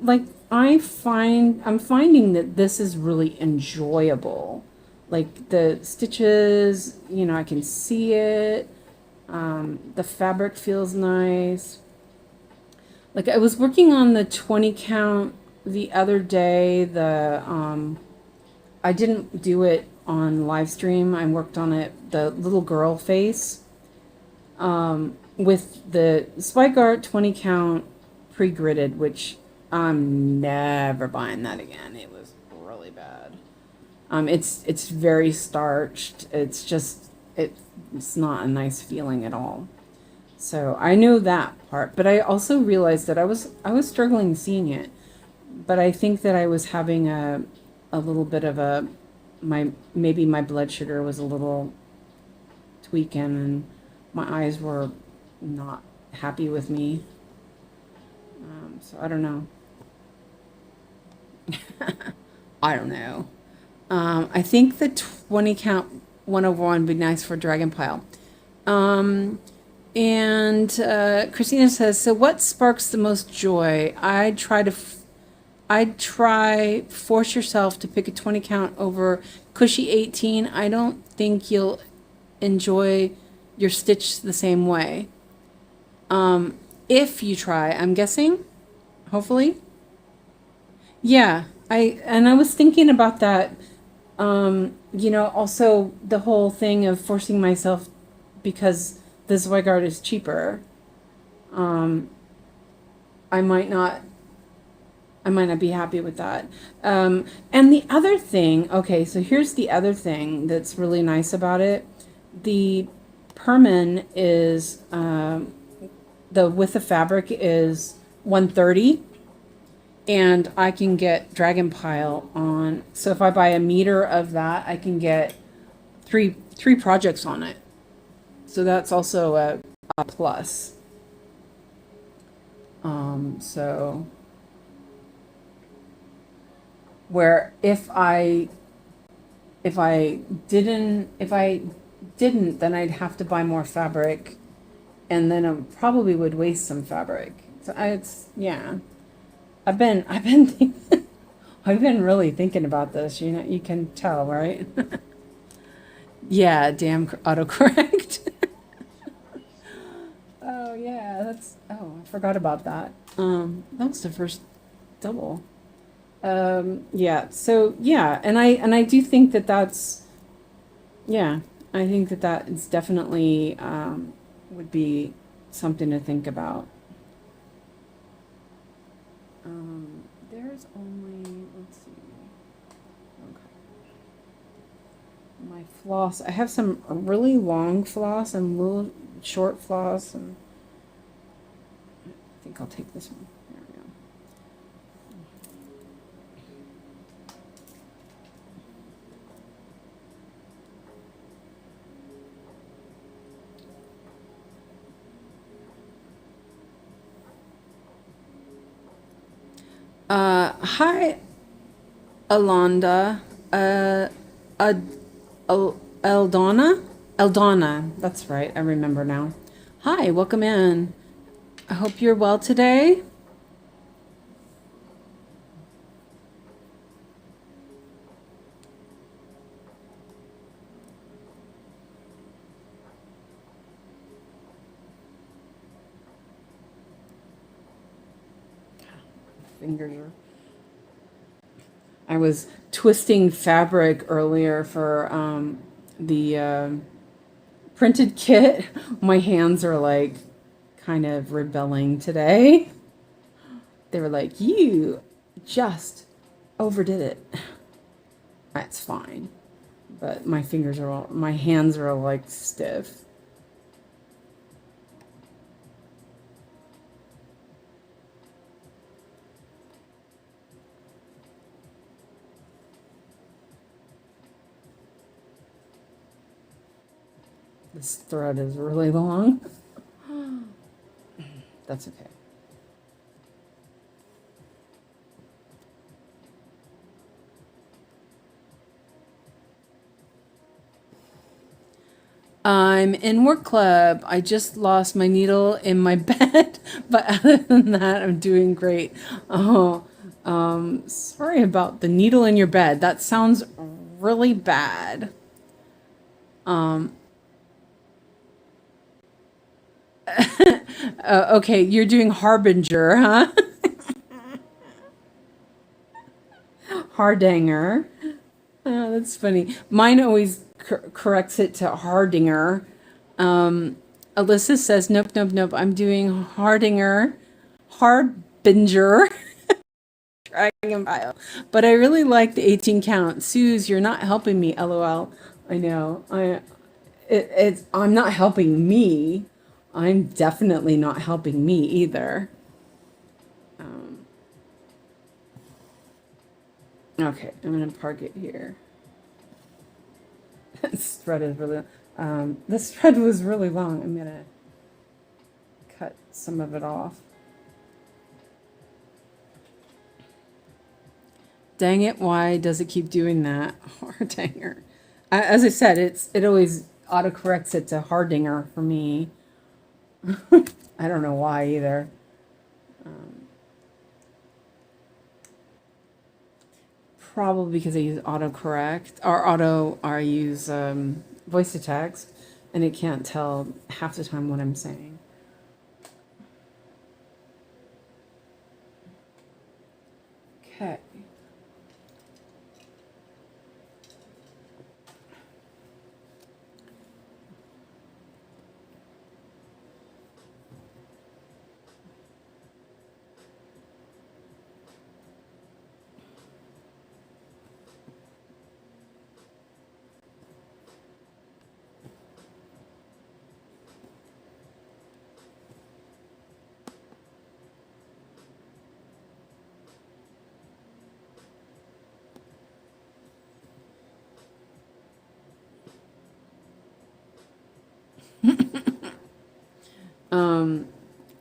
I'm finding that this is really enjoyable. Like the stitches, you know, I can see it. The fabric feels nice. Like I was working on the 20 count the other day. I didn't do it on live stream. I worked on it, the little girl face, with the spike art 20 count pre-gridded, which I'm never buying that again. It was really bad. It's very starched. It's not a nice feeling at all. So I know that part, but I also realized that I was struggling seeing it. But I think that I was having a little bit of a maybe my blood sugar was a little tweaking and my eyes were not happy with me. So I don't know. I don't know. I think the 20 count 101 would be nice for Dragon Pile. And Christina says, so what sparks the most joy? I'd try force yourself to pick a 20 count over cushy 18. I don't think you'll enjoy your stitch the same way. If you try, I'm guessing, hopefully. Yeah, I was thinking about that. You know, also the whole thing of forcing myself because the Zweigart is cheaper. I might not be happy with that. And the other thing, okay, so here's the other thing that's really nice about it. The Perman is, the width of fabric is 130, and I can get Dragon Pile on. So if I buy a meter of that, I can get three projects on it. So that's also a plus. So where if I didn't, then I'd have to buy more fabric, and then I probably would waste some fabric. So yeah. I've been I've been really thinking about this. You know, you can tell, right? Yeah, damn autocorrect. Oh yeah, I forgot about that. That was the first double. Yeah, so yeah, and I do think that that's, yeah, I think that that is definitely would be something to think about. There's only, let's see. Okay. My floss, I have some really long floss and little short floss, and I think I'll take this one. There we go. Hi, Alonda. Eldona? Eldona, that's right, I remember now. Hi, welcome in. I hope you're well today. Fingers are... I was twisting fabric earlier for the printed kit. My hands are like kind of rebelling today. They were like, you just overdid it. That's fine. But my hands are all like stiff. This thread is really long. That's okay. I'm in work club. I just lost my needle in my bed, but other than that, I'm doing great. Oh, sorry about the needle in your bed. That sounds really bad. Okay, you're doing harbinger, huh? Hardanger. Oh, that's funny. Mine always corrects it to Hardinger. Alyssa says, nope, nope, nope. I'm doing Hardinger, Harbinger, Dragon Pile. But I really like the 18 count. Suze, you're not helping me, lol. I know. I'm not helping me. I'm definitely not helping me either. Okay, I'm going to park it here. This thread is really, this thread was really long. I'm going to cut some of it off. Dang it, why does it keep doing that? Hardanger. As I said, it always autocorrects it to Hardinger for me. I don't know why either. Probably because I use autocorrect or I use voice to text, and it can't tell half the time what I'm saying. Okay.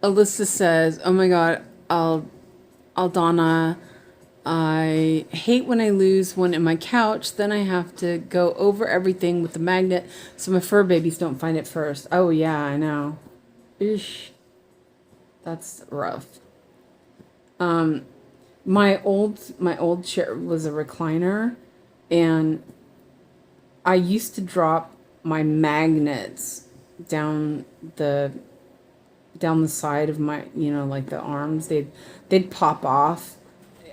Alyssa says, "Oh my God, Aldana, I hate when I lose one in my couch. Then I have to go over everything with the magnet so my fur babies don't find it first." Oh yeah, I know. Ish, that's rough. My old chair was a recliner, and I used to drop my magnets down the down the side of my, like the arms. They'd pop off.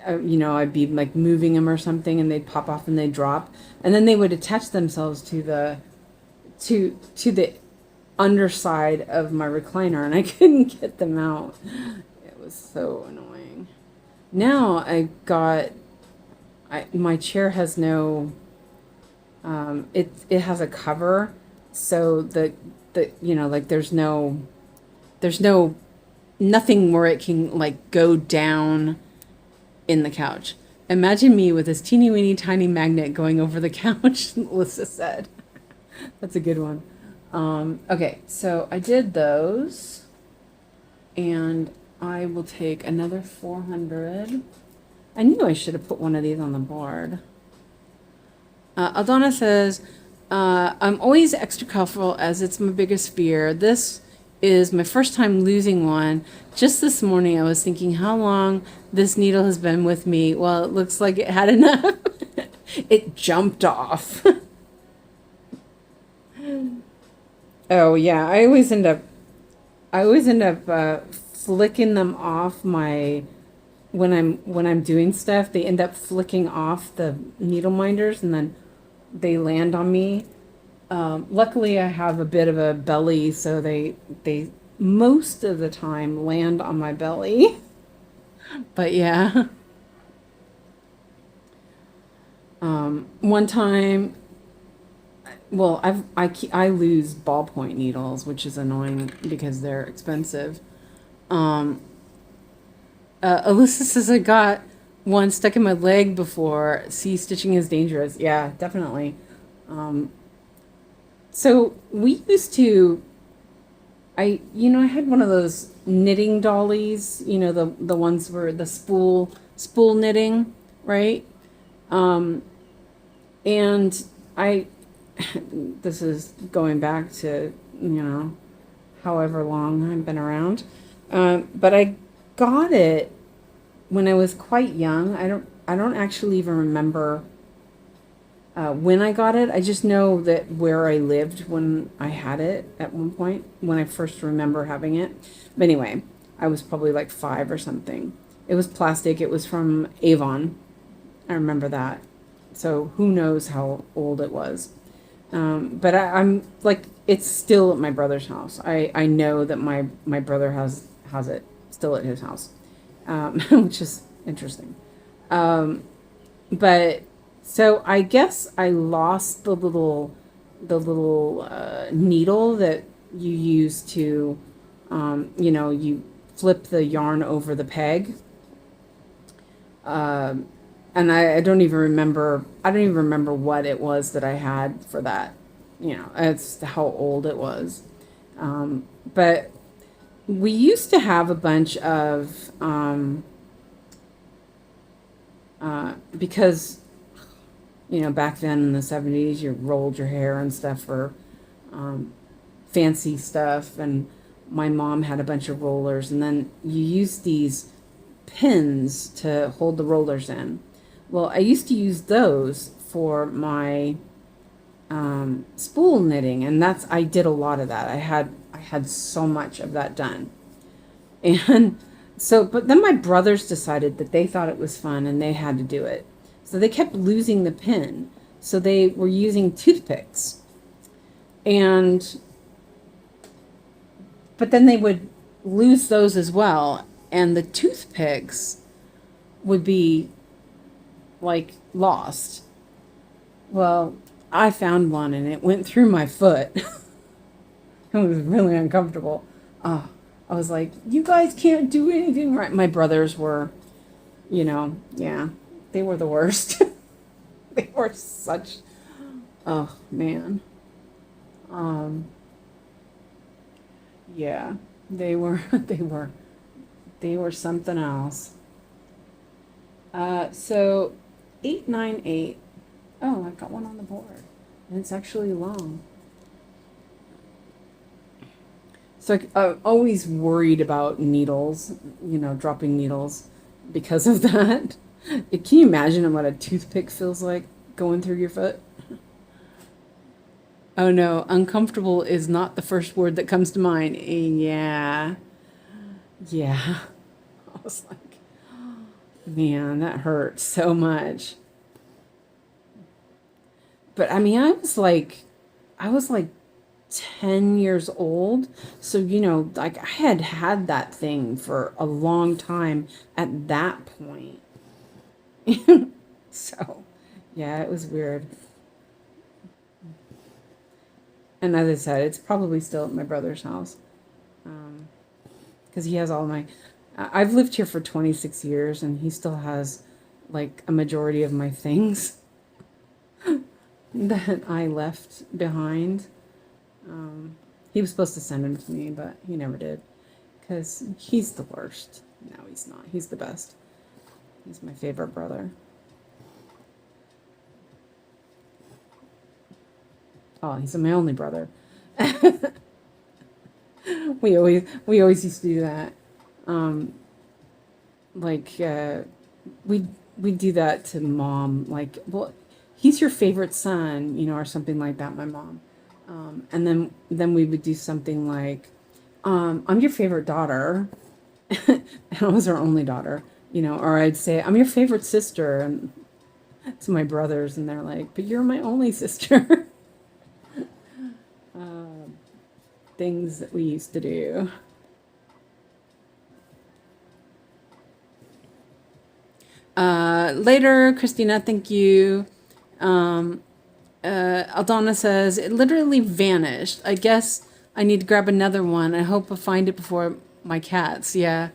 I'd be like moving them or something, and they'd pop off and they'd drop, and then they would attach themselves to the underside of my recliner, and I couldn't get them out. It was so annoying. Now my chair has no, it has a cover, so like there's no nothing where it can like go down in the couch. Imagine me with this teeny weeny tiny magnet going over the couch, Melissa said. That's a good one. Okay, so I did those, and I will take another 400. I knew I should have put one of these on the board. Aldana says, I'm always extra careful as it's my biggest fear. This is my first time losing one. Just this morning, I was thinking how long this needle has been with me. Well, it looks like it had enough. It jumped off. Oh yeah, I always end up flicking them off my when I'm doing stuff. They end up flicking off the needle minders, and then they land on me. Luckily, I have a bit of a belly, so they most of the time land on my belly. But yeah, one time, well, I lose ballpoint needles, which is annoying because they're expensive. Alyssa says I got one stuck in my leg before. See, stitching is dangerous. Yeah, definitely. So we used to, I had one of those knitting dollies, the ones where the spool knitting, right? And I this is going back to, however long I've been around. But I got it when I was quite young. I don't actually even remember when I got it. I just know that where I lived when I had it at one point, when I first remember having it. But anyway, I was probably like 5 or something. It was plastic. It was from Avon. I remember that. So who knows how old it was. But I'm like, it's still at my brother's house. I know that my brother has it still at his house, which is interesting. But so I guess I lost the little needle that you use to, you flip the yarn over the peg. And I don't even remember. I don't even remember what it was that I had for that. It's how old it was. But we used to have a bunch of because back then in the 70s, you rolled your hair and stuff for fancy stuff, and my mom had a bunch of rollers, and then you use these pins to hold the rollers in. Well, I used to use those for my spool knitting, and I did a lot of that. I had so much of that done. And so, but then my brothers decided that they thought it was fun and they had to do it. So they kept losing the pin. So they were using toothpicks. And, but then they would lose those as well. And the toothpicks would be like lost. Well, I found one and it went through my foot. It was really uncomfortable. I was like, you guys can't do anything right. My brothers were, yeah, they were the worst. They were such, oh man. Yeah, they were something else. So 898. Oh, I've got one on the board, and it's actually long. So I'm always worried about needles, dropping needles because of that. Can you imagine what a toothpick feels like going through your foot? Oh no, uncomfortable is not the first word that comes to mind. Yeah. Yeah. I was like, man, that hurts so much. But I mean, I was like 10 years old. So, like I had that thing for a long time at that point. So, yeah, it was weird. And as I said, it's probably still at my brother's house. Because he has all my. I've lived here for 26 years and he still has like a majority of my things that I left behind. He was supposed to send them to me, but he never did because he's the worst. No, he's not. He's the best. He's my favorite brother. Oh, he's my only brother. We always used to do that. Um, like we do that to mom. Like, well, he's your favorite son, or something like that. My mom. And then we would do something like, I'm your favorite daughter. And I was our only daughter, or I'd say, I'm your favorite sister, and to my brothers, and they're like, but you're my only sister. Things that we used to do. Later, Christina, thank you. Aldana says, it literally vanished. I guess I need to grab another one. I hope I find it before my cats. Yeah.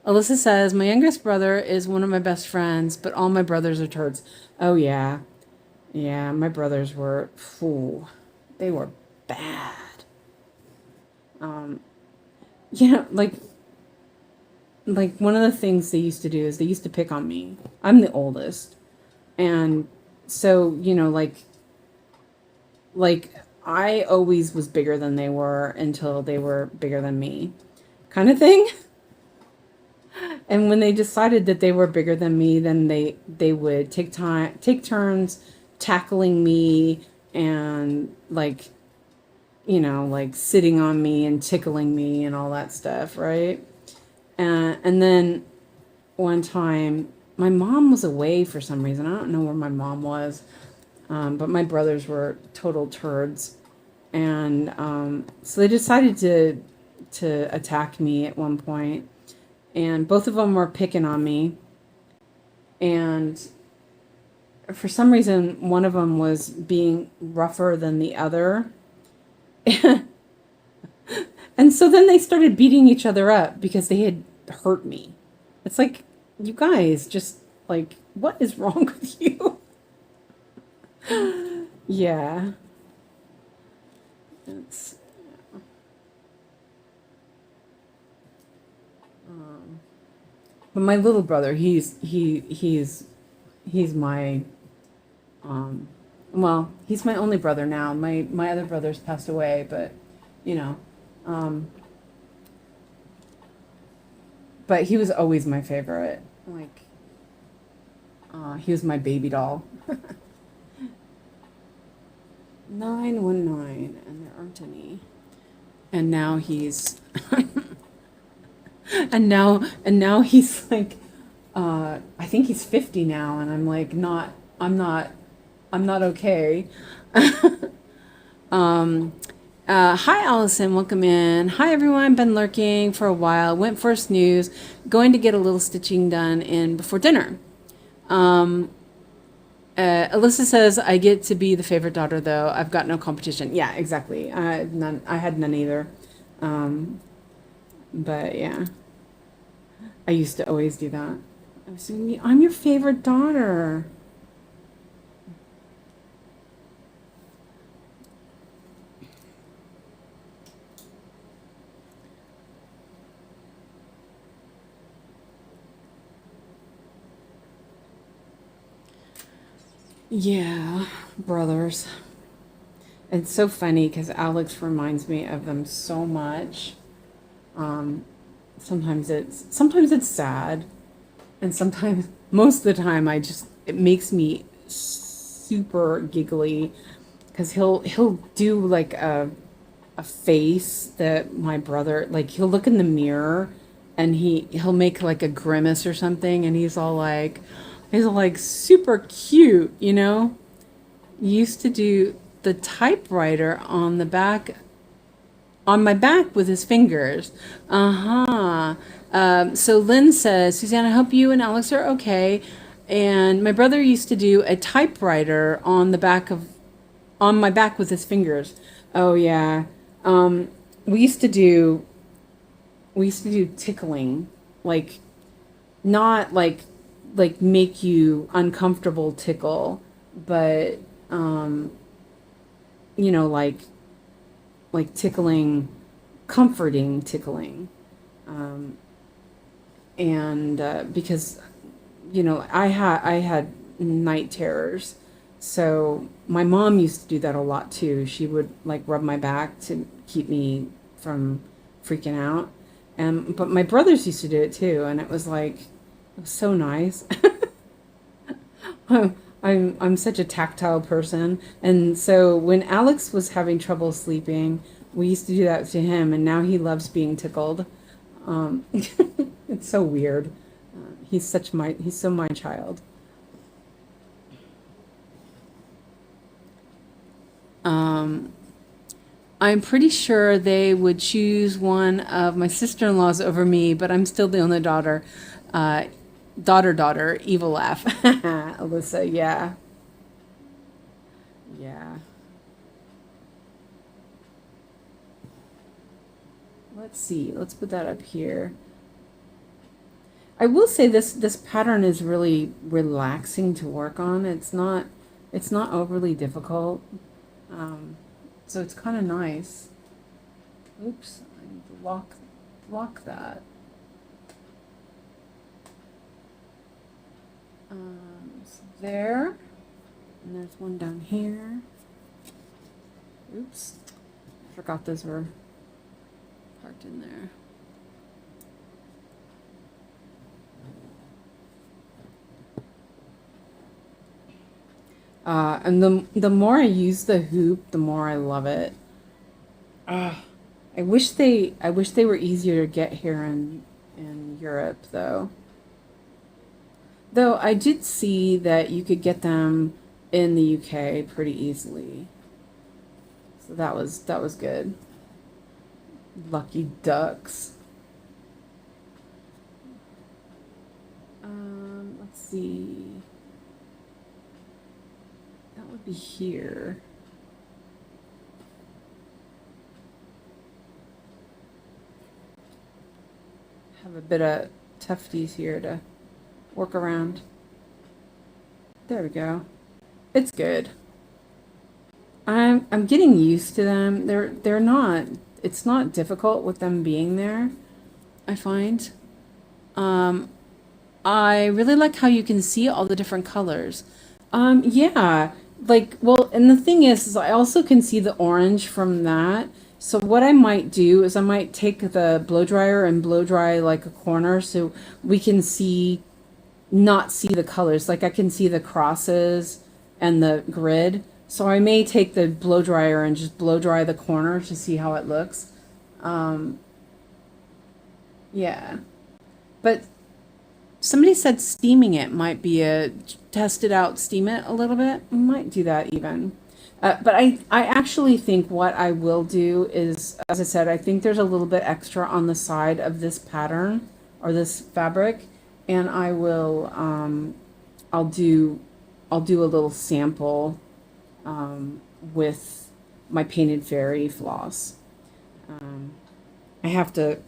Alyssa says, my youngest brother is one of my best friends, but all my brothers are turds. Oh, yeah. Yeah, my brothers were, they were bad. Like one of the things they used to do is they used to pick on me. I'm the oldest. And so, like like I always was bigger than they were until they were bigger than me, kind of thing. And when they decided that they were bigger than me, then they would take turns tackling me and like, like sitting on me and tickling me and all that stuff, right? And then one time, my mom was away for some reason. I don't know where my mom was, but my brothers were total turds, and so they decided to attack me at one point, and both of them were picking on me, and for some reason, one of them was being rougher than the other. And so then they started beating each other up because they had hurt me. It's like, you guys, just like, what is wrong with you? Yeah. It's, but my little brother, he's my well, he's my only brother now. My other brothers passed away, but you know, um, but he was always my favorite. Like, he was my baby doll. 919, and there aren't any. And now he's, and now he's like, I think he's 50 now, and I'm like, I'm not okay. Hi, Allison. Welcome in. Hi, everyone. Been lurking for a while. Went for a snooze. Going to get a little stitching done in before dinner. Alyssa says, I get to be the favorite daughter, though. I've got no competition. Yeah, exactly. I had none either. But yeah, I used to always do that. I was saying, I'm your favorite daughter. Yeah, brothers. It's so funny because Alex reminds me of them so much. Um, sometimes it's sad, and sometimes most of the time it makes me super giggly because he'll do like a face that my brother, like, he'll look in the mirror and he'll make like a grimace or something, and he's all like super cute, used to do the typewriter on my back with his fingers. Uh-huh. So Lynn says, Suzanne, I hope you and Alex are okay. And my brother used to do a typewriter on my back with his fingers. Oh yeah. Um, we used to do tickling, like, not like make you uncomfortable tickle, but um, like tickling, comforting tickling. Um, and because I had night terrors, so my mom used to do that a lot too. She would like rub my back to keep me from freaking out, and but my brothers used to do it too, and it was so nice. I'm such a tactile person, and so when Alex was having trouble sleeping, we used to do that to him, and now he loves being tickled. It's so weird. He's so my child. Um, I'm pretty sure they would choose one of my sister-in-laws over me, but I'm still the only daughter. Uh, daughter, evil laugh. Alyssa, yeah, yeah. Let's see. Let's put that up here. I will say this pattern is really relaxing to work on. It's not overly difficult. Um, so it's kind of nice. Oops, I need to lock that. So there, and there's one down here. Oops. Forgot those were parked in there. And the more I use the hoop, the more I love it. I wish they were easier to get here in Europe though. Though I did see that you could get them in the UK pretty easily. So that was good. Lucky ducks. Let's see. That would be here. Have a bit of tufties here to work around. There we go. It's good. I'm getting used to them. They're not, it's not difficult with them being there, I find. I really like how you can see all the different colors. Yeah, like, well, and the thing is I also can see the orange from that. So what I might do is I might take the blow dryer and blow dry like a corner so we can see, not see the colors. Like I can see the crosses and the grid. So I may take the blow dryer and just blow dry the corner to see how it looks. Yeah. But somebody said steaming it might be a test it out, steam it a little bit. Might do that even. But I actually think what I will do is, as I said, I think there's a little bit extra on the side of this pattern or this fabric, and I will I'll do a little sample with my painted fairy floss. I have to,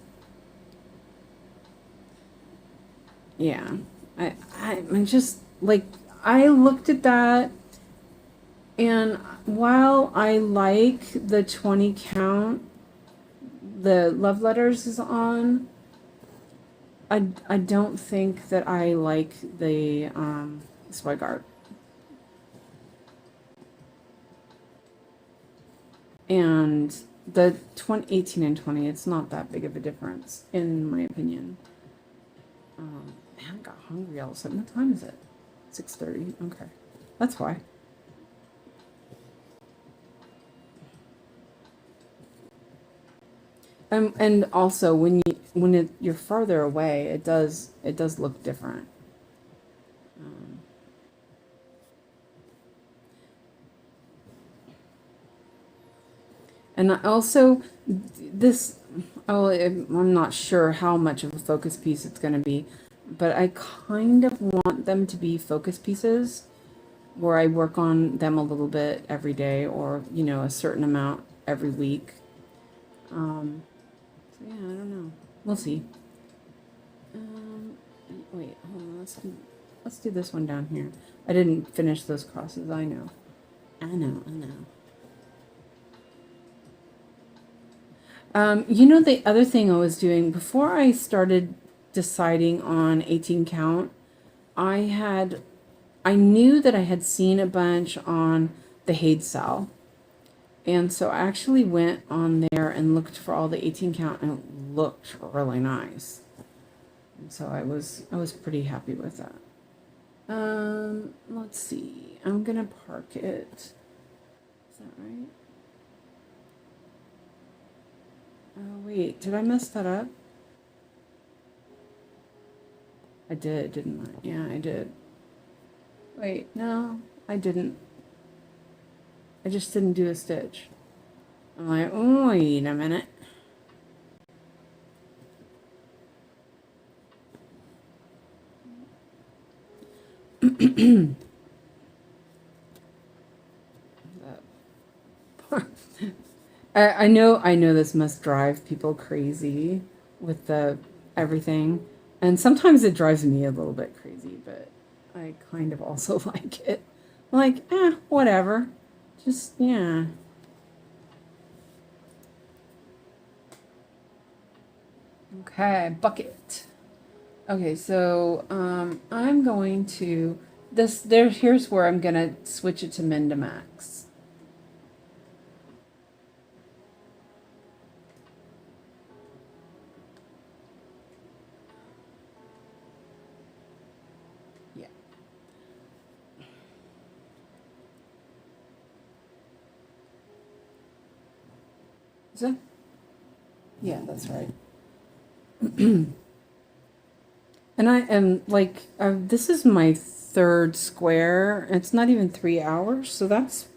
yeah. I'm just like, I looked at that, and while I like the 20 count, the love letters is on, I don't think that I like the swag art. And the 18 and 20, it's not that big of a difference, in my opinion. Man, I got hungry all of a sudden. What time is it? 6:30. Okay. That's why. And also you're farther away, it does look different. And also this, oh, I'm not sure how much of a focus piece it's going to be, but I kind of want them to be focus pieces where I work on them a little bit every day, or a certain amount every week. So yeah, I don't know. We'll see. Wait, hold on. Let's do this one down here. I didn't finish those crosses. I know. The other thing I was doing before I started deciding on 18 count, I knew that I had seen a bunch on the Haid Sal. And so I actually went on there and looked for all the 18 count, and it looked really nice. And so I was pretty happy with that. Let's see. I'm gonna park it. Is that right? Oh wait, did I mess that up? I did, didn't I? Yeah, I did. Wait, no, I didn't. I just didn't do a stitch. I'm like, oh, wait a minute. I know this must drive people crazy with the everything, and sometimes it drives me a little bit crazy, but I kind of also like it. Like, whatever. Just, yeah. Okay, bucket. Okay, so I'm going to here's where I'm gonna switch it to Mindimax. that? Yeah, that's right. And I am like, this is my third square. It's not even 3 hours, so that's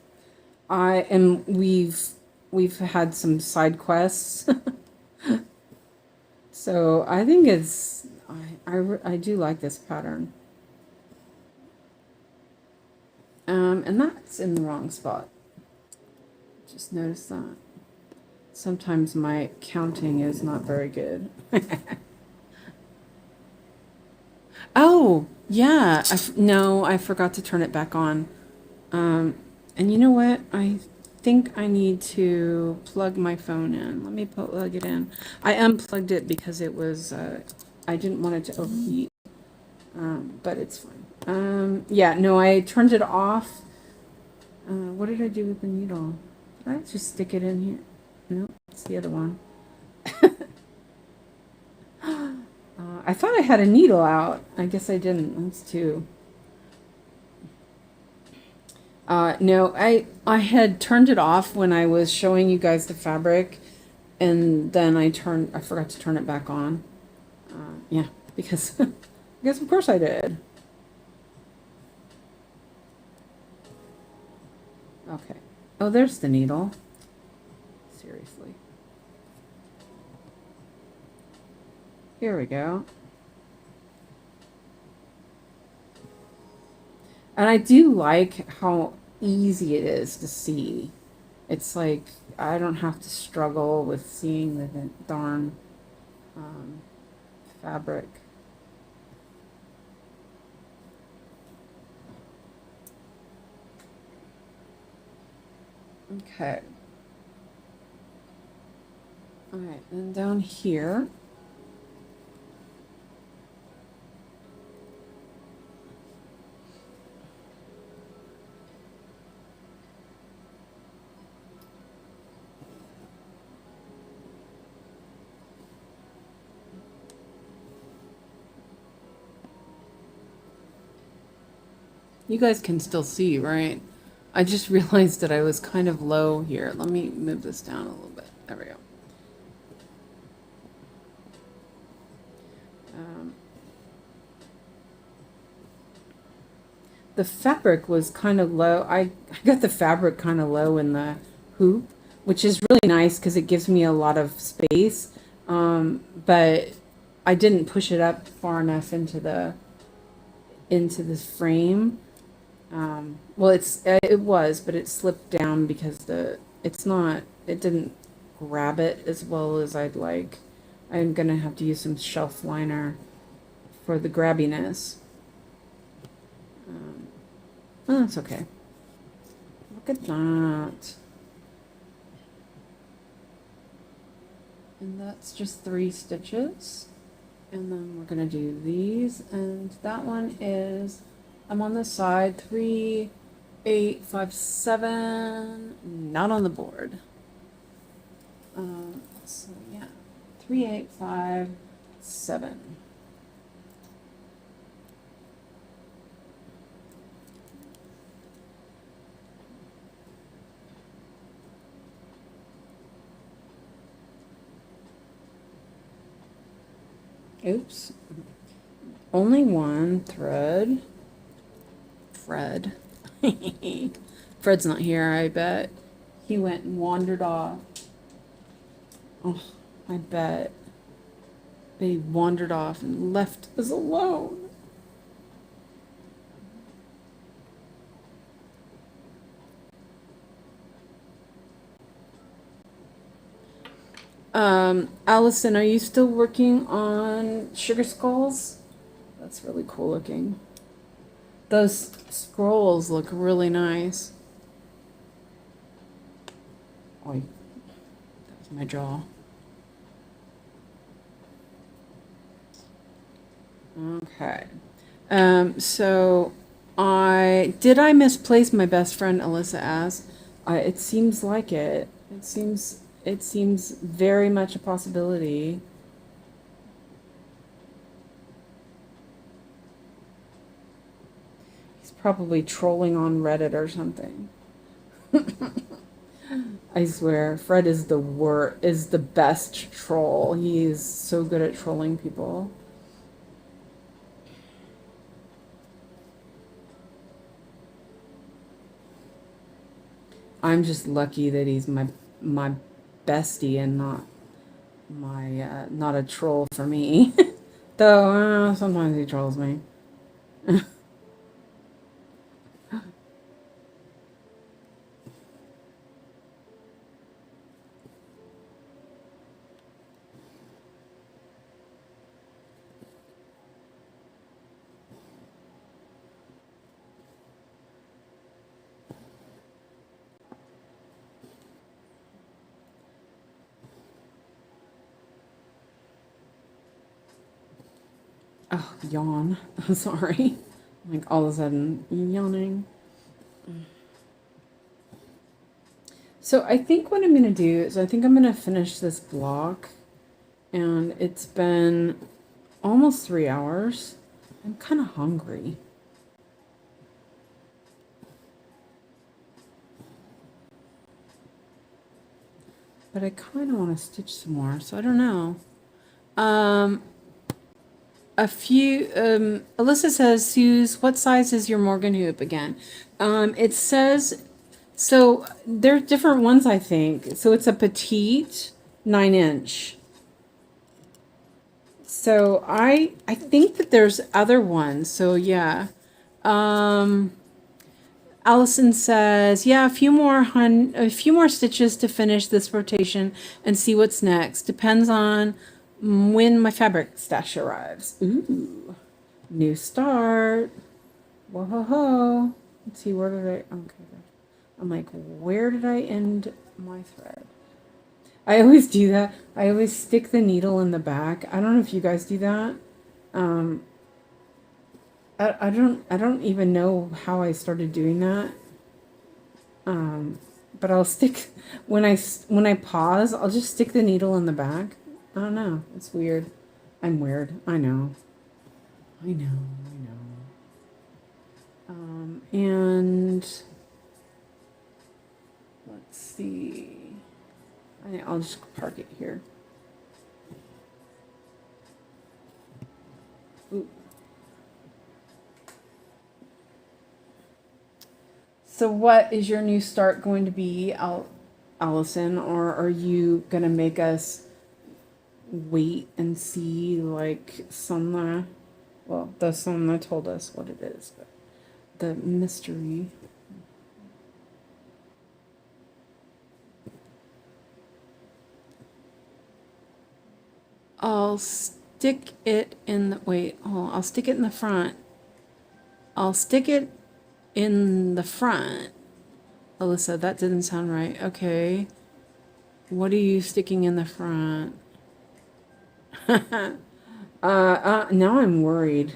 I am. We've had some side quests, so I think it's I do like this pattern. And that's in the wrong spot. Just notice that. Sometimes my counting is not very good. Oh, yeah. No, I forgot to turn it back on. And you know what? I think I need to plug my phone in. Let me plug it in. I unplugged it because it was, I didn't want it to overheat. But it's fine. Yeah, no, I turned it off. What did I do with the needle? Did I just stick it in here? No, it's the other one. I thought I had a needle out. I guess I didn't. That's two. No, I had turned it off when I was showing you guys the fabric, and then I forgot to turn it back on. Yeah, because I guess of course I did. Okay. Oh, there's the needle. Seriously. Here we go. And I do like how easy it is to see. It's like I don't have to struggle with seeing the darn um, fabric. Okay. All right, and down here. You guys can still see, right? I just realized that I was kind of low here. Let me move this down a little bit. There we go. The fabric was kind of low. I got the fabric kind of low in the hoop, which is really nice because it gives me a lot of space. But I didn't push it up far enough into the frame. Well, it was, but it slipped down because it didn't grab it as well as I'd like. I'm gonna have to use some shelf liner for the grabbiness. Oh, that's okay. Look at that. And that's just 3 stitches. And then we're gonna do these, and that one is, I'm on the side, 3, 8, 5, 7, not on the board. So yeah, 3, 8, 5, 7. Oops. Only one thread. Fred. Fred's not here, I bet. He went and wandered off. Oh, I bet. But he wandered off and left us alone. Allison, are you still working on sugar skulls? That's really cool looking. Those scrolls look really nice. Oh, that was my jaw. Okay. So I misplace my best friend Alyssa as? It seems like it. It seems very much a possibility. He's probably trolling on Reddit or something. I swear, Fred is the best troll. He's so good at trolling people. I'm just lucky that he's my bestie and not a troll for me. Though sometimes he trolls me. Oh, yawn. I'm sorry. Like all of a sudden yawning. So I think what I'm gonna do is I think I'm gonna finish this block, and it's been almost 3 hours. I'm kind of hungry. But I kind of want to stitch some more, so I don't know. Alyssa says, Suze, what size is your Morgan hoop again? It says, so there are different ones, I think. So it's a petite 9-inch. So I think that there's other ones. So yeah. Allison says, yeah, a few more stitches to finish this rotation and see what's next. Depends on when my fabric stash arrives. Ooh, new start. Whoa ho ho. Let's see, where did I? Okay, I'm like, where did I end my thread? I always do that. I always stick the needle in the back. I don't know if you guys do that. I don't even know how I started doing that. But I'll stick when I pause, I'll just stick the needle in the back. I don't know. It's weird. I'm weird. I know. And let's see. I'll just park it here. Ooh. So what is your new start going to be, Allison? Or are you going to make us wait and see, like, Sunna? Well, the Sunna told us what it is, but the mystery. I'll stick it in the, wait, hold on, I'll stick it in the front. I'll stick it in the front. Alyssa, that didn't sound right. Okay. What are you sticking in the front? Now I'm worried.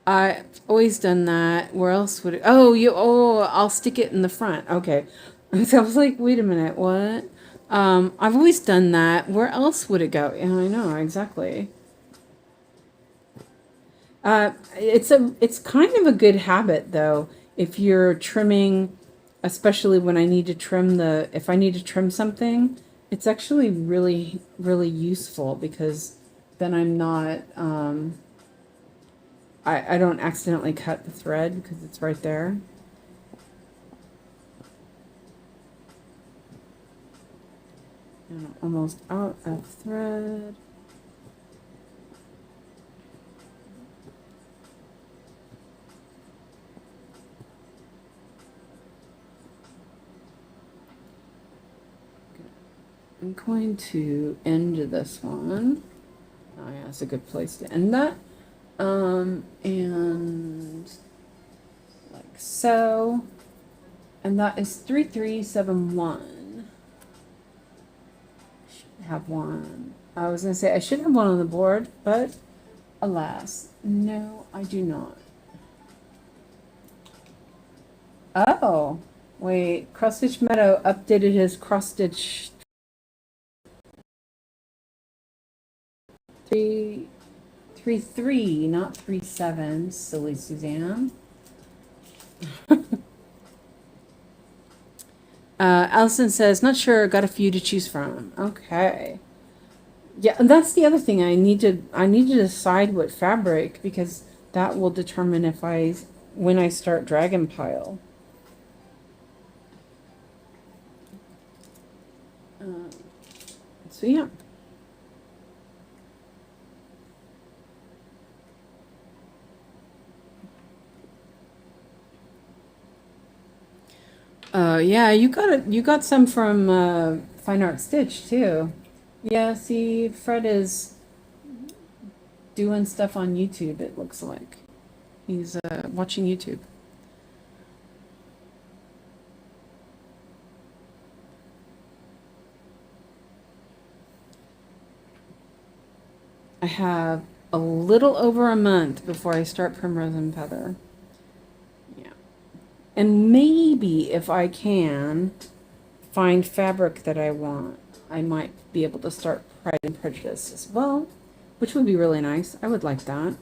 I've always done that. Where else would it? I'll stick it in the front. Okay. So I was like, wait a minute, what? I've always done that. Where else would it go? Yeah, I know, exactly. It's kind of a good habit though. If you're trimming, especially when I need to trim if I need to trim something, it's actually really, really useful because then I'm not, I don't accidentally cut the thread because it's right there. And I'm almost out of thread. I'm going to end this one. Oh yeah, it's a good place to end that. And like so. And that is 3371. Should have one. I was gonna say I should have one on the board, but alas, no, I do not. Oh, wait, Cross Stitch Meadow updated his cross stitch 333, not 37. Silly Suzanne. Allison says, not sure, got a few to choose from. Okay. Yeah, and that's the other thing. I need to decide what fabric, because that will determine if when I start Dragon Pile. So yeah. Yeah, you got some from Fine Art Stitch too. Yeah, see, Fred is doing stuff on YouTube, it looks like. He's watching YouTube. I have a little over a month before I start Primrose and Feather. Yeah. And maybe if I can find fabric that I want, I might be able to start Pride and Prejudice as well, which would be really nice. I would like that.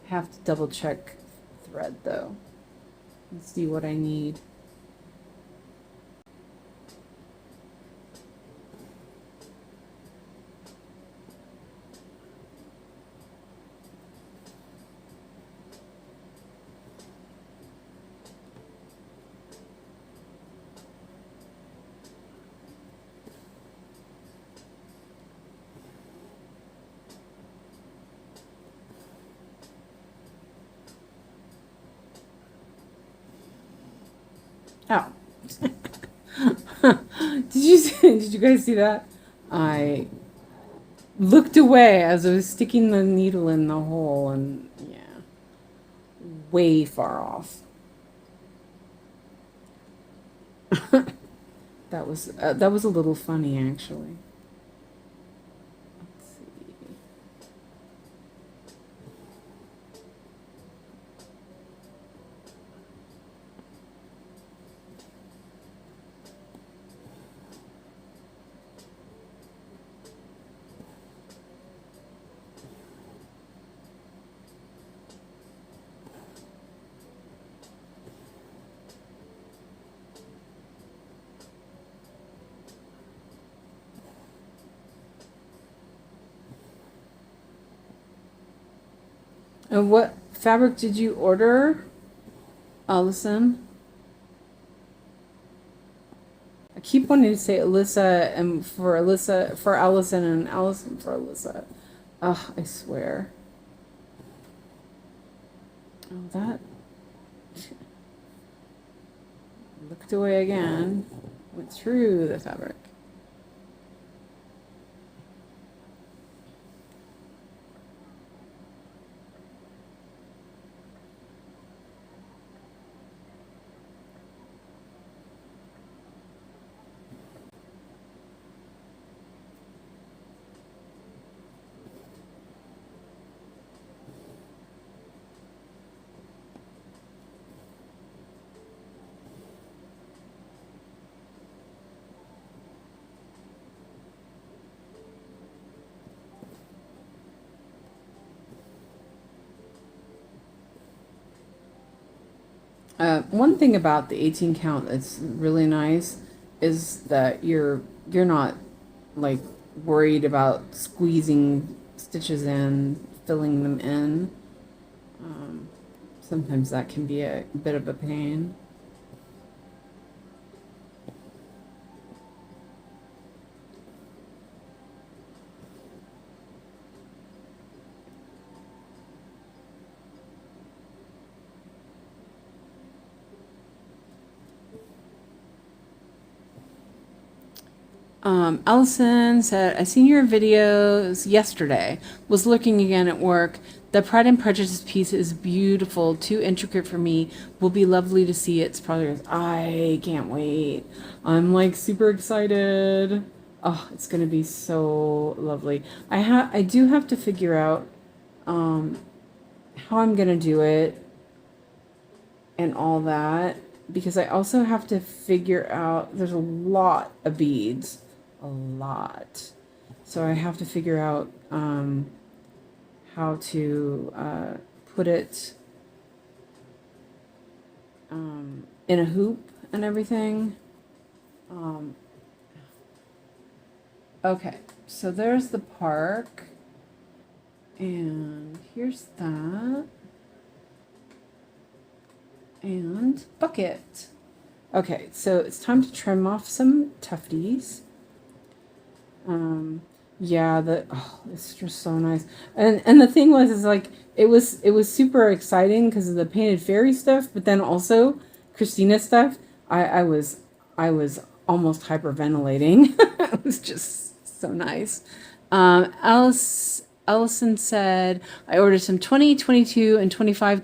I have to double check thread though and see what I need. Oh. Did you guys see that? I looked away as I was sticking the needle in the hole, and yeah, way far off. That was a little funny actually. Let's see. And what fabric did you order, Allison? I keep wanting to say Alyssa, and for Alyssa for Allison, and Allison for Alyssa. Ugh, I swear. Oh, that looked away again. Went through the fabric. One thing about the 18 count that's really nice is that you're not like worried about squeezing stitches in, filling them in. Sometimes that can be a bit of a pain. Allison said, I seen your videos yesterday. Was looking again at work. The Pride and Prejudice piece is beautiful. Too intricate for me. Will be lovely to see its progress. I can't wait. I'm like super excited. Oh, it's gonna be so lovely. I do have to figure out how I'm gonna do it and all that, because I also have to figure out there's a lot of beads. A lot. So I have to figure out how to put it in a hoop and everything. Okay, so there's the park. And here's that. And bucket. Okay, so it's time to trim off some tufties. Yeah, it's just so nice. And the thing was, is like it was super exciting because of the painted fairy stuff, but then also Christina's stuff. I was almost hyperventilating. It was just so nice. Allison said, I ordered some 20, 22, and 25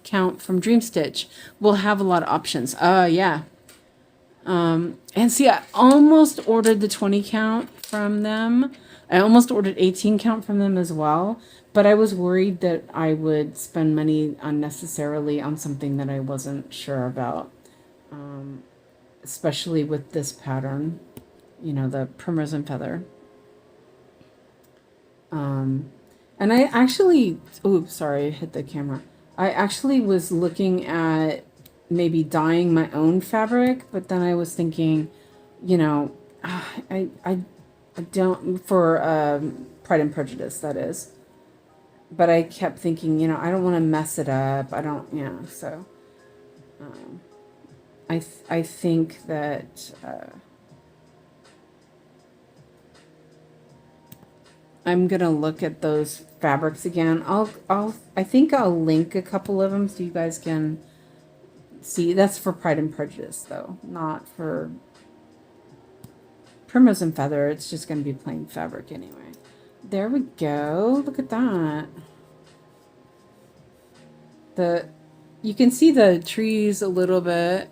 count from Dream Stitch. We'll have a lot of options. Yeah. And see, I almost ordered the 20 count from them. I almost ordered 18 count from them as well. But I was worried that I would spend money unnecessarily on something that I wasn't sure about. Especially with this pattern, you know, the Primrose and Feather. And I actually, oops, sorry, I hit the camera. I actually was looking at maybe dyeing my own fabric, but then I was thinking, you know, I don't, for Pride and Prejudice, that is. But I kept thinking, you know, I don't want to mess it up. I don't, yeah, so I think that I'm gonna look at those fabrics again. I think I'll link a couple of them so you guys can see. That's for Pride and Prejudice though, not for Primrose and Feather. It's just gonna be plain fabric anyway. There we go. Look at that. You can see the trees a little bit.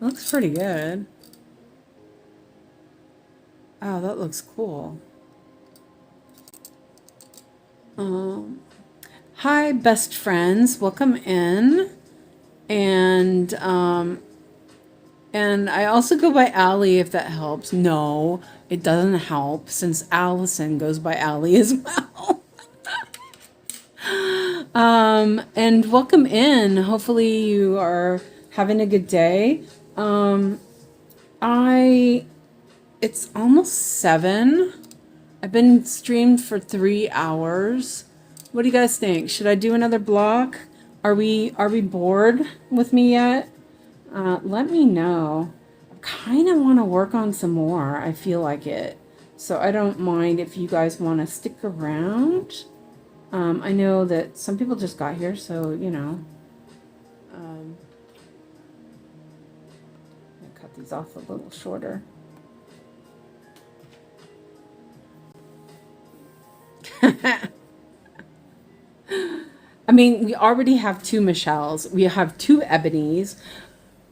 It looks pretty good. Oh, that looks cool. Hi, best friends. Welcome in. And I also go by Allie if that helps. No, it doesn't help since Allison goes by Allie as well. And welcome in. Hopefully you are having a good day. It's almost 7. I've been streamed for 3 hours. What do you guys think? Should I do another block? Are we bored with me yet? Let me know. I kind of want to work on some more. I feel like it. So I don't mind if you guys want to stick around. I know that some people just got here, so, you know. I'll cut these off a little shorter. I mean, we already have 2 Michelles. We have 2 Ebonies.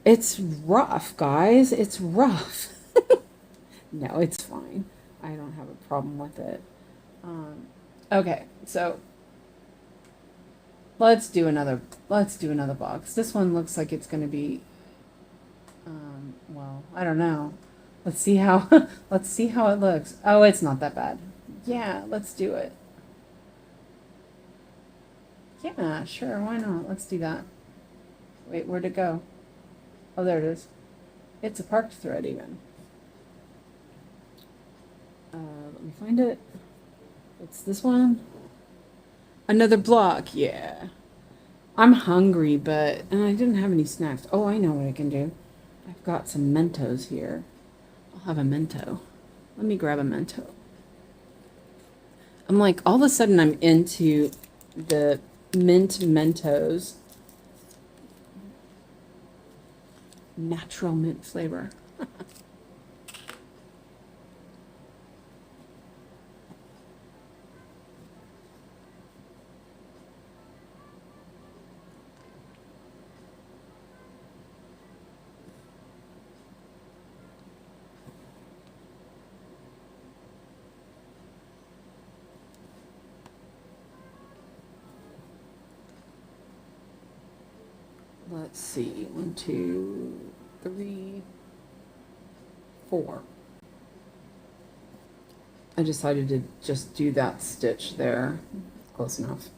It's rough, guys. It's rough. No, it's fine. I don't have a problem with it. Okay, so let's do another box. This one looks like it's going to be well, I don't know. Let's see how it looks. Oh, it's not that bad. Yeah, let's do it. Yeah, sure, why not? Let's do that. Wait, where'd it go? Oh, there it is. It's a parked thread even. Let me find it. It's this one. Another block, yeah. I'm hungry, and I didn't have any snacks. Oh, I know what I can do. I've got some Mentos here. I'll have a Mento. Let me grab a Mento. I'm like, all of a sudden I'm into the mint Mentos. Natural mint flavor. Let's see, 1, 2, 3, 4. I decided to just do that stitch there. Close enough.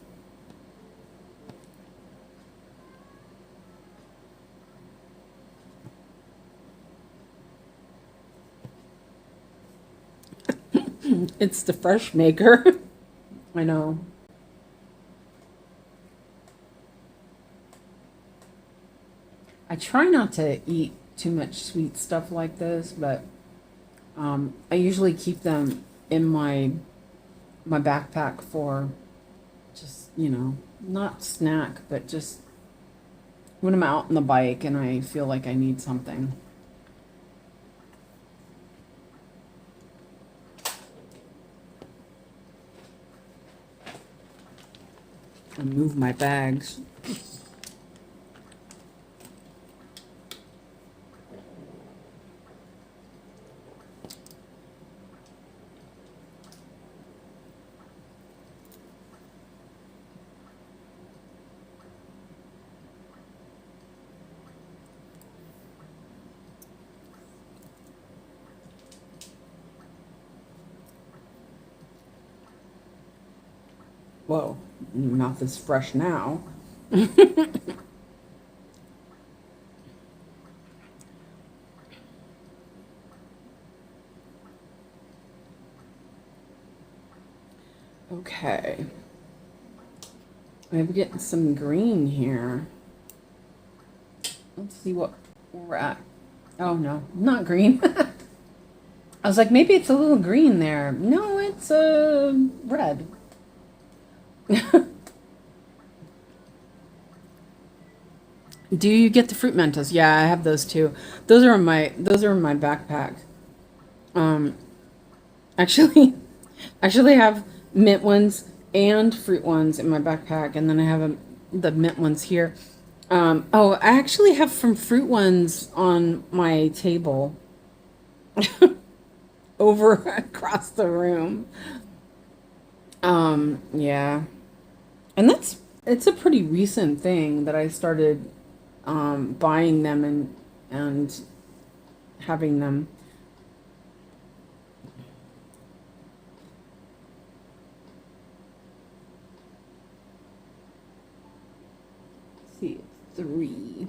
It's the fresh maker. I know. I try not to eat too much sweet stuff like this, but I usually keep them in my backpack for just, not snack, but just when I'm out on the bike and I feel like I need something. And move my bags. Whoa, mouth is fresh now. Okay. Maybe getting some green here. Let's see what we're at. Oh no, not green. I was like, maybe it's a little green there. No, it's red. Do you get the fruit Mentos? Yeah, I have those too. Those are in my backpack. Um, actually, actually have mint ones and fruit ones in my backpack, and then I have the mint ones here. Oh, I actually have some fruit ones on my table over across the room. Yeah, and it's a pretty recent thing that I started buying them and having them. Let's see, three.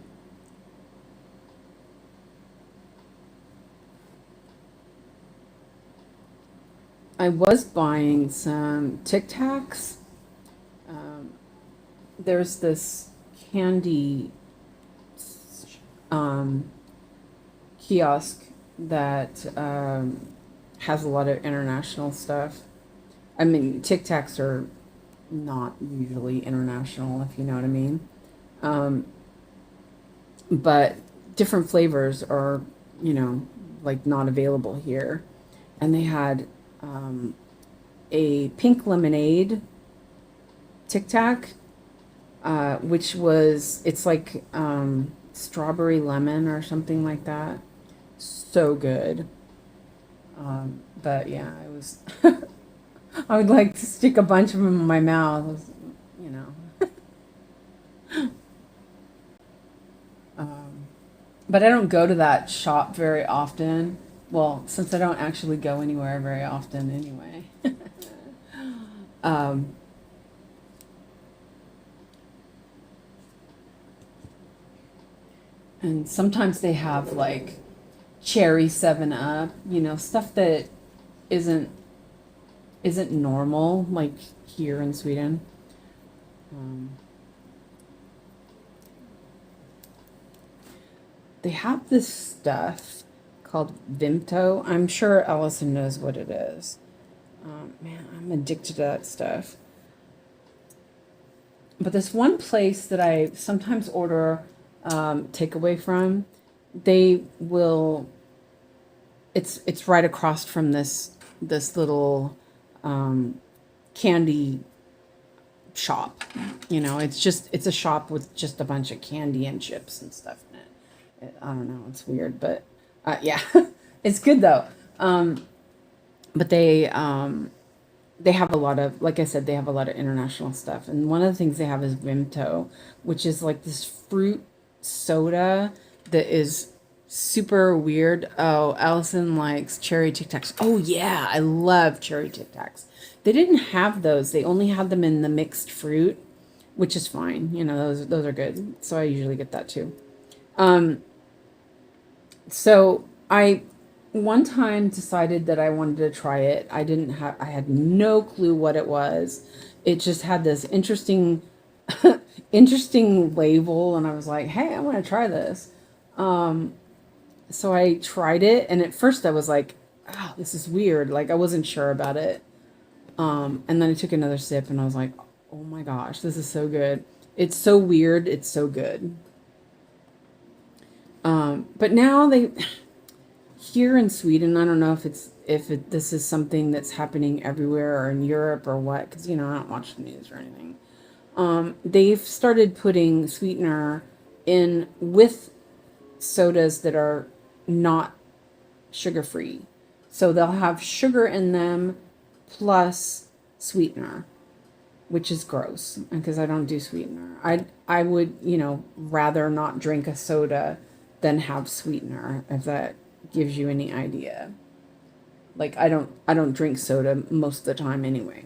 I was buying some Tic Tacs. Um, there's this candy um, kiosk that has a lot of international stuff. I mean, Tic Tacs are not usually international, if you know what I mean. Um, but different flavors are, you know, like not available here. And they had um, a pink lemonade Tic Tac, which it's like strawberry lemon or something like that. So good. But yeah, I was, I would like to stick a bunch of them in my mouth, you know. Um, but I don't go to that shop very often. Well, since I don't actually go anywhere very often anyway. um, and sometimes they have like cherry 7 up, you know, stuff that isn't isn't normal like here in Sweden. Um, they have this stuff called Vimto. I'm sure Allison knows what it is. Man, I'm addicted to that stuff. But this one place that I sometimes order takeaway from, they will. It's right across from this little um, candy shop. You know, it's a shop with just a bunch of candy and chips and stuff in I don't know, it's weird, but yeah, it's good though. But they have a lot of, like I said, they have a lot of international stuff, and one of the things they have is Vimto, which is like this fruit soda that is super weird. Oh, Allison likes cherry Tic Tacs. Oh yeah, I love cherry Tic Tacs. They didn't have those. They only had them in the mixed fruit, which is fine. You know, those are good. So I usually get that too. Um, so I one time decided that I wanted to try it. I had no clue what it was. It just had this interesting, interesting label, and I was like, hey, I want to try this. So I tried it, and at first I was like, oh, this is weird. Like, I wasn't sure about it. And then I took another sip, and I was like, oh my gosh, this is so good. It's so weird. It's so good. But now here in Sweden, I don't know if this is something that's happening everywhere or in Europe or what, because I don't watch the news or anything. They've started putting sweetener in with sodas that are not sugar free. So they'll have sugar in them plus sweetener, which is gross because I don't do sweetener. I would, rather not drink a soda than have sweetener, if that gives you any idea. Like I don't drink soda most of the time anyway.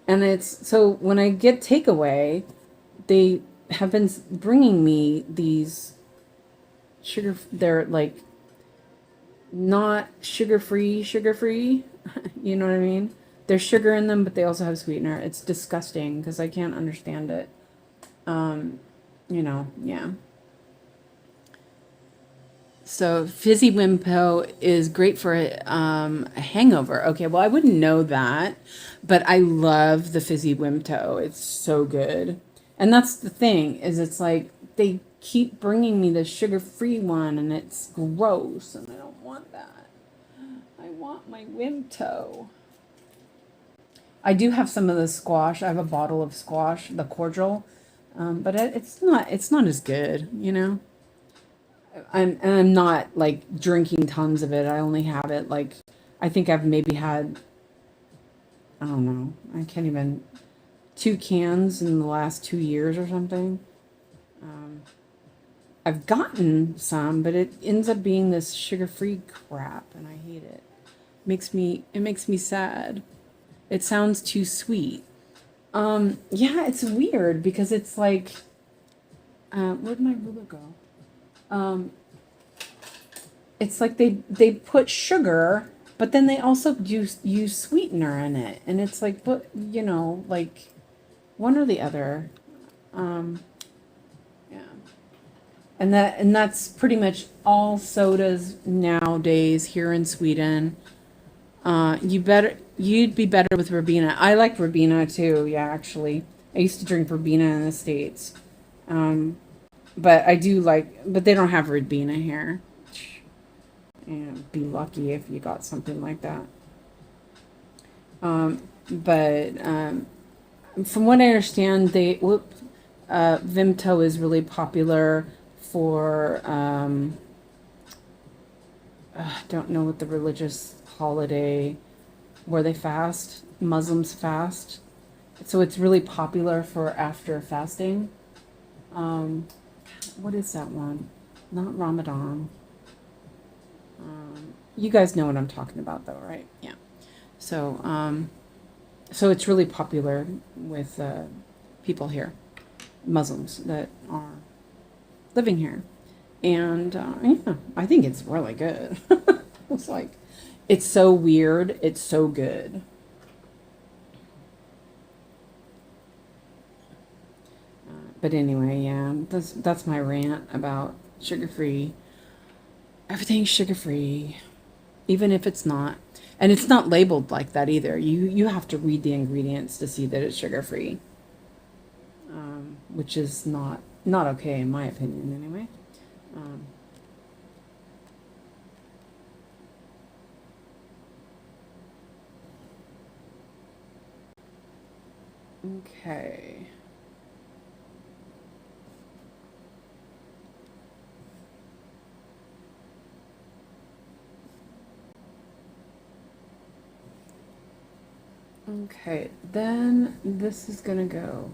And it's so when I get takeaway, they have been bringing me these they're like not sugar free. You know what I mean? There's sugar in them, but they also have sweetener. It's disgusting because I can't understand it. Yeah. So fizzy Wimpo is great for a hangover. Okay, well I wouldn't know that, but I love the fizzy Wimpo. It's so good. And that's the thing, is it's like they keep bringing me the sugar-free one, and it's gross, and I don't want that. I want my Wimpo. I do have some of the squash. I have a bottle of squash, the cordial, but it's not as good, I'm not like drinking tons of it. I only have it like, I think I've maybe had, I don't know, I can't even, 2 cans in the last 2 years or something. I've gotten some, but it ends up being this sugar-free crap, and I hate it. It makes me sad. It sounds too sweet. Yeah, it's weird because it's like, where'd my ruler go? It's like they put sugar, but then they also use sweetener in it, and it's like, but like one or the other. Yeah, and that's pretty much all sodas nowadays here in Sweden. You'd be better with Ribena. I like Ribena too. Yeah, actually, I used to drink Ribena in the States. But I do but they don't have Ribena here. And be lucky if you got something like that. But from what I understand, Vimto is really popular for, I don't know what the religious holiday where they fast, Muslims fast. So it's really popular for after fasting. What is that one? Not Ramadan. You guys know what I'm talking about, though, right? Yeah. So, so it's really popular with people here, Muslims that are living here, and yeah, I think it's really good. It's like, it's so weird. It's so good. But anyway, yeah, that's my rant about sugar-free. Everything's sugar-free, even if it's not. And it's not labeled like that either. You have to read the ingredients to see that it's sugar-free, which is not okay in my opinion anyway. Okay. Okay, then this is gonna go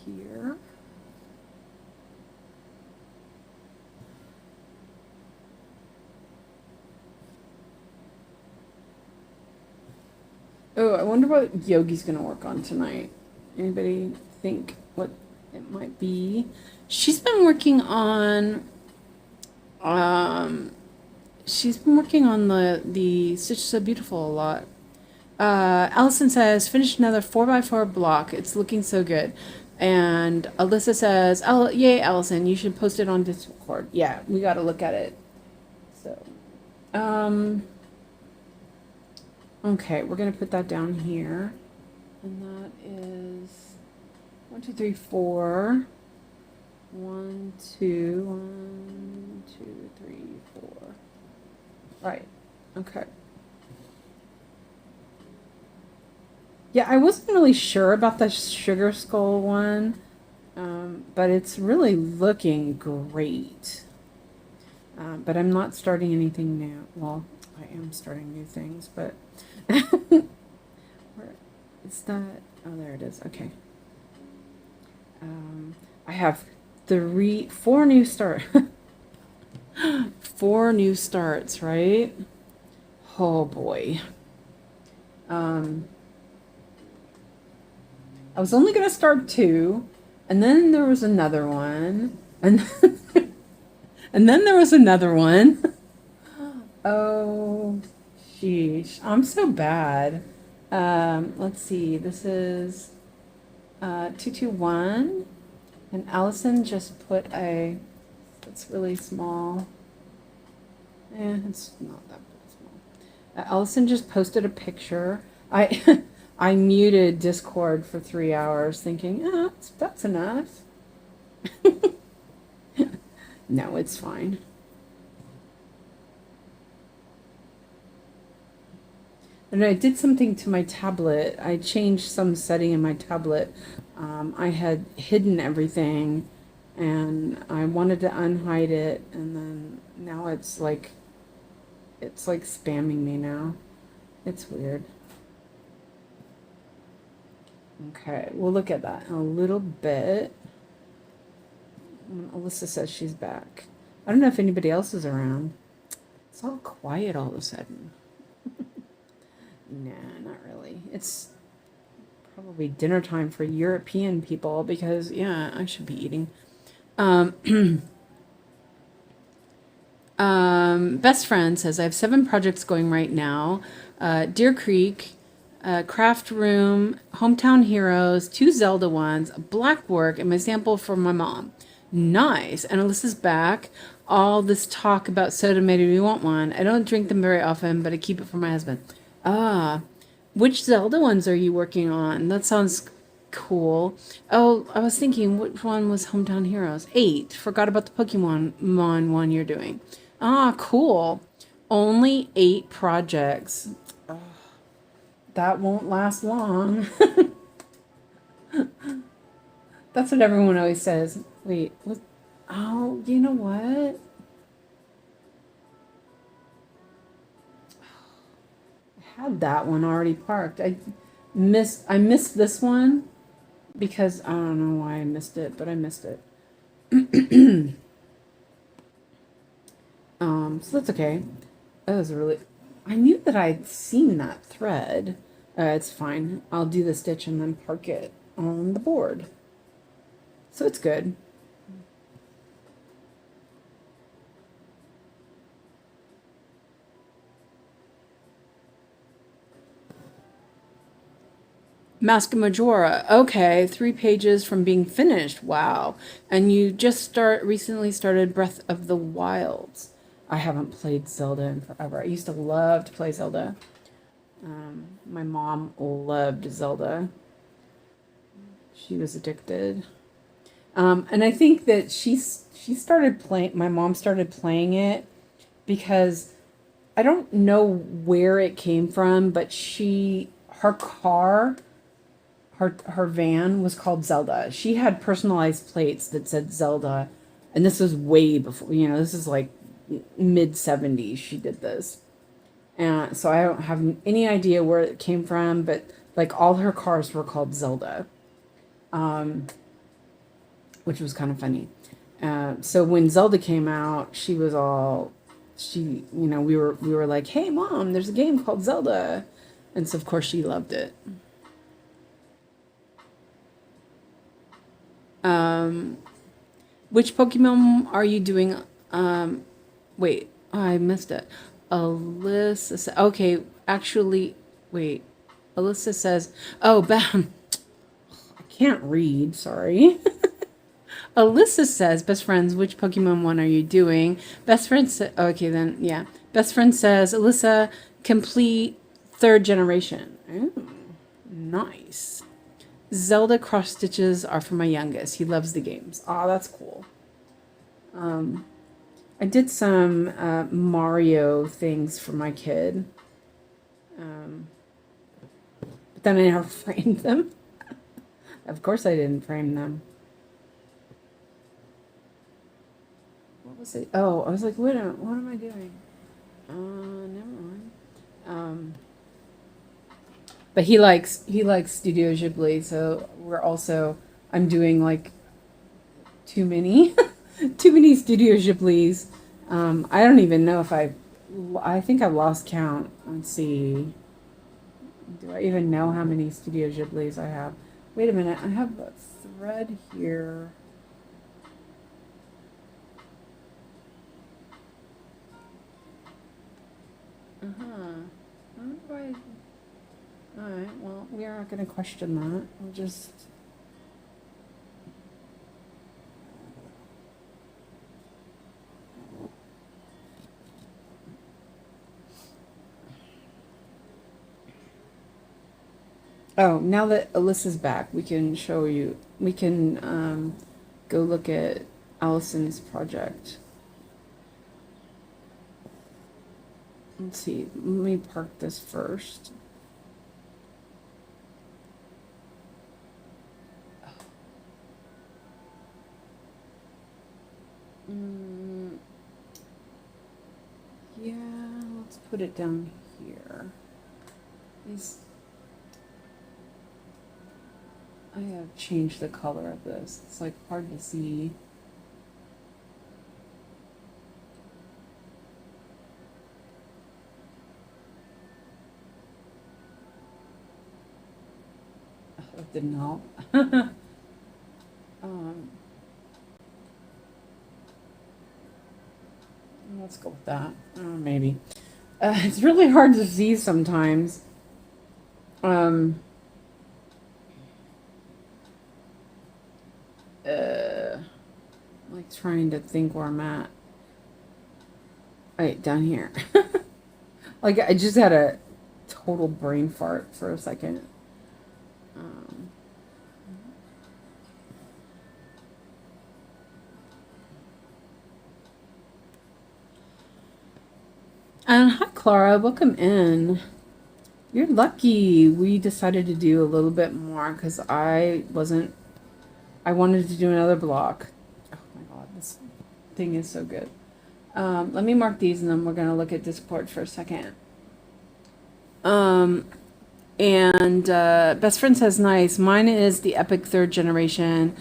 here. Oh, I wonder what Yogi's gonna work on tonight. Anybody think what it might be? She's been working on she's been working on the Stitch So Beautiful a lot. Allison says, finished another 4x4 block. It's looking so good. And Alyssa says, oh, yay, Allison, you should post it on Discord. Yeah, we got to look at it. So, okay, we're going to put that down here. And that is 1, 2, 3, 4. 1, 2, 1, 2, 3, 4. Right. Okay. Yeah, I wasn't really sure about the sugar skull one, but it's really looking great. But I'm not starting anything new. Well, I am starting new things, but where is that? Oh, there it is. Okay. I have 4 new start. 4 new starts, right? Oh boy. I was only going to start 2, and then there was another one, and and then there was another one. Oh, sheesh. I'm so bad. Let's see. This is 221, and Allison just put it's really small. It's not that small. Allison just posted a picture. I muted Discord for 3 hours thinking, oh, that's enough. No, it's fine. And I did something to my tablet. I changed some setting in my tablet. I had hidden everything and I wanted to unhide it, and then now it's like spamming me now. It's weird. Okay, we'll look at that in a little bit. Alyssa says she's back. I don't know if anybody else is around. It's all quiet all of a sudden. Nah, not really. It's probably dinner time for European people because, yeah, I should be eating. Best friend says, I have 7 projects going right now. Deer Creek, Craft Room, Hometown Heroes, 2 Zelda ones, Black Work, and my sample for my mom. Nice. And Alyssa's back. All this talk about soda made me want one. I don't drink them very often, but I keep it for my husband. Ah, which Zelda ones are you working on? That sounds cool. Oh, I was thinking, which one was Hometown Heroes? 8. Forgot about the Pokemon one you're doing. Ah, cool. Only 8 projects. Oh, that won't last long. That's what everyone always says. Wait, what? Oh, you know what? I had that one already parked. I missed this one because I don't know why I missed it, but I missed it. So that's okay. That was really. I knew that I'd seen that thread. It's fine. I'll do the stitch and then park it on the board. So it's good. Mask of Majora. Okay, 3 pages from being finished. Wow. And you just recently started Breath of the Wilds. I haven't played Zelda in forever. I used to love to play Zelda. My mom loved Zelda. She was addicted. And I think that she started playing, my mom started playing it because I don't know where it came from, but her car, her van was called Zelda. She had personalized plates that said Zelda, and this was way before, this is like mid 70s she did this. And so I don't have any idea where it came from, but like all her cars were called Zelda. Which was kind of funny. So when Zelda came out, we were like, hey mom, there's a game called Zelda. And so of course she loved it. Which Pokemon are you doing? Wait, I missed it. Okay, actually, wait. Alyssa says, oh, bam. I can't read, sorry. Alyssa says, best friends, which Pokemon one are you doing? Best friend says, okay, then, yeah. Best friend says, Alyssa, complete third generation. Ooh, nice. Zelda cross stitches are for my youngest. He loves the games. Oh, that's cool. I did some Mario things for my kid, but then I never framed them. Of course, I didn't frame them. What was it? Oh, I was like, wait a minute, what am I doing? Never mind. But he likes Studio Ghibli, so I'm doing like too many too many Studio Ghiblis. I don't even know if I think I've lost count. Let's see. Do I even know how many Studio Ghiblis I have? Wait a minute, I have a thread here. How do I? Alright, well, we are not going to question that. We'll just. Oh, now that Alyssa's back, we can show you. We can go look at Allison's project. Let's see. Let me park this first. Yeah, let's put it down here. I have changed the color of this. It's like hard to see. Oh, that didn't help. Let's go with that. Maybe. It's really hard to see sometimes. Like trying to think where I'm at. Right, down here. Like I just had a total brain fart for a second. And hi, Clara. Welcome in. You're lucky. We decided to do a little bit more because I wanted to do another block. Oh my god, this thing is so good. Let me mark these and then we're going to look at Discord for a second. And best friend says nice. Mine is the epic third generation.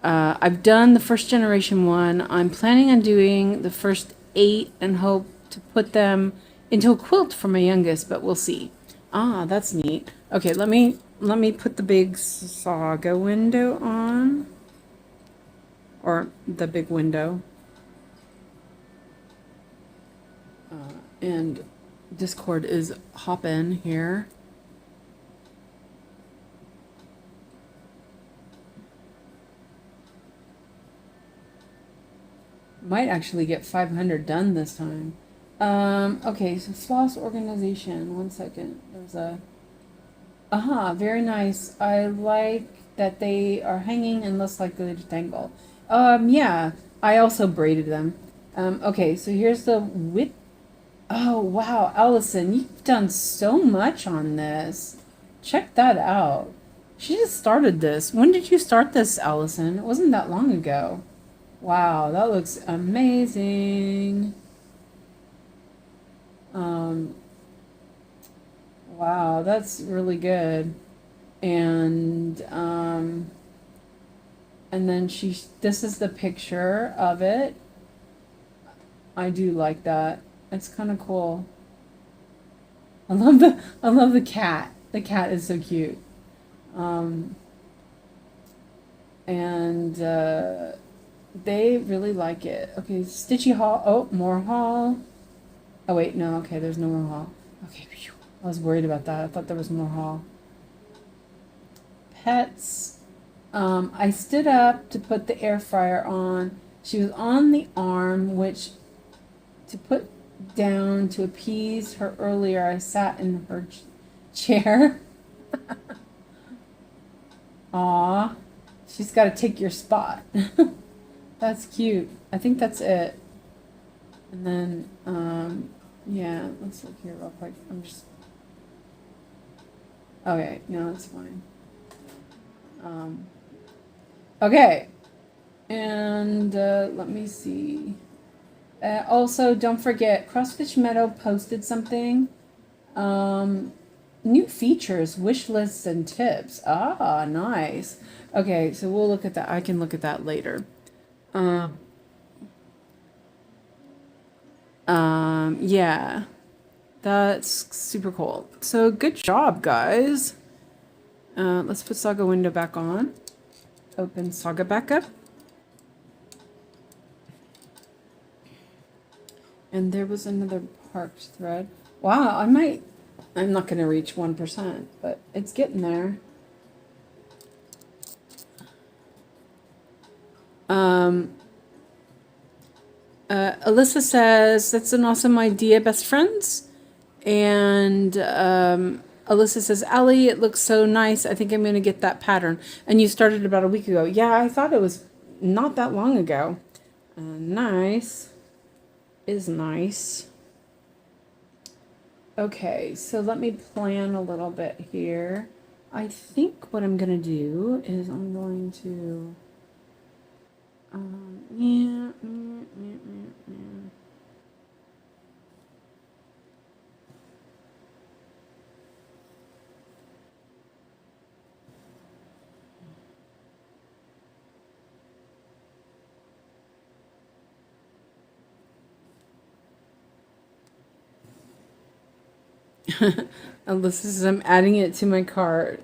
I've done the first generation one. I'm planning on doing the first 8 and hope to put them into a quilt for my youngest, but we'll see. Ah, that's neat. Okay, let me put the big saga window on, or the big window, and Discord is hopping here. Might actually get 500 done this time. Okay, so Floss organization. 1 second. There's a. Very nice. I like that they are hanging and less likely to tangle. Yeah. I also braided them. Okay, so here's the width. Oh, wow, Allison, you've done so much on this. Check that out. She just started this. When did you start this, Allison? It wasn't that long ago. Wow, that looks amazing. Wow, that's really good. And then this is the picture of it. I do like that. It's kind of cool. I love the cat. The cat is so cute. And They really like it. Okay, Stitchy Haul. Oh, more haul. Oh, wait, no, okay, there's no more haul. Okay, phew. I was worried about that. I thought there was more haul. Pets. I stood up to put the air fryer on. She was on the arm, which to put down to appease her earlier, I sat in her chair. Aw, she's got to take your spot. That's cute. I think that's it. And then, yeah, let's look here real quick. I'm just. Okay, no, that's fine. Okay, and let me see. Also, don't forget, Crossfitch Meadow posted something. New features, wish lists, and tips. Ah, nice. Okay, so we'll look at that. I can look at that later. Yeah, that's super cool. So good job, guys. Let's put Saga window back on. Open Saga back up. And there was another parked thread. Wow, I'm not going to reach 1%, but it's getting there. Alyssa says, that's an awesome idea, best friends. And Alyssa says, Allie, it looks so nice. I think I'm going to get that pattern. And you started about a week ago. Yeah, I thought it was not that long ago. Nice is nice. Okay, so let me plan a little bit here. I think what I'm going to do is I'm going to... Alyssa says I'm adding it to my cart.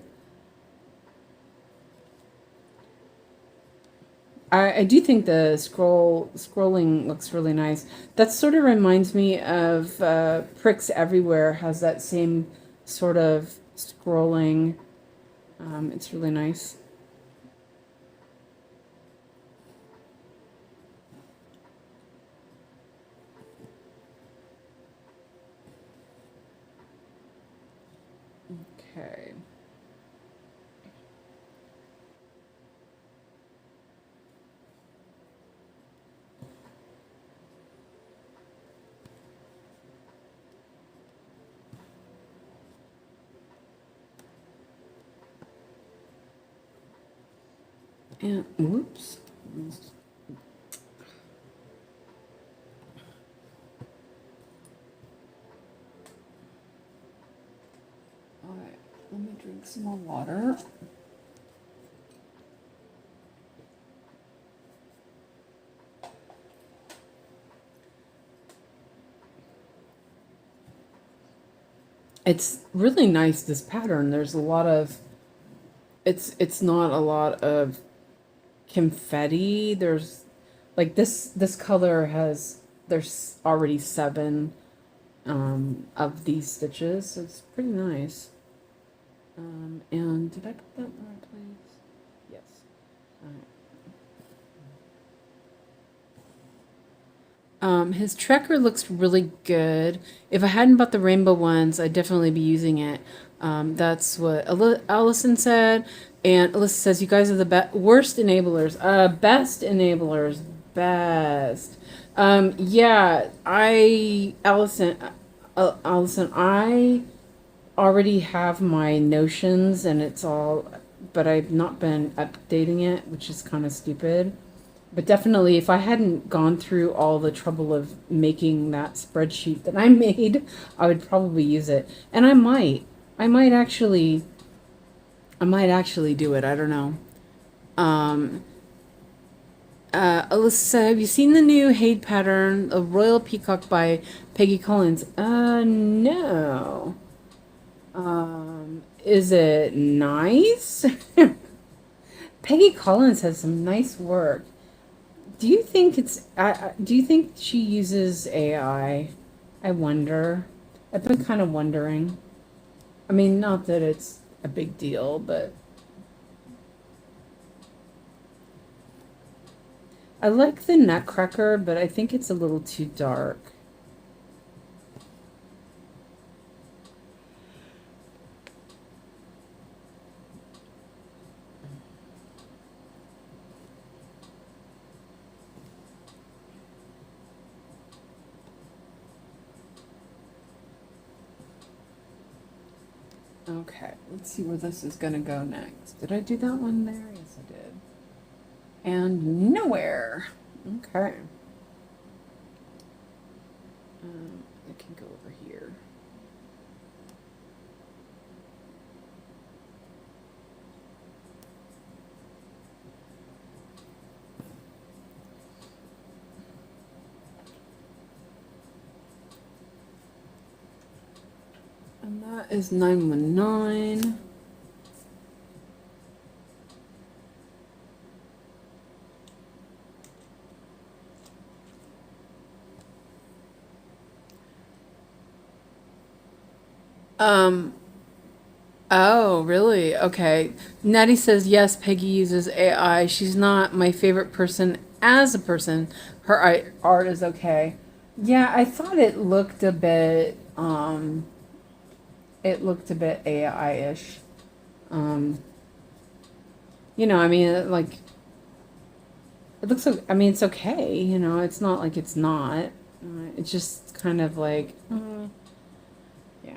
I do think the scrolling looks really nice. That sort of reminds me of Pricks Everywhere has that same sort of scrolling. It's really nice. Okay. And whoops. All right, let me drink some more water. It's really nice, this pattern. There's a lot of it's not a lot of confetti. There's like this color has there's already 7 of these stitches, so it's pretty nice. And did I put that in the right place? Yes. All right. His tracker looks really good. If I hadn't bought the rainbow ones, I'd definitely be using it. That's what Allison said. And Alyssa says, you guys are the worst enablers. Best enablers. Best. Yeah, Allison, I already have my notions and it's all, but I've not been updating it, which is kind of stupid. But definitely, if I hadn't gone through all the trouble of making that spreadsheet that I made, I would probably use it. And I might actually do it. I don't know. Alyssa, have you seen the new Hade pattern of Royal Peacock by Peggy Collins? No. Is it nice? Peggy Collins has some nice work. Do you think it's? Do you think she uses I wonder. I've been kind of wondering. I mean, not that it's a big deal, but I like the Nutcracker, but I think it's a little too dark. Okay, let's see where this is going to go next. Did I do that one there? Yes, I did. And nowhere. Okay. I can go over here. And that is 919. Oh, really? Okay. Natty says, yes, Peggy uses AI. She's not my favorite person as a person. Her art is okay. Yeah, I thought it looked a bit AI-ish. I mean, it looks, I mean, it's okay, it's not like it's not. It's just kind of like, yeah.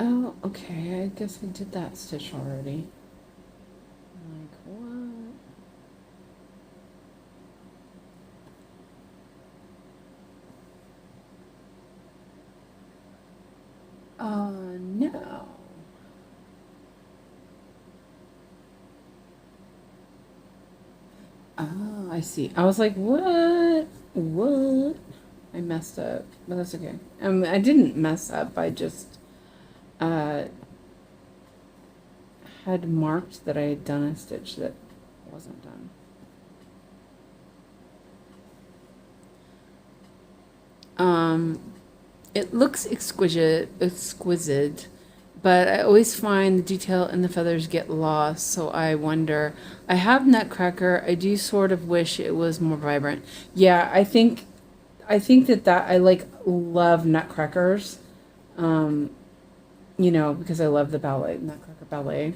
Oh, okay. I guess I did that stitch already. Like, what? No. Oh, I see. I was like, what? What? I messed up, but that's okay. I didn't mess up. I just uh, had marked that I had done a stitch that wasn't done. It looks exquisite, but I always find the detail in the feathers get lost, so I wonder. I have Nutcracker. I do sort of wish it was more vibrant. Yeah, I think that I like love Nutcrackers. Um, because I love the ballet, Nutcracker ballet.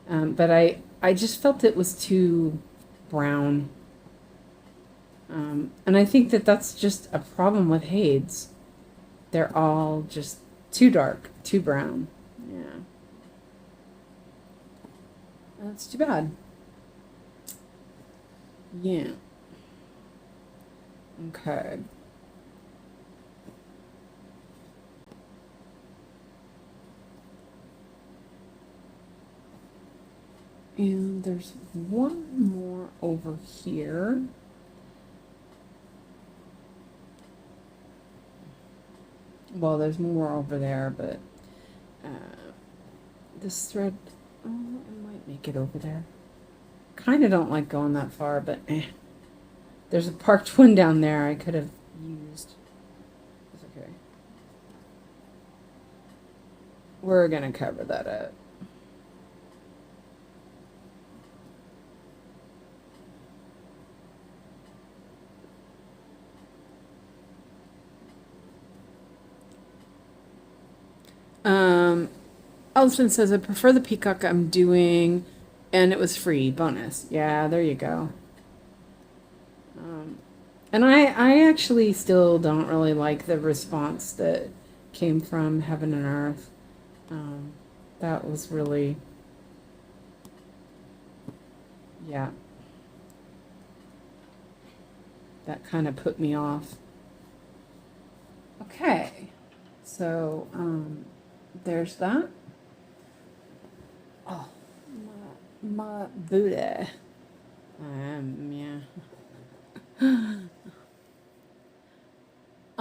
But I just felt it was too brown. And I think that that's just a problem with Hades. They're all just too dark, too brown. Yeah. That's too bad. Yeah. Okay. And there's one more over here. Well, there's more over there, but this thread, oh, I might make it over there. Kind of don't like going that far, but there's a parked one down there I could have used. It's okay. We're gonna cover that up. Elson says, I prefer the peacock I'm doing, and it was free. Bonus. Yeah, there you go. And I actually still don't really like the response that came from Heaven and Earth. That was really, yeah, that kind of put me off. Okay, so there's that. Oh, my Buddha. Yeah.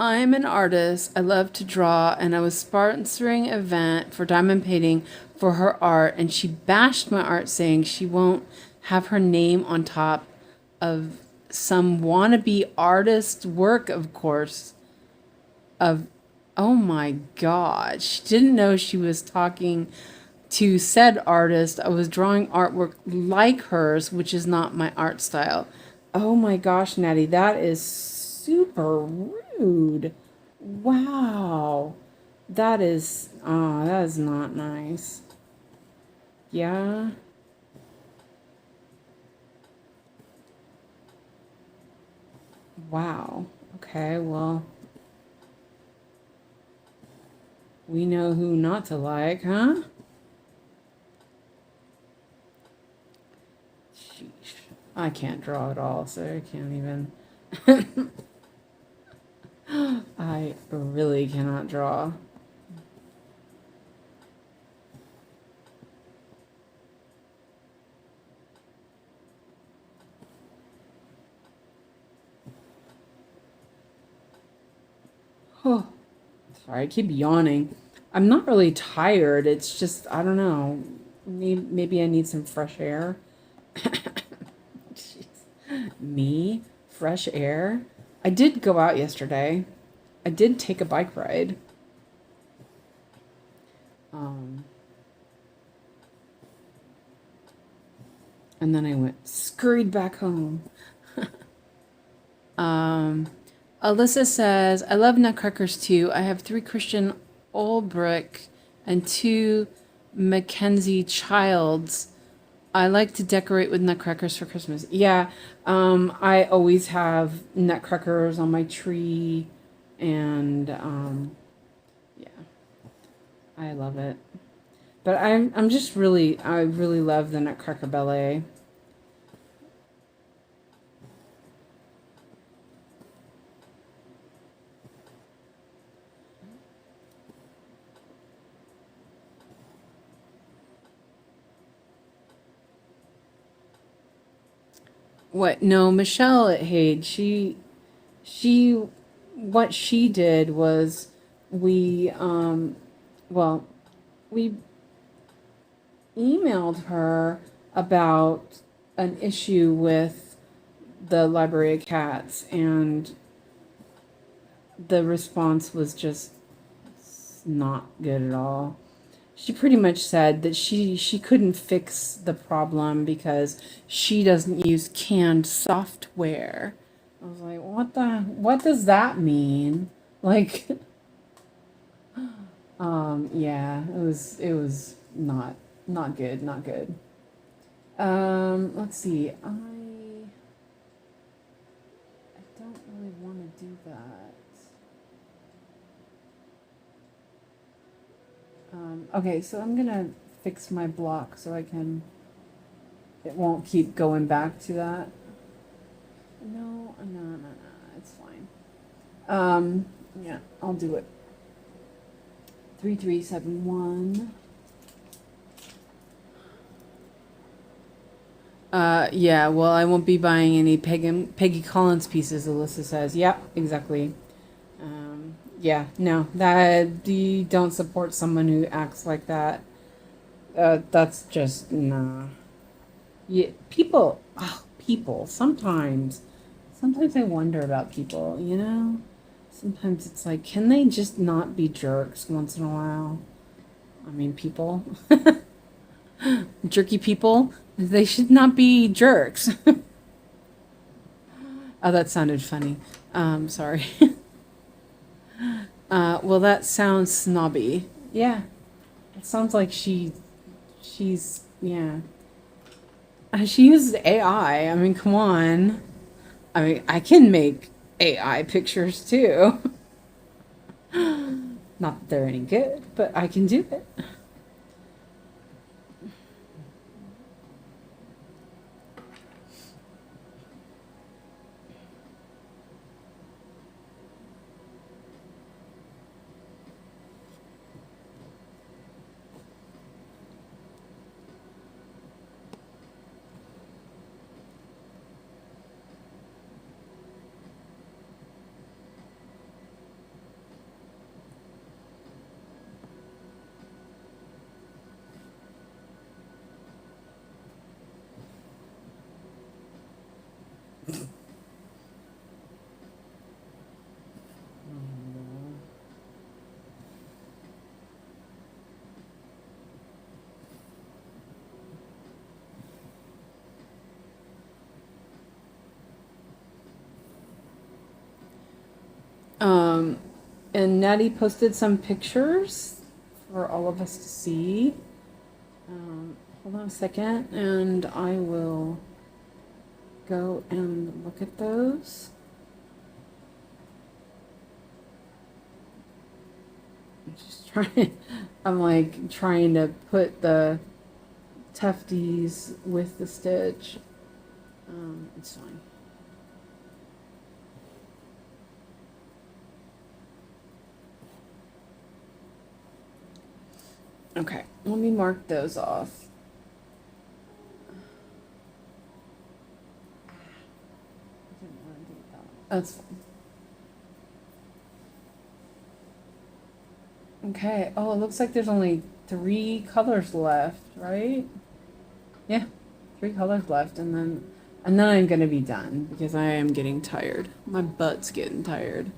I'm an artist. I love to draw, and I was sponsoring an event for diamond painting for her art, and she bashed my art, saying she won't have her name on top of some wannabe artist work, of course. Of oh my god, she didn't know she was talking to said artist. I was drawing artwork like hers, which is not my art style. Oh my gosh, Natty, that is super rude. Wow. That is not nice. Yeah. Wow. Okay, well, we know who not to like, huh? Sheesh. I can't draw at all, so I can't even. I really cannot draw. Oh, sorry, I keep yawning. I'm not really tired. It's just, I don't know. Maybe I need some fresh air. Jeez. Me? Fresh air? I did go out yesterday. I did take a bike ride. Um, and then I scurried back home. Alyssa says, I love nutcrackers too. I have 3 Christian Olbrich and 2 Mackenzie Childs. I like to decorate with nutcrackers for Christmas. Yeah, I always have nutcrackers on my tree, and yeah, I love it. But I'm just really I really love the Nutcracker Ballet. What? No, Michelle at Haid. She what she did was we well we emailed her about an issue with the Library of Cats, and the response was just not good at all. She pretty much said that she couldn't fix the problem because she doesn't use canned software. I was like, what does that mean? Like, yeah, it was not good, not good. Let's see. I don't really want to do that. Okay, so I'm gonna fix my block so I can. It won't keep going back to that. No, no, no, no. It's fine. Yeah, I'll do it. 3371. Yeah, well, I won't be buying any Peggy Collins pieces, Alyssa says. Yep, exactly. Yeah, no, that you don't support someone who acts like that. That's just nah. Yeah, people. Sometimes I wonder about people. Sometimes it's like, can they just not be jerks once in a while? I mean, people, jerky people, they should not be jerks. Oh, that sounded funny. Sorry. Well, that sounds snobby. Yeah, it sounds like she's, yeah. She uses AI. I mean, come on. I mean, I can make AI pictures too. Not that they're any good, but I can do it. Um, and Natty posted some pictures for all of us to see. Hold on a second, and I will go and look at those. I'm just trying. I'm like trying to put the tufties with the stitch. It's fine. Okay, let me mark those off. That's fine. Okay. Oh, it looks like there's only 3 colors left, right? Yeah, 3 colors left, and then I'm gonna be done because I am getting tired. My butt's getting tired.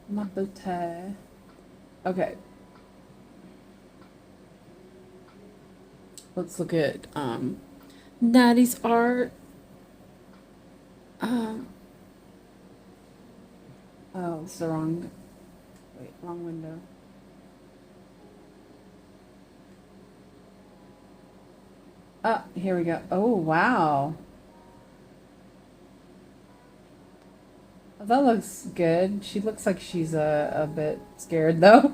My butt. Okay. Let's look at Natty's art. Oh, it's the wrong. Wait, wrong window. Ah, here we go. Oh, wow. Oh, that looks good. She looks like she's a bit scared though.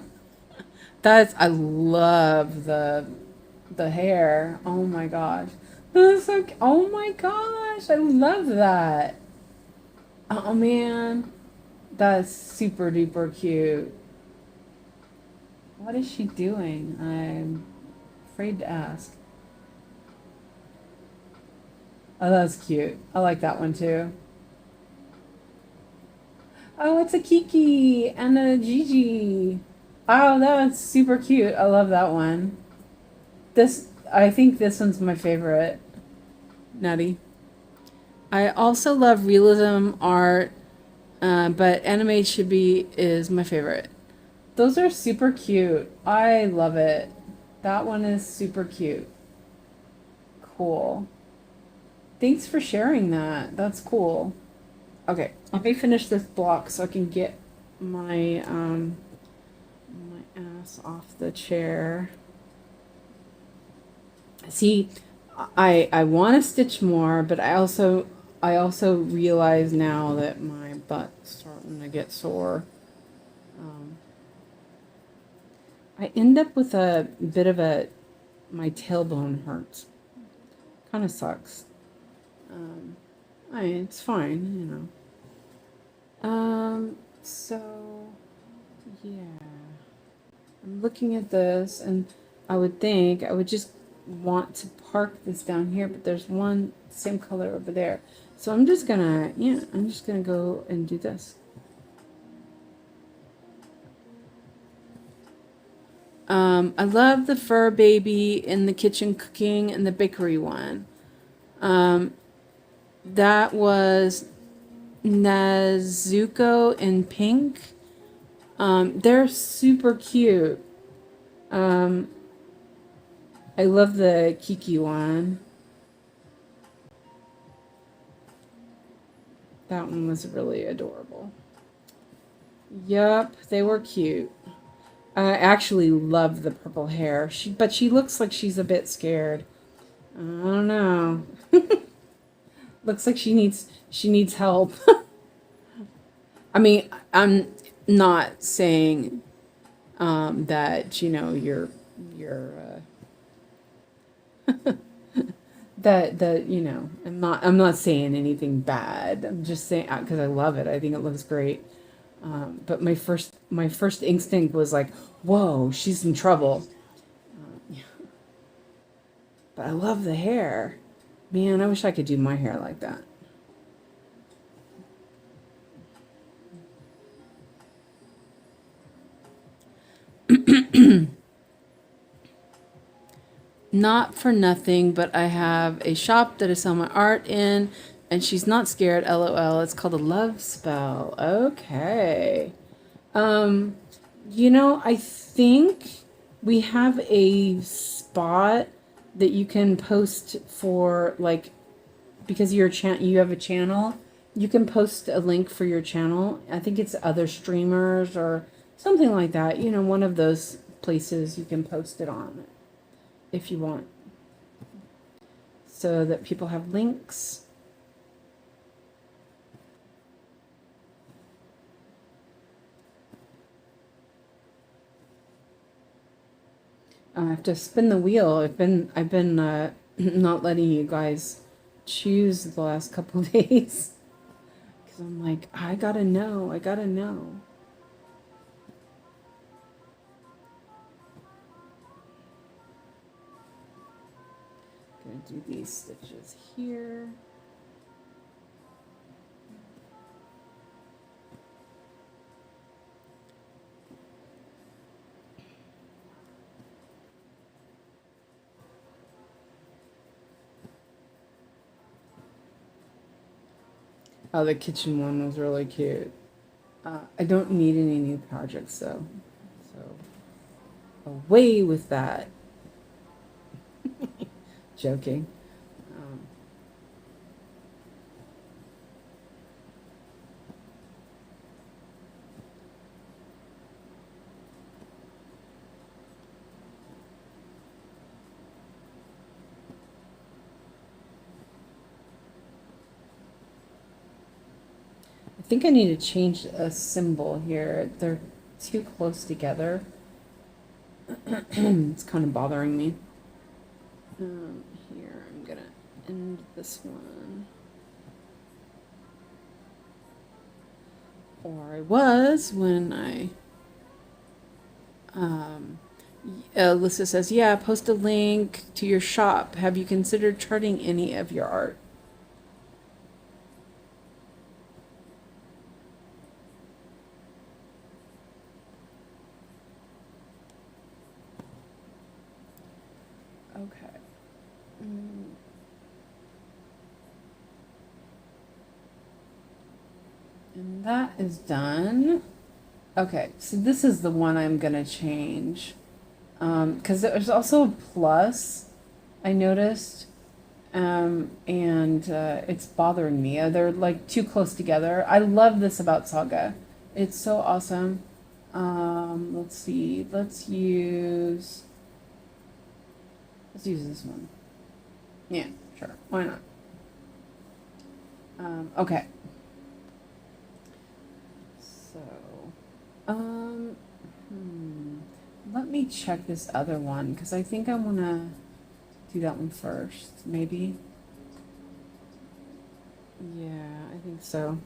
I love the hair. Oh my gosh. That's so, oh my gosh. I love that. Oh man. That's super duper cute. What is she doing? I'm afraid to ask. Oh, that's cute. I like that one too. Oh, it's a Kiki and a Gigi. Oh, that's super cute. I love that one. I think this one's my favorite. Nutty. I also love realism art, but anime chibi is my favorite. Those are super cute. I love it. That one is super cute. Cool. Thanks for sharing that. That's cool. Okay, let me finish this block so I can get my my ass off the chair. See, I want to stitch more, but I also realize now that my butt's starting to get sore. I end up with a bit of my tailbone hurts. Kind of sucks. It's fine, you know. So yeah, I'm looking at this, and I would think I would just want to park this down here, but there's one same color over there. So I'm just gonna go and do this. I love the fur baby in the kitchen cooking and the bakery one. That was Nezuko in pink. They're super cute. I love the Kiki one. That one was really adorable. Yup, they were cute. I actually love the purple hair. But she looks like she's a bit scared. I don't know. Looks like she needs help. I mean, I'm not saying that you're that I'm not saying anything bad. I'm just saying because I love it. I think it looks great. But my first instinct was like, whoa, she's in trouble. Yeah. But I love the hair. Man, I wish I could do my hair like that. Not for nothing, but I have a shop that I sell my art in. And she's not scared, LOL. It's called a love spell. Okay. Um, I think we have a spot that you can post for, like, because you have a channel, you can post a link for your channel. I think it's other streamers or something like that. One of those places you can post it on if you want, so that people have links. I have to spin the wheel. I've been not letting you guys choose the last couple of days because I'm like, I gotta know. Gonna do these stitches here. Oh, the kitchen one was really cute. I don't need any new projects though, so away with that. Joking. I think I need to change a symbol here. They're too close together. It's kind of bothering me. Here, I'm gonna end this one. Or I was when Alyssa says, yeah, post a link to your shop. Have you considered charting any of your art? Okay. And that is done. Okay, so this is the one I'm gonna change. Because there's also a plus, I noticed. And it's bothering me. They're like too close together. I love this about Saga. It's so awesome. Let's see. Let's use this one. Yeah, sure. Why not? Okay. So, let me check this other one because I think I want to do that one first, maybe. Yeah, I think so.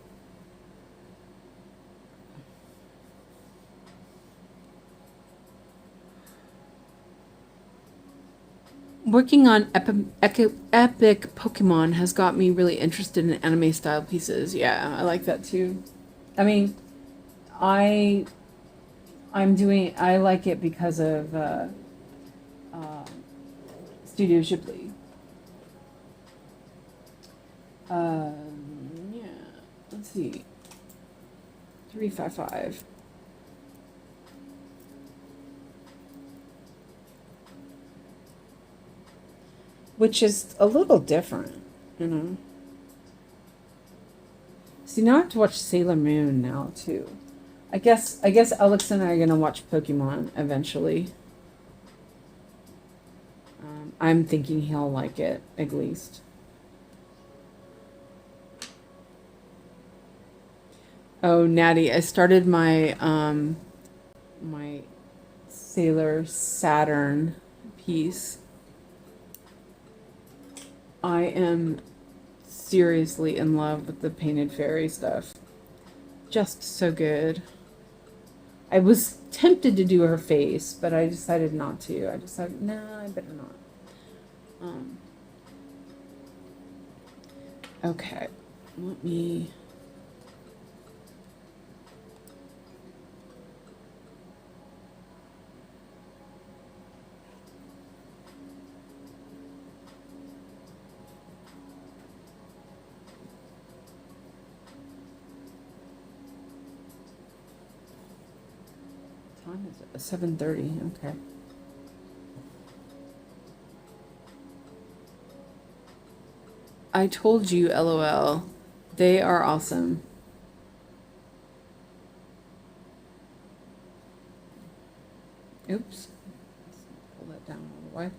Working on epic Pokemon has got me really interested in anime style pieces. Yeah, I like that too. I mean, I I like it because of Studio Ghibli. Yeah, let's see. 355. Which is a little different, you know. See, now I have to watch Sailor Moon now too. I guess Alex and I are gonna watch Pokemon eventually. I'm thinking he'll like it at least. Oh, Natty, I started my Sailor Saturn piece. I am seriously in love with the painted fairy stuff. Just so good. I was tempted to do her face, but I decided not to. I decided, nah, I better not. Okay, let me. time is it? 7:30. Okay. I told you, LOL. They are awesome. Oops. Pull that down all the way.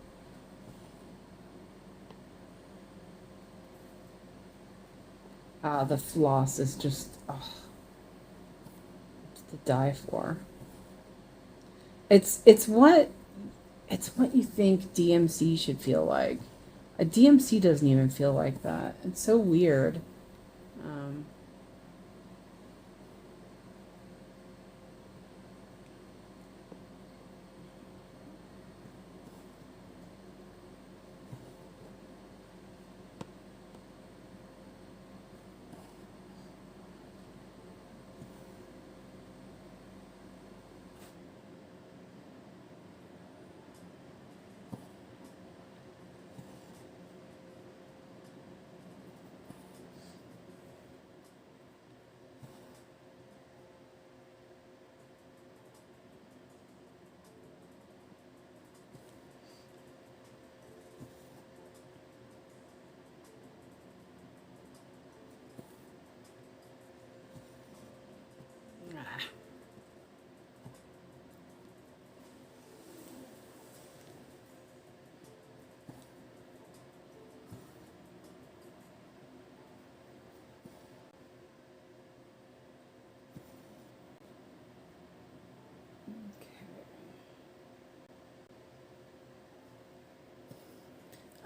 The floss is just, oh, it's to die for. It's what you think DMC should feel like. A DMC doesn't even feel like that. It's so weird.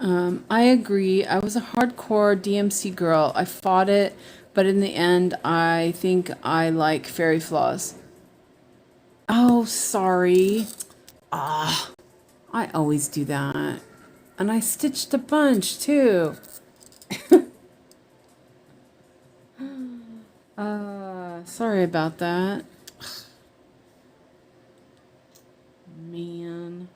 Um, I agree. I was a hardcore DMC girl. I fought it, but in the end, I think I like fairy floss. Oh, sorry. Ah, I always do that. And I stitched a bunch too. Sorry about that. Man.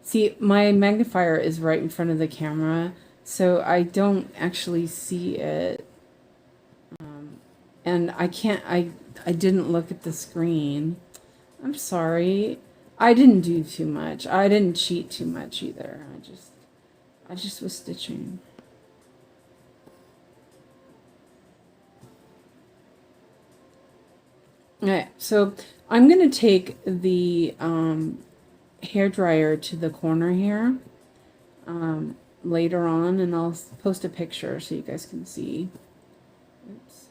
See, my magnifier is right in front of the camera, so I don't actually see it. And I didn't look at the screen. I'm sorry. I didn't do too much. I didn't cheat too much either. I just was stitching. Okay, so I'm gonna take the hair dryer to the corner here later on, and I'll post a picture so you guys can see. Oops.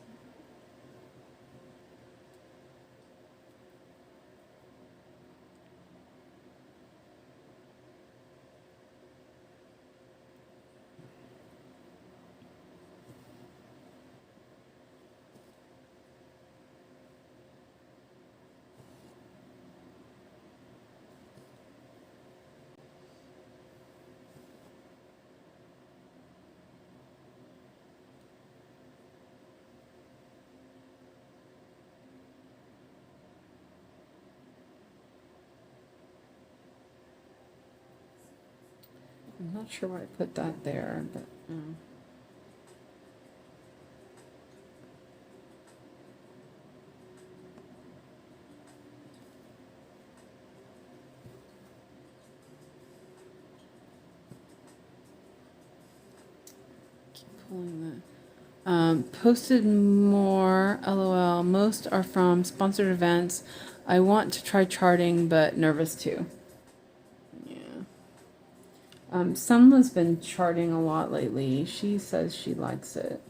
I'm not sure why I put that there, but keep pulling that. Posted more, LOL. Most are from sponsored events. I want to try charting, but nervous too. Yeah. Someone's been charting a lot lately. She says she likes it.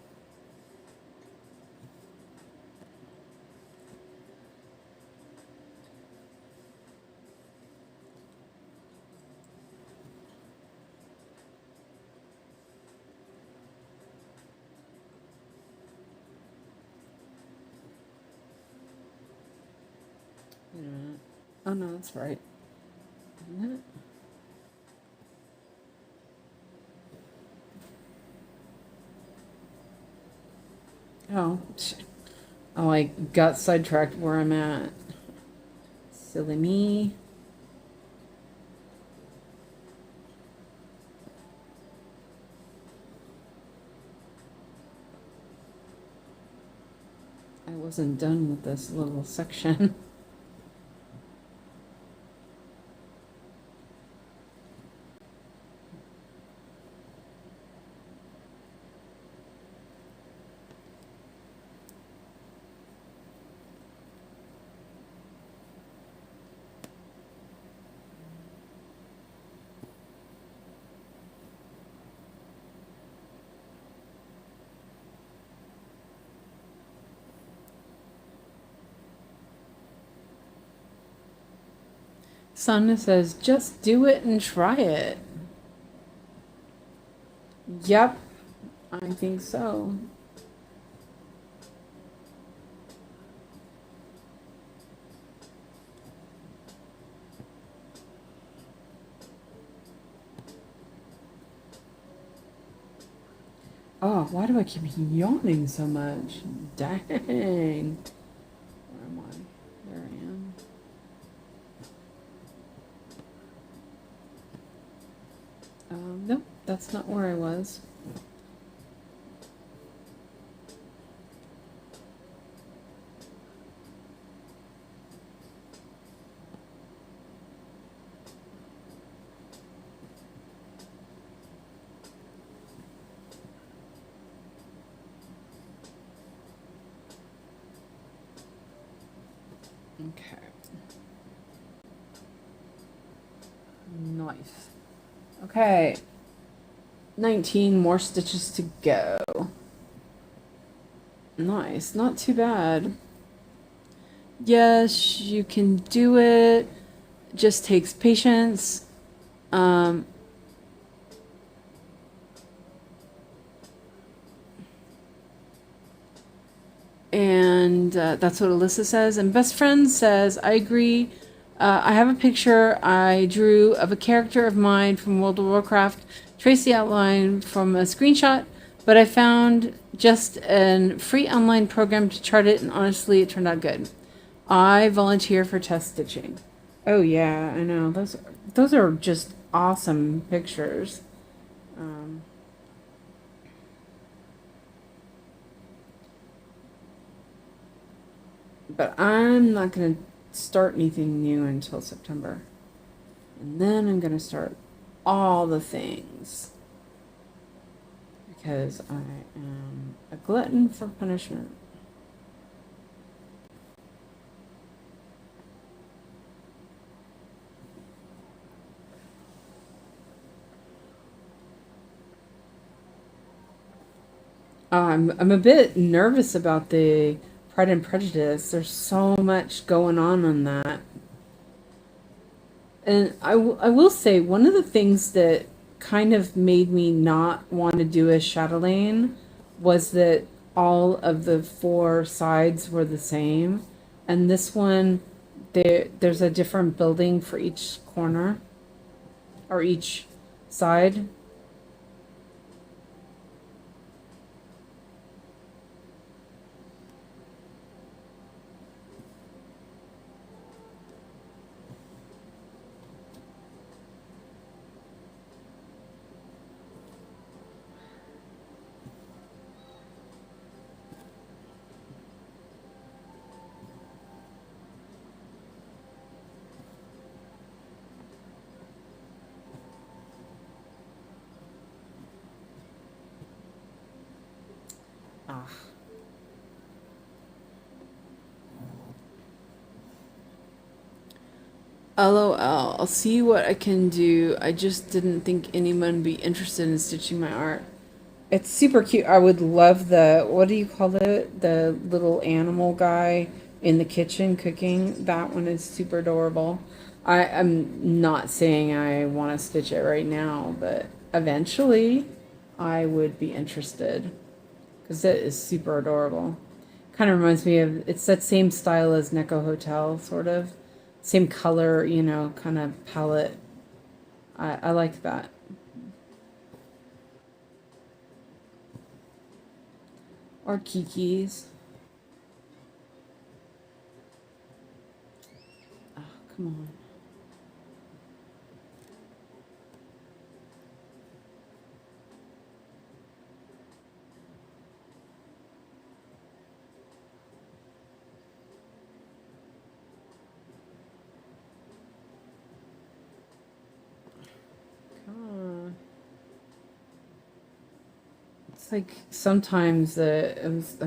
Wait a minute. Oh no, that's right. Isn't it? Oh, oh, I got sidetracked where I'm at. Silly me. I wasn't done with this little section. Sana says, just do it and try it. Yep, I think so. Oh, why do I keep yawning so much? Dang. Where am I? There I am. Nope, that's not where I was. Okay. Nice. Okay. 19 more stitches to go. Nice. Not too bad. Yes, you can do it. Just takes patience. And that's what Alyssa says. And best friend says, I agree. I have a picture I drew of a character of mine from World of Warcraft. Trace the outline from a screenshot, but I found just a free online program to chart it, and honestly, it turned out good. I volunteer for test stitching. Oh yeah, I know. Those are just awesome pictures. But I'm not going to start anything new until September. And then I'm going to start all the things. Because I am a glutton for punishment. I'm a bit nervous about the Pride and Prejudice. There's so much going on that. And I will say, one of the things that kind of made me not want to do a Chatelaine was that all of the four sides were the same. And this one, there's a different building for each corner or each side. Ah. LOL, I'll see what I can do. I just didn't think anyone would be interested in stitching my art. It's super cute. I would love what do you call it? The little animal guy in the kitchen cooking. That one is super adorable. I'm not saying I want to stitch it right now, but eventually I would be interested because it is super adorable. Kind of reminds me of, it's that same style as Neko Hotel, sort of. Same color, kind of palette. I like that. Or Kiki's. Oh, come on. Come on. It's like sometimes I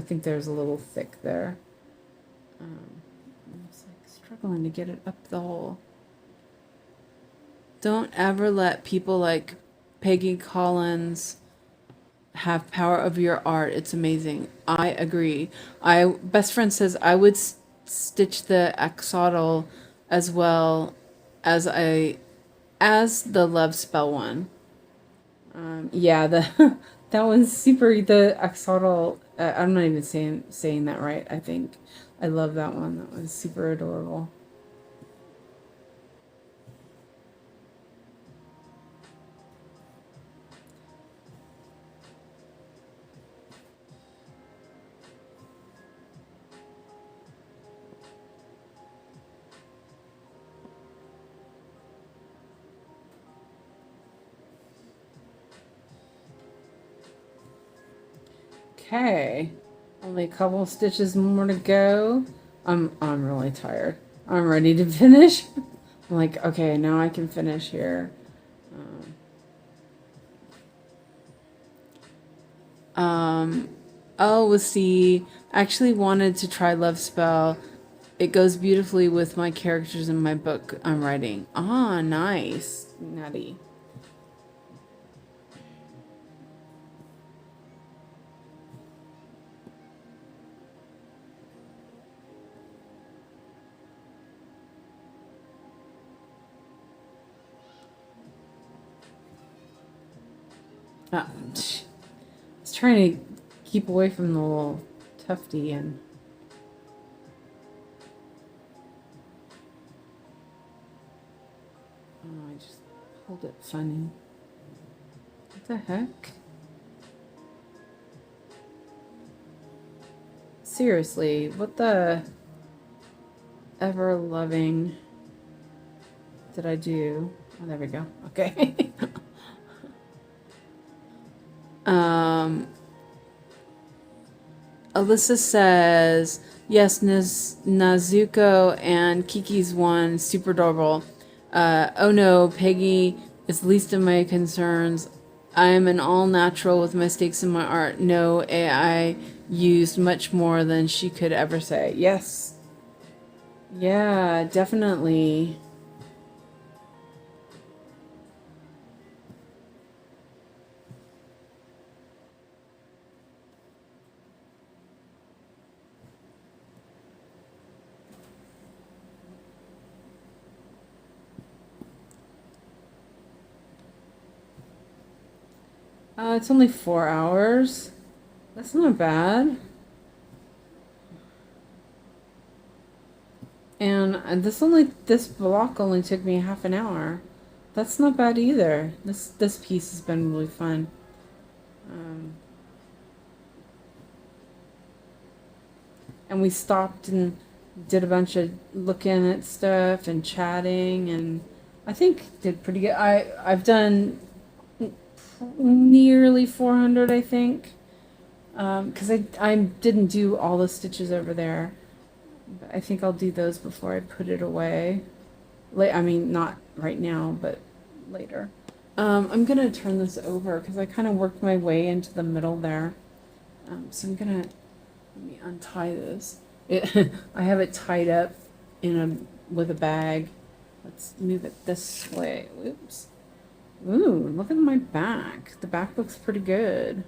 think there's a little thick there. I'm just like struggling to get it up the hole. Don't ever let people like Peggy Collins have power over your art. It's amazing. I agree. I best friend says I would stitch the axolotl as well as the love spell one. Yeah, the that one's super. The axolotl. I'm not even saying that right. I think I love that one. That was super adorable. Okay, only a couple stitches more to go. I'm really tired. I'm ready to finish. I'm like, okay, now I can finish here. Oh, let's see. I actually wanted to try Love Spell. It goes beautifully with my characters in my book I'm writing. Ah, nice. Nutty. I was trying to keep away from the little tufty and oh, I just pulled it funny. What the heck? Seriously, what the ever loving did I do? Oh, there we go. Okay. Alyssa says, yes, Nazuko and Kiki's one, super adorable. Oh no, Peggy is least of my concerns. I am an all natural with mistakes in my art. No AI used much more than she could ever say. Yes. Yeah, definitely. It's only 4 hours. That's not bad. And this block only took me half an hour. That's not bad either. This piece has been really fun. And we stopped and did a bunch of looking at stuff and chatting, and I think did pretty good. I've done nearly 400, I think, because I didn't do all the stitches over there. But I think I'll do those before I put it away. I mean, not right now, but later. I'm gonna turn this over because I kind of worked my way into the middle there. So I'm gonna let me untie this. I have it tied up with a bag. Let's move it this way. Oops. Ooh, look at my back. The back looks pretty good.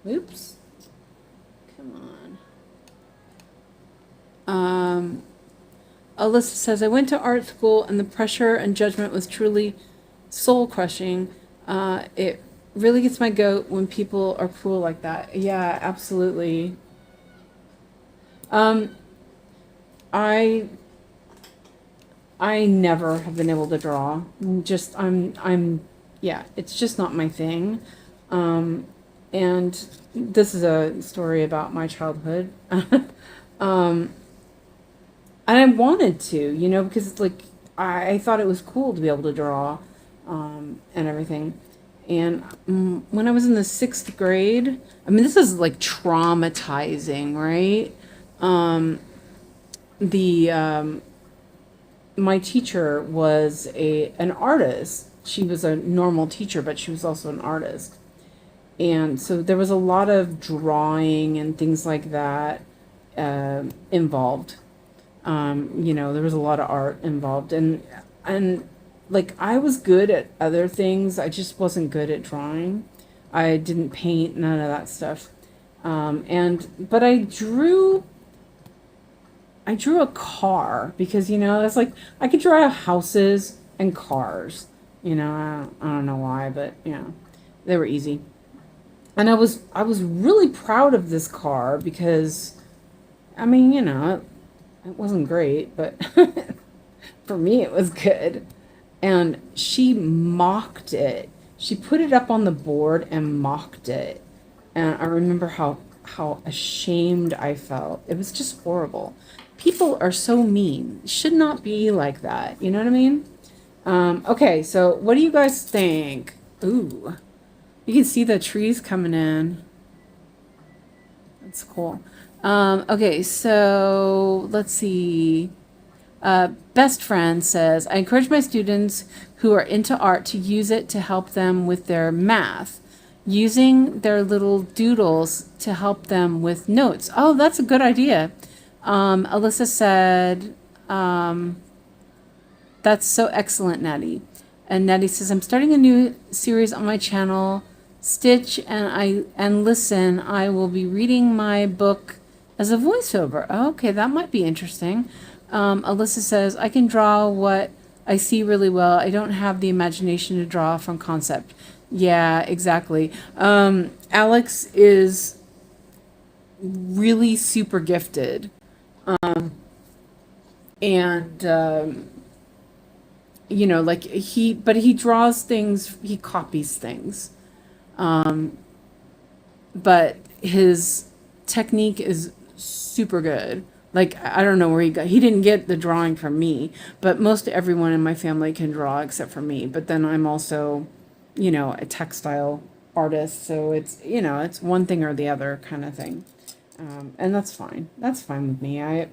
Oops. Come on. Alyssa says, I went to art school and the pressure and judgment was truly soul crushing. It really gets my goat when people are cruel like that. Yeah, absolutely. I I never have been able to draw. Yeah, it's just not my thing. And this is a story about my childhood. And I wanted to, because like I thought it was cool to be able to draw, and everything. And when I was in the 6th grade, I mean, this is like traumatizing, right? The My teacher was an artist. She was a normal teacher, but she was also an artist. And so there was a lot of drawing and things like that involved. There was a lot of art involved, and like I was good at other things. I just wasn't good at drawing. I didn't paint, none of that stuff. But I drew a car because, it's like I could draw houses and cars. I don't know why, but they were easy. And I was really proud of this car because I mean, it wasn't great, but for me it was good. And she mocked it. She put it up on the board and mocked it. And I remember how ashamed I felt. It was just horrible. People are so mean. It should not be like that. You know what I mean? Okay, so what do you guys think? Ooh, you can see the trees coming in. That's cool. Okay, so let's see. Best friend says, I encourage my students who are into art to use it to help them with their math, using their little doodles to help them with notes. Oh, that's a good idea. Alyssa said, that's so excellent, Natty. And Natty says, I'm starting a new series on my channel, Stitch and Listen. I will be reading my book as a voiceover. Oh, okay, that might be interesting. Alyssa says, I can draw what I see really well. I don't have the imagination to draw from concept. Yeah, exactly. Alex is really super gifted. And, like but he draws things, he copies things. But his technique is super good. Like, I don't know where he didn't get the drawing from me, but most everyone in my family can draw except for me. But then I'm also, a textile artist. So it's one thing or the other kind of thing. And that's fine. That's fine with me. I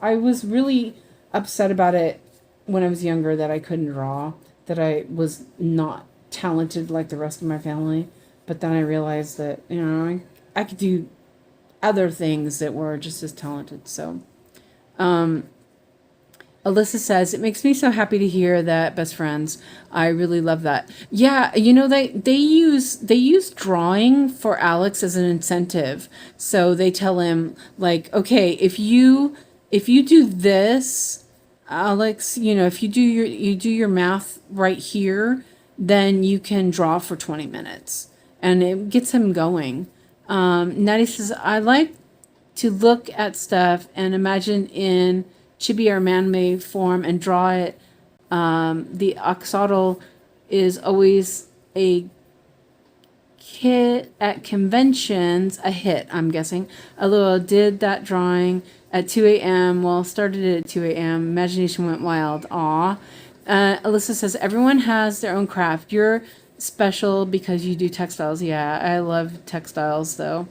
was really upset about it when I was younger that I couldn't draw, that I was not talented like the rest of my family. But then I realized that, I could do other things that were just as talented. So, Alyssa says, it makes me so happy to hear that, best friends. I really love that. Yeah, they use drawing for Alex as an incentive. So they tell him, like, okay, if you do this, Alex, if you do your math right here, then you can draw for 20 minutes. And it gets him going. Natty says, I like to look at stuff and imagine in chibi or man-made form and draw it. The axolotl is always a hit at conventions, a hit, I'm guessing. Although I did that drawing at 2 a.m. Well, started it at 2 a.m. Imagination went wild. Aw. Alyssa says, everyone has their own craft. You're special because you do textiles. Yeah, I love textiles, though.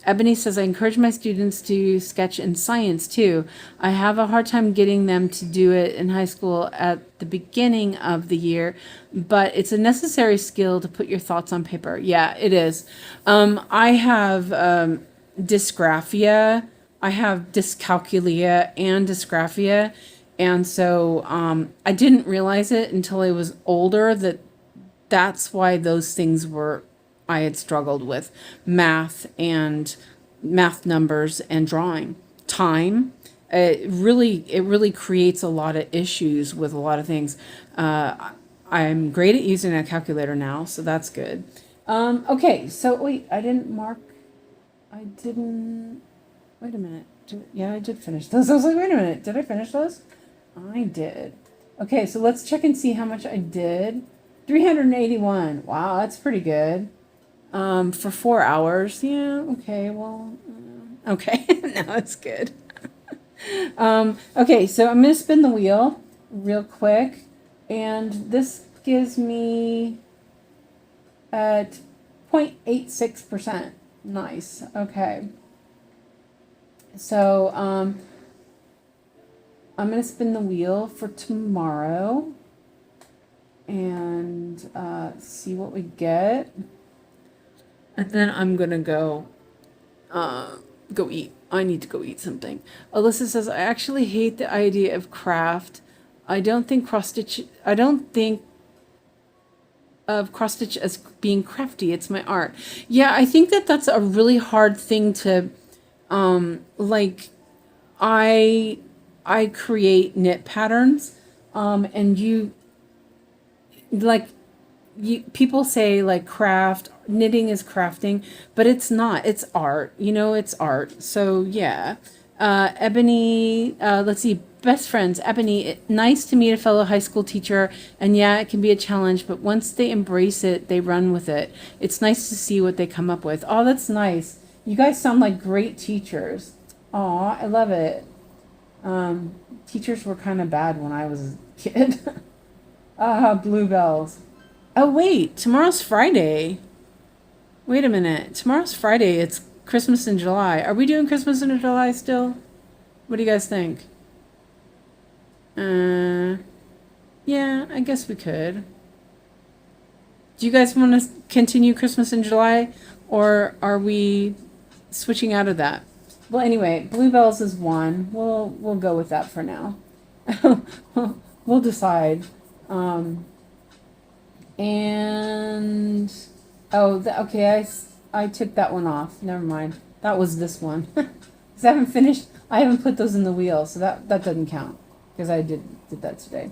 Ebony says, I encourage my students to sketch in science, too. I have a hard time getting them to do it in high school at the beginning of the year, but it's a necessary skill to put your thoughts on paper. Yeah, it is. I have dysgraphia. I have dyscalculia and dysgraphia. And so I didn't realize it until I was older that's why those things I had struggled with math and math numbers and drawing. Time, it really creates a lot of issues with a lot of things. I'm great at using a calculator now, so that's good. Okay, so wait, wait a minute. Yeah, I did finish those. I was like, wait a minute, did I finish those? I did. Okay, so let's check and see how much I did. 381. Wow, that's pretty good. For 4 hours. Yeah, okay, well, okay, now it's good. Okay, so I'm going to spin the wheel real quick, and this gives me at 0.86%. Nice. Okay. So, I'm going to spin the wheel for tomorrow and see what we get. And then I'm going to go eat. I need to go eat something. Alyssa says, I actually hate the idea of craft. I don't think I don't think of cross stitch as being crafty. It's my art. Yeah, I think that that's a really hard thing to, like, I create knit patterns, and you, like, people say like craft knitting is crafting, but it's not. It's art. It's art. So yeah. Ebony, let's see, best friends. Ebony, nice to meet a fellow high school teacher, and yeah, it can be a challenge, but once they embrace it, they run with it. It's nice to see what they come up with. Oh, that's nice. You guys sound like great teachers. Aw, I love it. Teachers were kind of bad when I was a kid. Bluebells. Oh, wait, tomorrow's Friday. Wait a minute. Tomorrow's Friday. It's Christmas in July. Are we doing Christmas in July still? What do you guys think? Yeah, I guess we could. Do you guys want to continue Christmas in July, or are we switching out of that? Well, anyway, Bluebells is one. We'll go with that for now. We'll decide. And okay, I took that one off. Never mind. That was this one. Because I haven't finished. I haven't put those in the wheel, so that doesn't count because I did that today.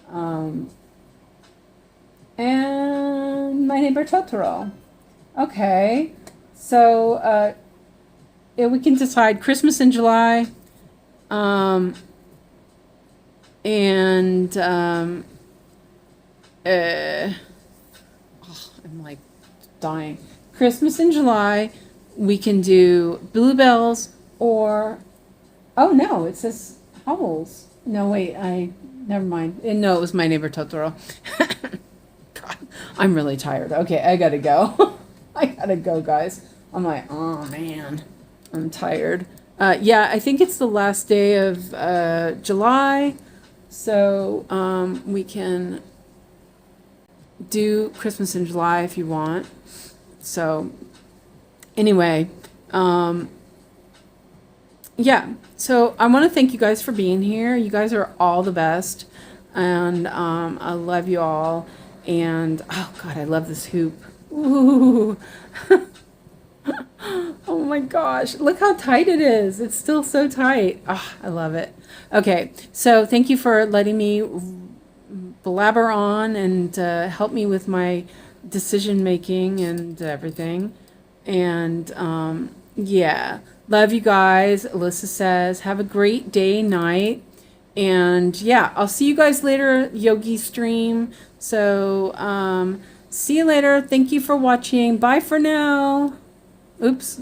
And my neighbor Totoro. Okay, so yeah, we can decide Christmas in July. And I'm like dying. Christmas in July, we can do Bluebells or, oh no, it says Howls. No, wait, never mind. No, it was my neighbor Totoro. God, I'm really tired. Okay, I gotta go. I gotta go, guys. I'm like, oh man, I'm tired. Yeah, I think it's the last day of July, so we can do Christmas in July if you want. So anyway, yeah, so I want to thank you guys for being here. You guys are all the best, and I love you all. And oh god, I love this hoop. Ooh. Oh my gosh, look how tight it is. It's still so tight. Oh, I love it. Okay, so thank you for letting me blabber on and help me with my decision making and everything. And yeah, love you guys. Alyssa says, have a great day, night. And yeah, I'll see you guys later, Yogi stream. So see you later. Thank you for watching. Bye for now. Oops.